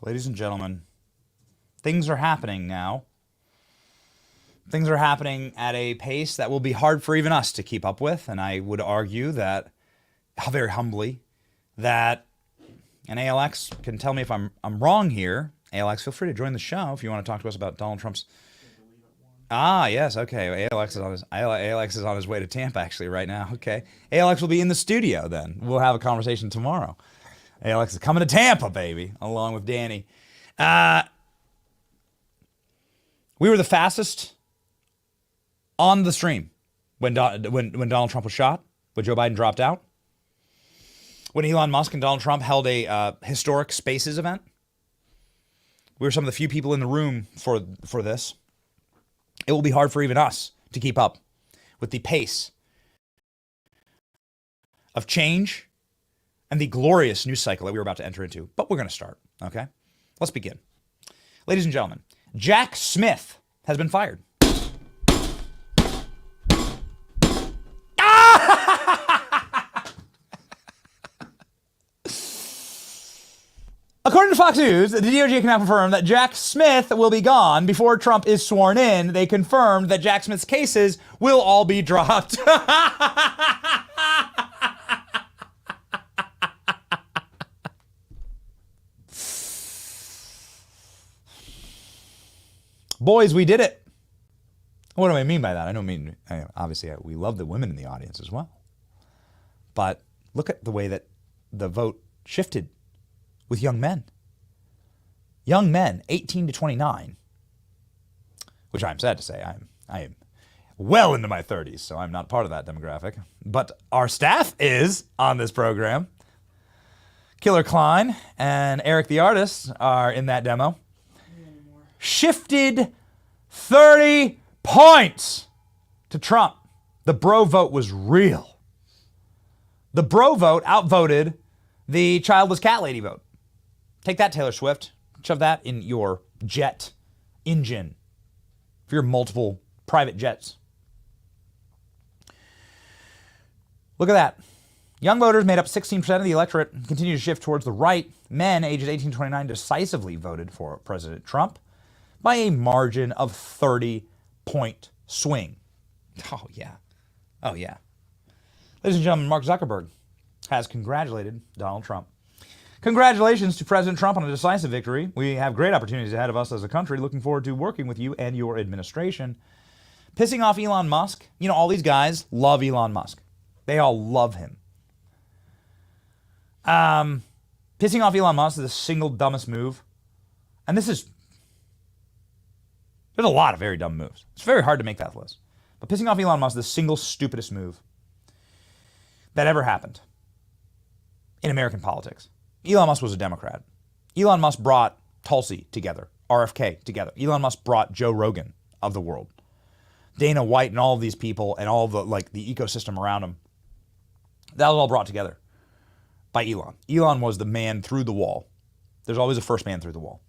Ladies and gentlemen, things are happening now. Things are happening at a pace that will be hard for even us to keep up with. And I would argue that, very humbly, that, and ALX can tell me if I'm wrong here. ALX, feel free to join the show if you want to talk to us about Donald Trump's... Ah, yes, okay. ALX is on his way to Tampa, actually, right now. Okay. ALX will be in the studio then. We'll have a conversation tomorrow. ALX is coming to Tampa, baby, along with Danny. We were the fastest on the stream when Donald Trump was shot, when Joe Biden dropped out, when Elon Musk and Donald Trump held a historic Spaces event. We were some of the few people in the room for this. It will be hard for even us to keep up with the pace of change and the glorious news cycle that we were about to enter into. But we're going to start, okay? Let's begin. Ladies and gentlemen, Jack Smith has been fired. According to Fox News, the DOJ can now confirm that Jack Smith will be gone before Trump is sworn in. They confirmed that Jack Smith's cases will all be dropped. Boys, we did it. What do I mean by that? I don't mean, obviously, we love the women in the audience as well. But look at the way that the vote shifted with young men. Young men, 18 to 29. which I'm sad to say I am well into my 30s, so I'm not part of that demographic. But our staff is on this program. Killer Klein and Eric the Artist are in that demo. Shifted 30 points to Trump. The bro vote was real. The bro vote outvoted the childless cat lady vote. Take that, Taylor Swift. Shove that in your jet engine for your multiple private jets. Look at that. Young voters made up 16% of the electorate and continue to shift towards the right. Men ages 18 to 29 decisively voted for President Trump by a margin of 30-point swing. Oh, yeah. Oh, yeah. Ladies and gentlemen, Mark Zuckerberg has congratulated Donald Trump. Congratulations to President Trump on a decisive victory. We have great opportunities ahead of us as a country. Looking forward to working with you and your administration. Pissing off Elon Musk. You know, all these guys love Elon Musk. They all love him. Pissing off Elon Musk is the single dumbest move. And there's a lot of very dumb moves. It's very hard to make that list. But pissing off Elon Musk is the single stupidest move that ever happened in American politics. Elon Musk was a Democrat. Elon Musk brought Tulsi together, RFK together. Elon Musk brought Joe Rogan of the world, Dana White and all of these people and all the ecosystem around him. That was all brought together by Elon. Elon was the man through the wall. There's always a first man through the wall.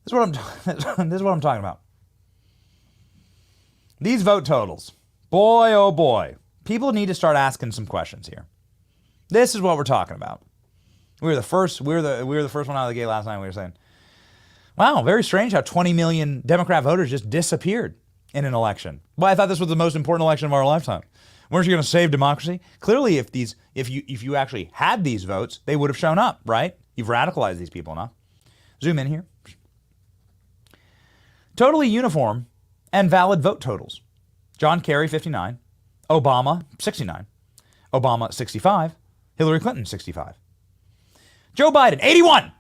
This is what I'm talking about. These vote totals. Boy, oh boy. People need to start asking some questions here. This is what we're talking about. We were the first one out of the gate last night. We were saying, wow, very strange how 20 million Democrat voters just disappeared in an election. Well, I thought this was the most important election of our lifetime. Weren't you going to save democracy? Clearly, if you actually had these votes, they would have shown up, right? You've radicalized these people enough. Zoom in here. Totally uniform and valid vote totals. John Kerry, 59. Obama, 69. Obama, 65. Hillary Clinton, 65. Joe Biden, 81.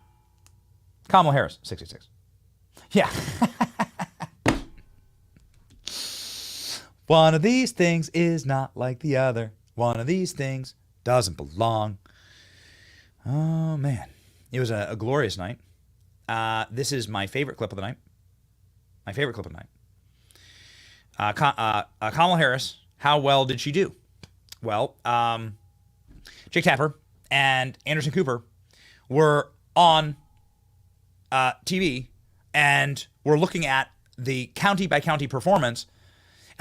Kamala Harris, 66. Yeah. One of these things is not like the other. One of these things doesn't belong. Oh, man. It was a glorious night. This is my favorite clip of the night. My favorite clip of the night. Kamala Harris, how well did she do? Well, Jake Tapper and Anderson Cooper were on TV and were looking at the county-by-county performance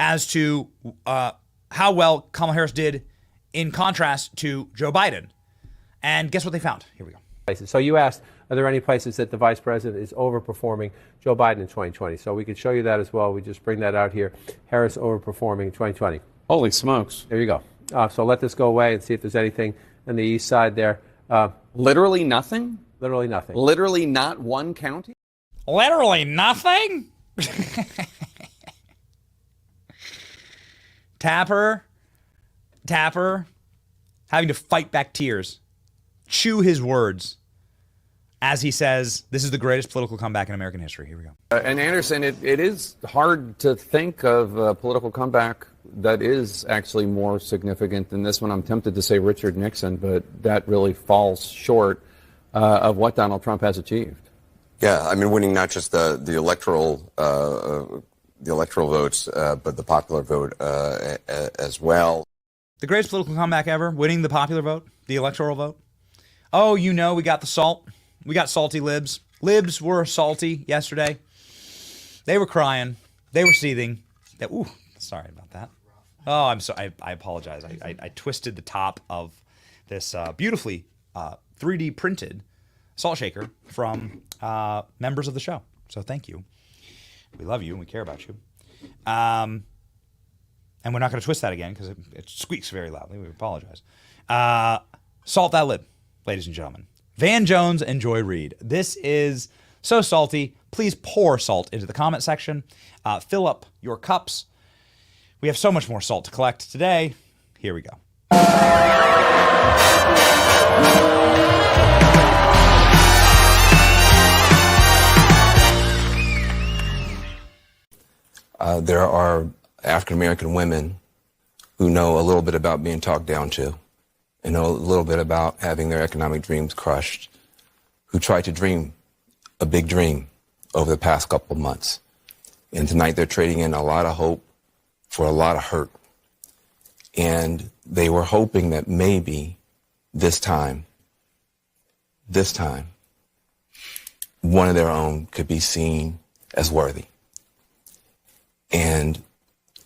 as to how well Kamala Harris did in contrast to Joe Biden. And guess what they found? Here we go. So you asked, are there any places that the vice president is overperforming Joe Biden in 2020? So we could show you that as well. We just bring that out here. Harris overperforming in 2020. Holy smokes. There you go. So let this go away and see if there's anything on the east side there. Literally nothing? Literally nothing. Literally not one county? Literally nothing? Tapper, having to fight back tears, chew his words as he says, this is the greatest political comeback in American history. Here we go. And Anderson, it is hard to think of a political comeback that is actually more significant than this one. I'm tempted to say Richard Nixon, but that really falls short of what Donald Trump has achieved. Yeah, I mean, winning not just the electoral votes, but the popular vote as well. The greatest political comeback ever, winning the popular vote, the electoral vote. Oh, you know, we got the salt. We got salty libs. Libs were salty yesterday. They were crying. They were seething. Ooh, sorry about that. Oh, I'm sorry. I apologize. I twisted the top of this beautifully 3D printed salt shaker from members of the show. So thank you. We love you and we care about you. And we're not going to twist that again because it squeaks very loudly. We apologize. Salt that lid, ladies and gentlemen. Van Jones and Joy Reid. This is so salty. Please pour salt into the comment section. Fill up your cups. We have so much more salt to collect today. Here we go. there are African American women who know a little bit about being talked down to and know a little bit about having their economic dreams crushed, who tried to dream a big dream over the past couple of months. And tonight they're trading in a lot of hope for a lot of hurt. And they were hoping that maybe this time, one of their own could be seen as worthy. And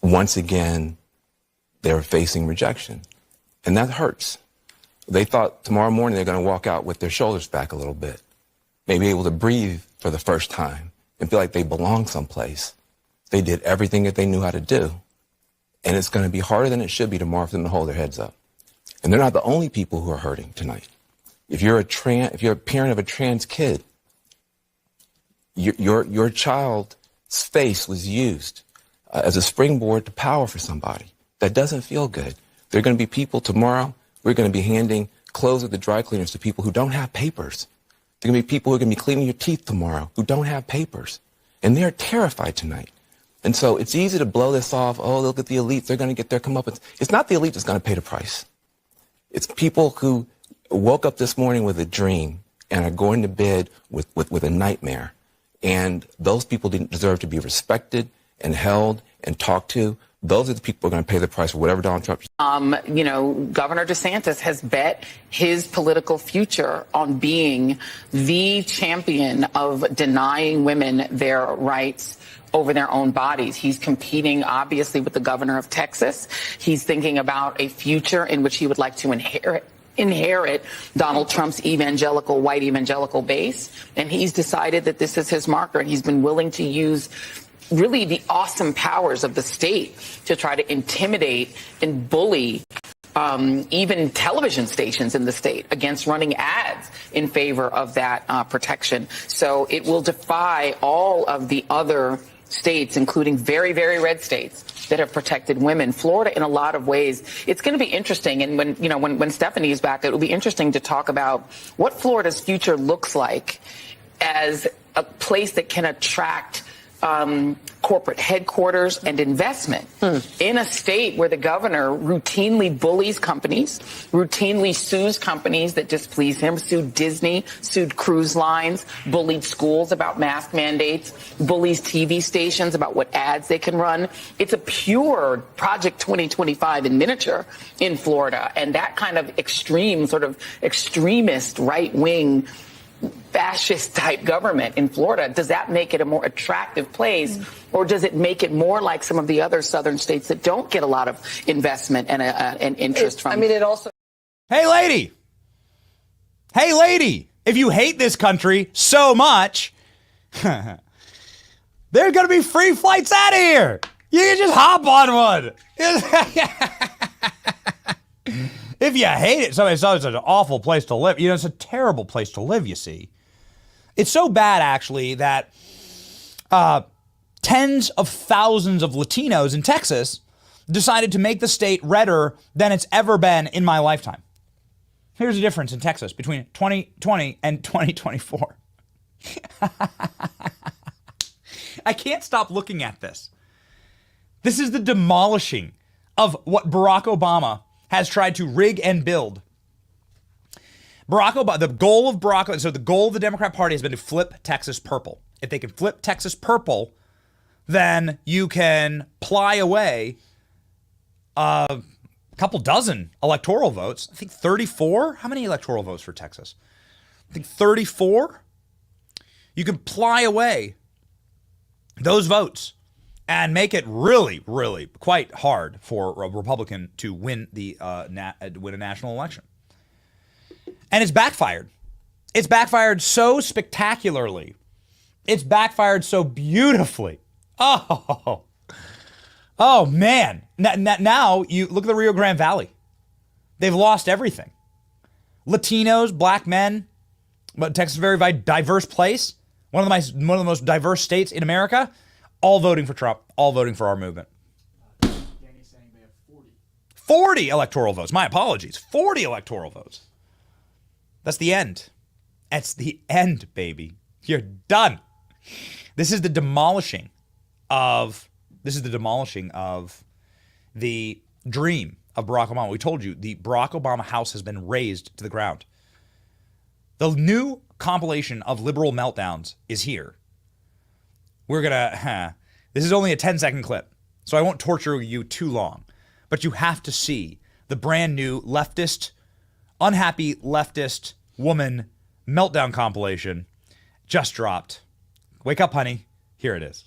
once again, they were facing rejection. And that hurts. They thought tomorrow morning they're going to walk out with their shoulders back a little bit, maybe able to breathe for the first time and feel like they belong someplace. They did everything that they knew how to do. And it's going to be harder than it should be tomorrow for them to hold their heads up. And they're not the only people who are hurting tonight. If you're a parent of a trans kid, your child's face was used as a springboard to power for somebody. That doesn't feel good. There are going to be people tomorrow, we're going to be handing clothes at the dry cleaners to people who don't have papers. There are going to be people who are going to be cleaning your teeth tomorrow who don't have papers. And they're terrified tonight. And so it's easy to blow this off. Oh, look at the elites. They're going to get their comeuppance. It's not the elite that's going to pay the price. It's people who woke up this morning with a dream and are going to bed with a nightmare. And those people didn't deserve to be respected and held and talked to. Those are the people who are going to pay the price for whatever Donald Trump. Governor DeSantis has bet his political future on being the champion of denying women their rights over their own bodies. He's competing, obviously, with the governor of Texas. He's thinking about a future in which he would like to inherit Donald Trump's white evangelical base. And he's decided that this is his marker, and he's been willing to use really the awesome powers of the state to try to intimidate and bully even television stations in the state against running ads in favor of that protection. So it will defy all of the other states, including very, very red states that have protected women. Florida, in a lot of ways, it's going to be interesting. And when Stephanie is back, it will be interesting to talk about what Florida's future looks like as a place that can attract corporate headquarters and investment in a state where the governor routinely bullies companies, routinely sues companies that displease him, sued Disney, sued cruise lines, bullied schools about mask mandates, bullies TV stations about what ads they can run. It's a pure Project 2025 in miniature in Florida. And that kind of extreme, sort of extremist right-wing fascist type government in Florida, does that make it a more attractive place, or does it make it more like some of the other southern states that don't get a lot of investment and interest from? I mean, it also. Hey, lady, if you hate this country so much, there's going to be free flights out of here. You can just hop on one. If you hate it, it's an awful place to live. It's a terrible place to live, you see. It's so bad, actually, that tens of thousands of Latinos in Texas decided to make the state redder than it's ever been in my lifetime. Here's the difference in Texas between 2020 and 2024. I can't stop looking at this. This is the demolishing of what Barack Obama has tried to rig and build. The goal of the Democrat Party has been to flip Texas purple. If they can flip Texas purple, then you can ply away a couple dozen electoral votes. I think 34. How many electoral votes for Texas? I think 34. You can ply away those votes and make it really, really quite hard for a Republican to win a national election. And it's backfired. It's backfired so spectacularly. It's backfired so beautifully. Oh man. Now you look at the Rio Grande Valley. They've lost everything. Latinos, black men, but Texas is a very diverse place. One of the most diverse states in America. All voting for Trump, all voting for our movement. Danny's saying they have 40. 40 electoral votes. My apologies. 40 electoral votes. That's the end. That's the end, baby. You're done. This is the demolishing of This is the demolishing of the dream of Barack Obama. We told you the Barack Obama house has been razed to the ground. The new compilation of liberal meltdowns is here. We're gonna, this is only a 10-second clip, so I won't torture you too long, but you have to see the brand new leftist, unhappy leftist woman meltdown compilation just dropped. Wake up, honey. Here it is.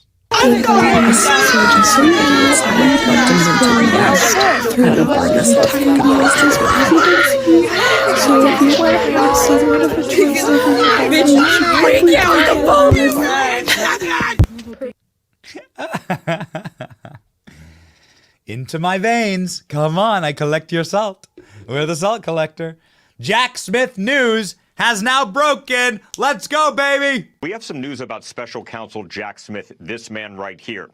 Into my veins. Come on, I collect your salt. We're the salt collector. Jack Smith news has now broken. Let's go, baby. We have some news about special counsel Jack Smith, this man right here.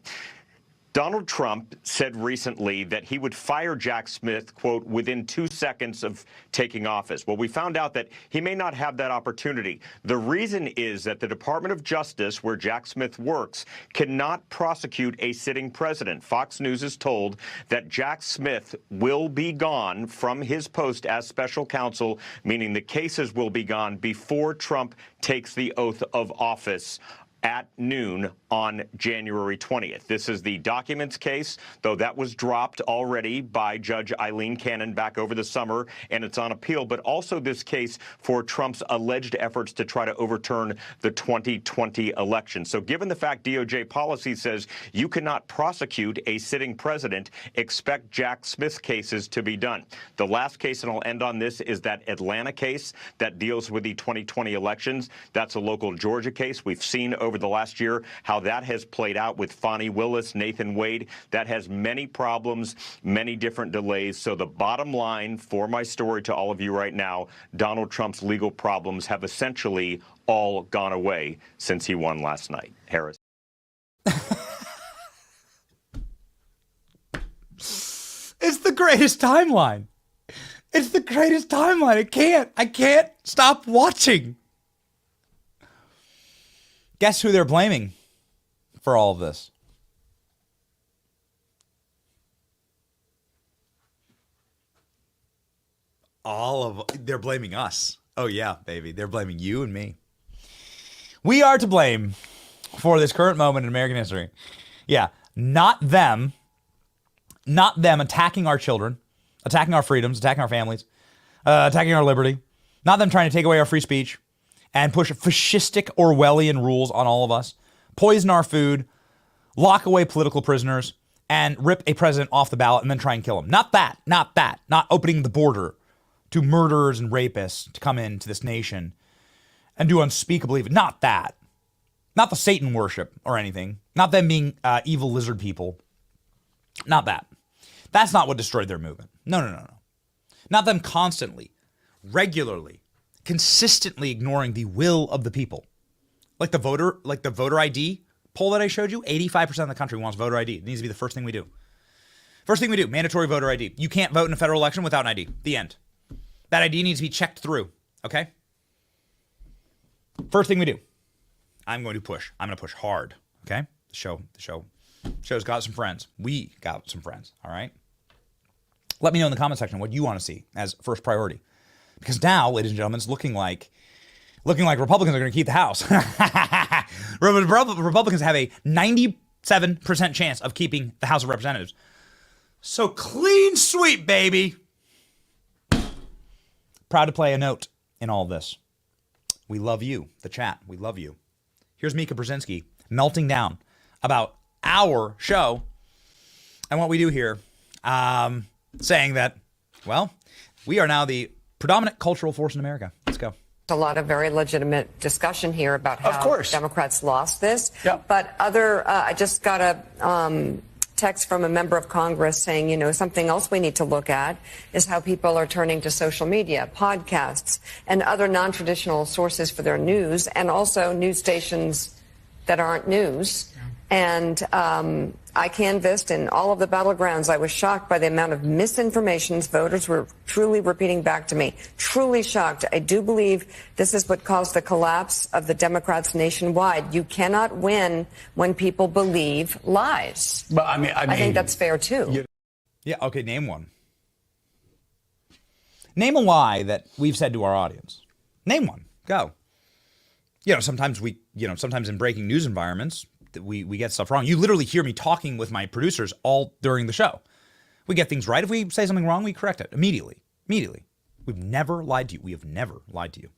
Donald Trump said recently that he would fire Jack Smith, quote, within 2 seconds of taking office. Well, we found out that he may not have that opportunity. The reason is that the Department of Justice, where Jack Smith works, cannot prosecute a sitting president. Fox News is told that Jack Smith will be gone from his post as special counsel, meaning the cases will be gone before Trump takes the oath of office at noon on January 20th. This is the documents case, though that was dropped already by Judge Eileen Cannon back over the summer, and it's on appeal, but also this case for Trump's alleged efforts to try to overturn the 2020 election. So given the fact DOJ policy says you cannot prosecute a sitting president, expect Jack Smith's cases to be done. The last case, and I'll end on this, is that Atlanta case that deals with the 2020 elections. That's a local Georgia case. We've seen over the last year how that has played out with Fani Willis, Nathan Wade. That has many problems, many different delays. So the bottom line for my story to all of you right now, Donald Trump's legal problems have essentially all gone away since he won last night. Harris. It's the greatest timeline. It's the greatest timeline. I can't stop watching. Guess who they're blaming for all of this? They're blaming us. Oh yeah, baby. They're blaming you and me. We are to blame for this current moment in American history. Yeah, not them attacking our children, attacking our freedoms, attacking our families, attacking our liberty, not them trying to take away our free speech and push fascistic Orwellian rules on all of us, poison our food, lock away political prisoners, and rip a president off the ballot and then try and kill him. Not that. Not opening the border to murderers and rapists to come into this nation and do unspeakable evil. Not that. Not the Satan worship or anything. Not them being evil lizard people. Not that. That's not what destroyed their movement. No. Not them constantly, regularly, consistently ignoring the will of the people. Like the voter ID poll that I showed you, 85% of the country wants voter ID. It needs to be the first thing we do. First thing we do, mandatory voter ID. You can't vote in a federal election without an ID. The end. That ID needs to be checked through, okay? First thing we do. I'm going to push. I'm going to push hard, okay? The show's got some friends. We got some friends, all right? Let me know in the comment section what you want to see as first priority. Because now, ladies and gentlemen, it's looking like Republicans are going to keep the House. Republicans have a 97% chance of keeping the House of Representatives. So clean sweep, baby. Proud to play a note in all this. We love you, the chat. We love you. Here's Mika Brzezinski melting down about our show and what we do here, saying that, well, we are now the predominant cultural force in America. Let's go. A lot of very legitimate discussion here about how Democrats lost this. Yep. But I just got a text from a member of Congress saying, something else we need to look at is how people are turning to social media, podcasts, and other non-traditional sources for their news, and also news stations that aren't news. And I canvassed in all of the battlegrounds. I was shocked by the amount of misinformation voters were truly repeating back to me. Truly shocked. I do believe this is what caused the collapse of the Democrats nationwide. You cannot win when people believe lies. But I mean, I think that's fair too. Yeah. Okay. Name one. Name a lie that we've said to our audience. Name one. Go. Sometimes sometimes in breaking news environments, we get stuff wrong. You literally hear me talking with my producers all during the show. We get things right. If we say something wrong, we correct it immediately. Immediately. We've never lied to you. We have never lied to you.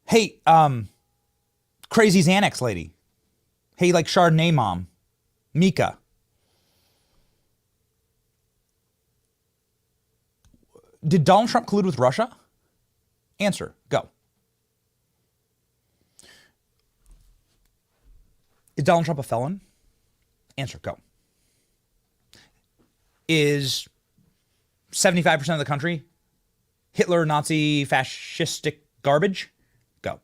Hey, crazy Xanax lady. Hey, like Chardonnay mom. Mika. Did Donald Trump collude with Russia? Answer. Go. Is Donald Trump a felon? Answer. Go. Is 75% of the country Hitler, Nazi, fascistic garbage? Go.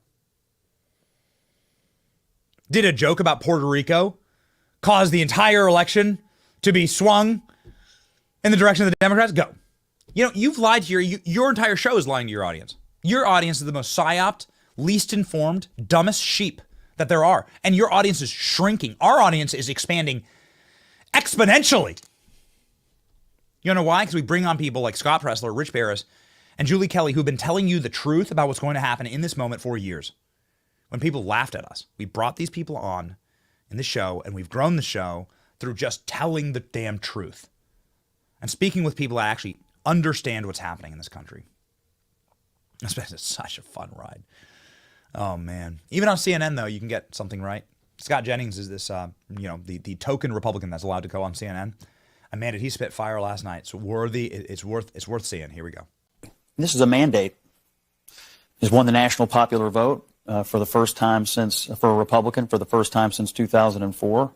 Did a joke about Puerto Rico cause the entire election to be swung in the direction of the Democrats? Go. You've lied to your entire show is lying to your audience. Your audience is the most psyoped, least informed, dumbest sheep that there are. And your audience is shrinking. Our audience is expanding exponentially. You know why? Because we bring on people like Scott Pressler, Rich Barris, and Julie Kelly, who've been telling you the truth about what's going to happen in this moment for years. When people laughed at us, we brought these people on in the show, and we've grown the show through just telling the damn truth and speaking with people that actually understand what's happening in this country. It's been such a fun ride. Oh, man. Even on CNN, though, you can get something right. Scott Jennings is this, the token Republican that's allowed to go on CNN. And man, did he spit fire last night. It's worthy. It's worth seeing. Here we go. This is a mandate. He's won the national popular vote for the first time for a Republican, for the first time since 2004.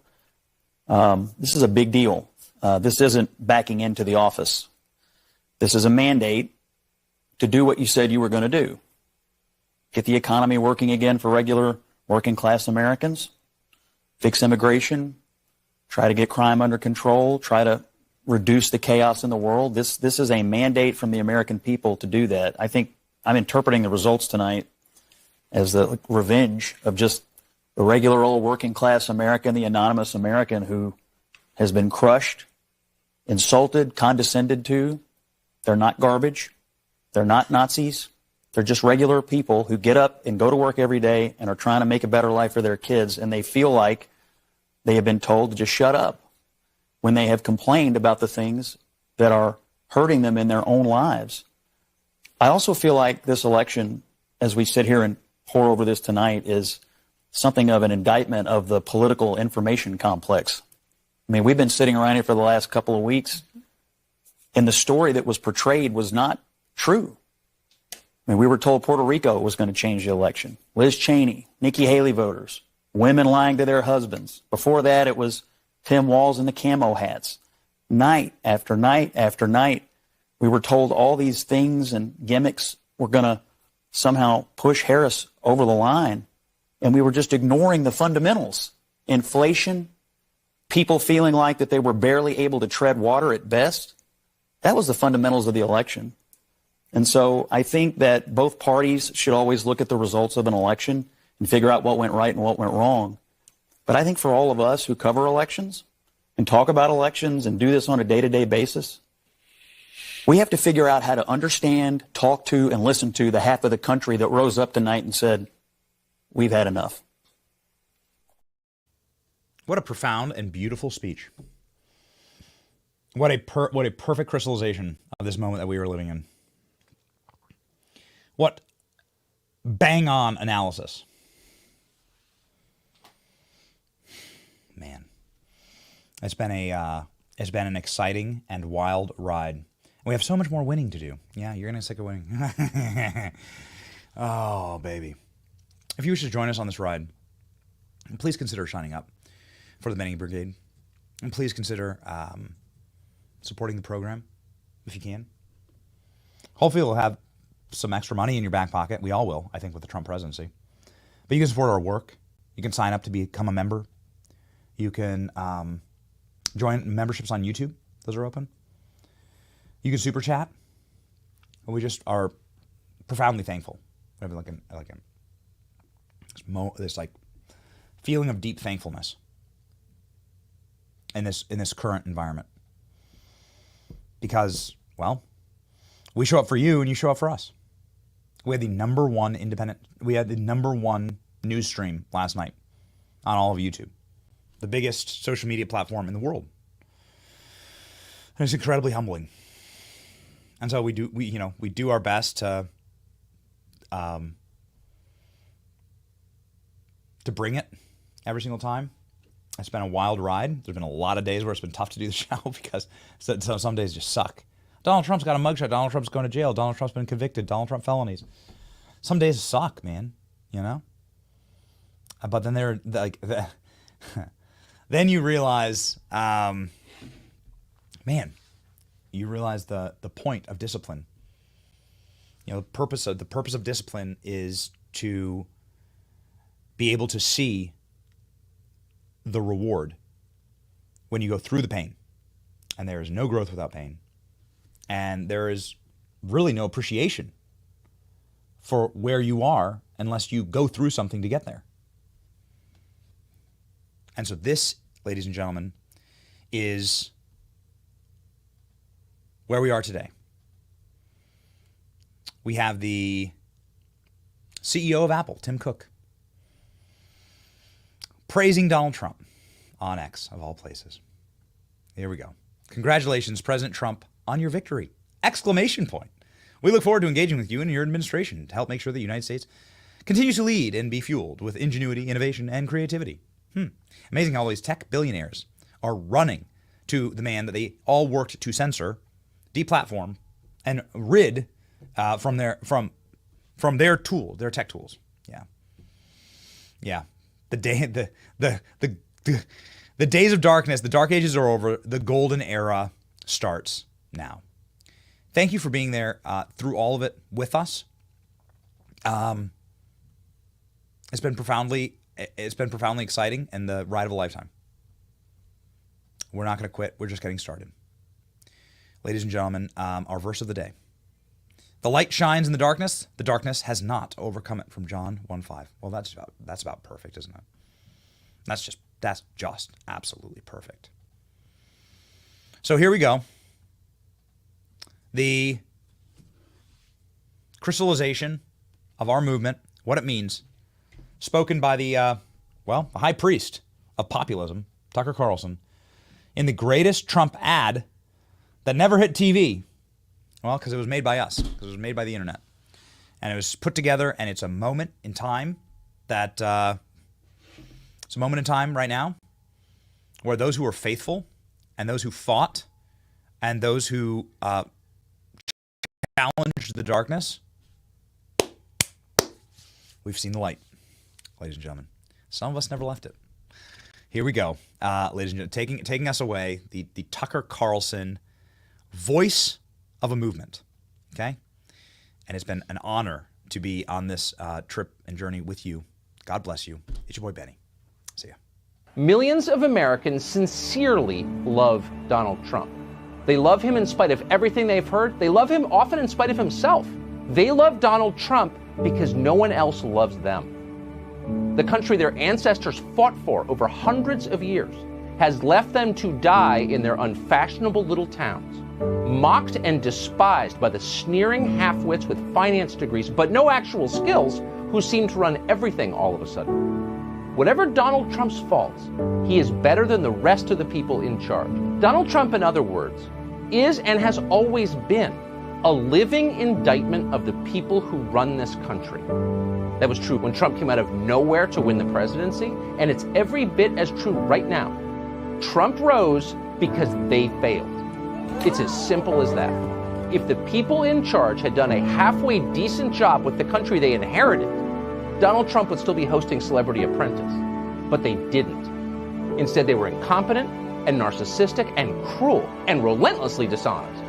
This is a big deal. This isn't backing into the office. This is a mandate to do what you said you were going to do. Get the economy working again for regular working class Americans, fix immigration, try to get crime under control, try to reduce the chaos in the world. This is a mandate from the American people to do that. I think I'm interpreting the results tonight as the revenge of just the regular old working class American, the anonymous American who has been crushed, insulted, condescended to. They're not garbage. They're not Nazis. They're just regular people who get up and go to work every day and are trying to make a better life for their kids, and they feel like they have been told to just shut up when they have complained about the things that are hurting them in their own lives. I also feel like this election, as we sit here and pour over this tonight, is something of an indictment of the political information complex. I mean, we've been sitting around here for the last couple of weeks, and the story that was portrayed was not true. I mean, we were told Puerto Rico was going to change the election. Liz Cheney, Nikki Haley voters, women lying to their husbands. Before that, it was Tim Walz and the camo hats. Night after night after night, we were told all these things and gimmicks were going to somehow push Harris over the line, and we were just ignoring the fundamentals. Inflation, people feeling like that they were barely able to tread water at best. That was the fundamentals of the election. And so I think that both parties should always look at the results of an election and figure out what went right and what went wrong. But I think for all of us who cover elections and talk about elections and do this on a day-to-day basis, we have to figure out how to understand, talk to, and listen to the half of the country that rose up tonight and said, we've had enough. What a profound and beautiful speech. What a perfect crystallization of this moment that we were living in. What bang-on analysis. Man, it's been an exciting and wild ride. We have so much more winning to do. Yeah, you're gonna get sick of winning. Oh, baby. If you wish to join us on this ride, please consider signing up for the Benning Brigade, and please consider supporting the program if you can. Hopefully, we'll have some extra money in your back pocket. We all will, I think, with the Trump presidency. But you can support our work. You can sign up to become a member. You can join memberships on YouTube. Those are open. You can super chat. We just are profoundly thankful. We have this like feeling of deep thankfulness in this current environment, because, well, we show up for you and you show up for us. We had the number one news stream last night on all of YouTube, the biggest social media platform in the world. And it's incredibly humbling. And so we do our best to bring it every single time. It's been a wild ride. There's been a lot of days where it's been tough to do the show because some days just suck. Donald Trump's got a mugshot. Donald Trump's going to jail. Donald Trump's been convicted. Donald Trump felonies. Some days suck, man. You know. But then they're like, then you realize, you realize the point of discipline. You know, the purpose of discipline is to be able to see the reward when you go through the pain. And there is no growth without pain. And there is really no appreciation for where you are unless you go through something to get there. And so this, ladies and gentlemen, is where we are today. We have the CEO of Apple, Tim Cook, praising Donald Trump on X, of all places. Here we go. Congratulations, President Trump, on your victory! Exclamation point. We look forward to engaging with you and your administration to help make sure the United States continues to lead and be fueled with ingenuity, innovation, and creativity. Amazing how all these tech billionaires are running to the man that they all worked to censor, deplatform, and rid from their tech tools. Yeah. The days of darkness, the dark ages are over. The golden era starts now. Thank you for being there through all of it with us. It's been profoundly exciting and the ride of a lifetime. We're not going to quit. We're just getting started. Ladies and gentlemen, our verse of the day. The light shines in the darkness has not overcome it, from John 1:5. Well, that's about perfect, isn't it? That's just absolutely perfect. So here we go. The crystallization of our movement, what it means, spoken by the high priest of populism, Tucker Carlson, in the greatest Trump ad that never hit TV. Well, because it was made by us, because it was made by the internet. And it was put together, and it's a moment in time that, it's a moment in time right now where those who are faithful and those who fought and those who challenged the darkness, we've seen the light, ladies and gentlemen. Some of us never left it. Here we go, ladies and gentlemen, taking us away, the Tucker Carlson voice of a movement, okay? And it's been an honor to be on this trip and journey with you. God bless you. It's your boy, Benny. See ya. Millions of Americans sincerely love Donald Trump. They love him in spite of everything they've heard. They love him often in spite of himself. They love Donald Trump because no one else loves them. The country their ancestors fought for over hundreds of years has left them to die in their unfashionable little towns, mocked and despised by the sneering half-wits with finance degrees but no actual skills who seem to run everything all of a sudden. Whatever Donald Trump's faults, he is better than the rest of the people in charge. Donald Trump, in other words, is and has always been a living indictment of the people who run this country. That was true when Trump came out of nowhere to win the presidency, and it's every bit as true right now. Trump rose because they failed. It's as simple as that. If the people in charge had done a halfway decent job with the country they inherited, Donald Trump would still be hosting Celebrity Apprentice. But they didn't. Instead, they were incompetent and narcissistic and cruel and relentlessly dishonest.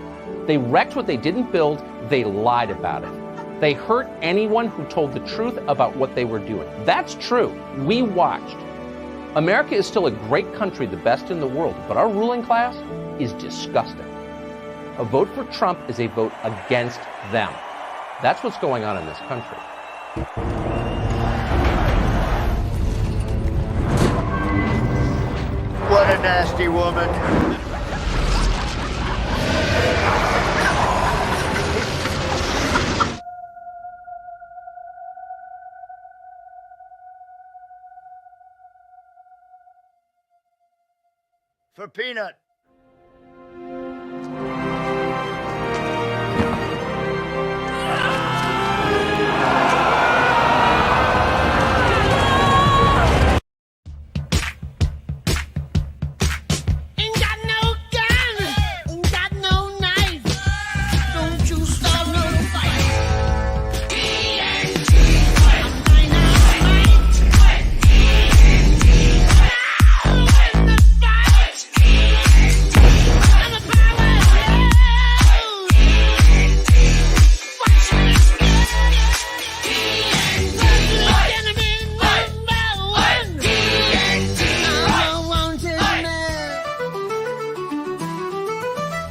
They wrecked what they didn't build. They lied about it. They hurt anyone who told the truth about what they were doing. That's true. We watched. America is still a great country, the best in the world, but our ruling class is disgusting. A vote for Trump is a vote against them. That's what's going on in this country. What a nasty woman. For Peanut.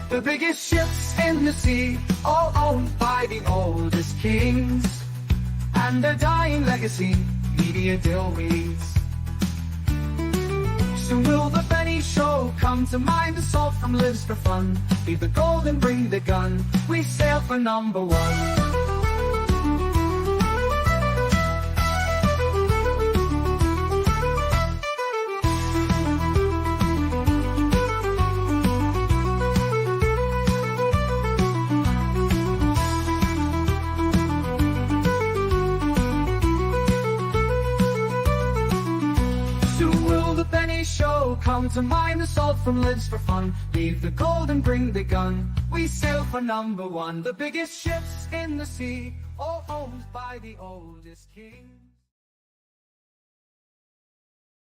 The biggest ships in the sea, all owned by the oldest kings, and their dying legacy, media dill weeds. Soon will the Benny Show come to mind, the salt from Libs for fun. Leave the gold and bring the gun, we sail for #1. Show come to mind, the salt from Libs for fun. Leave the gold and bring the gun, we sail for #1. The biggest ships in the sea, all owned by the oldest kings.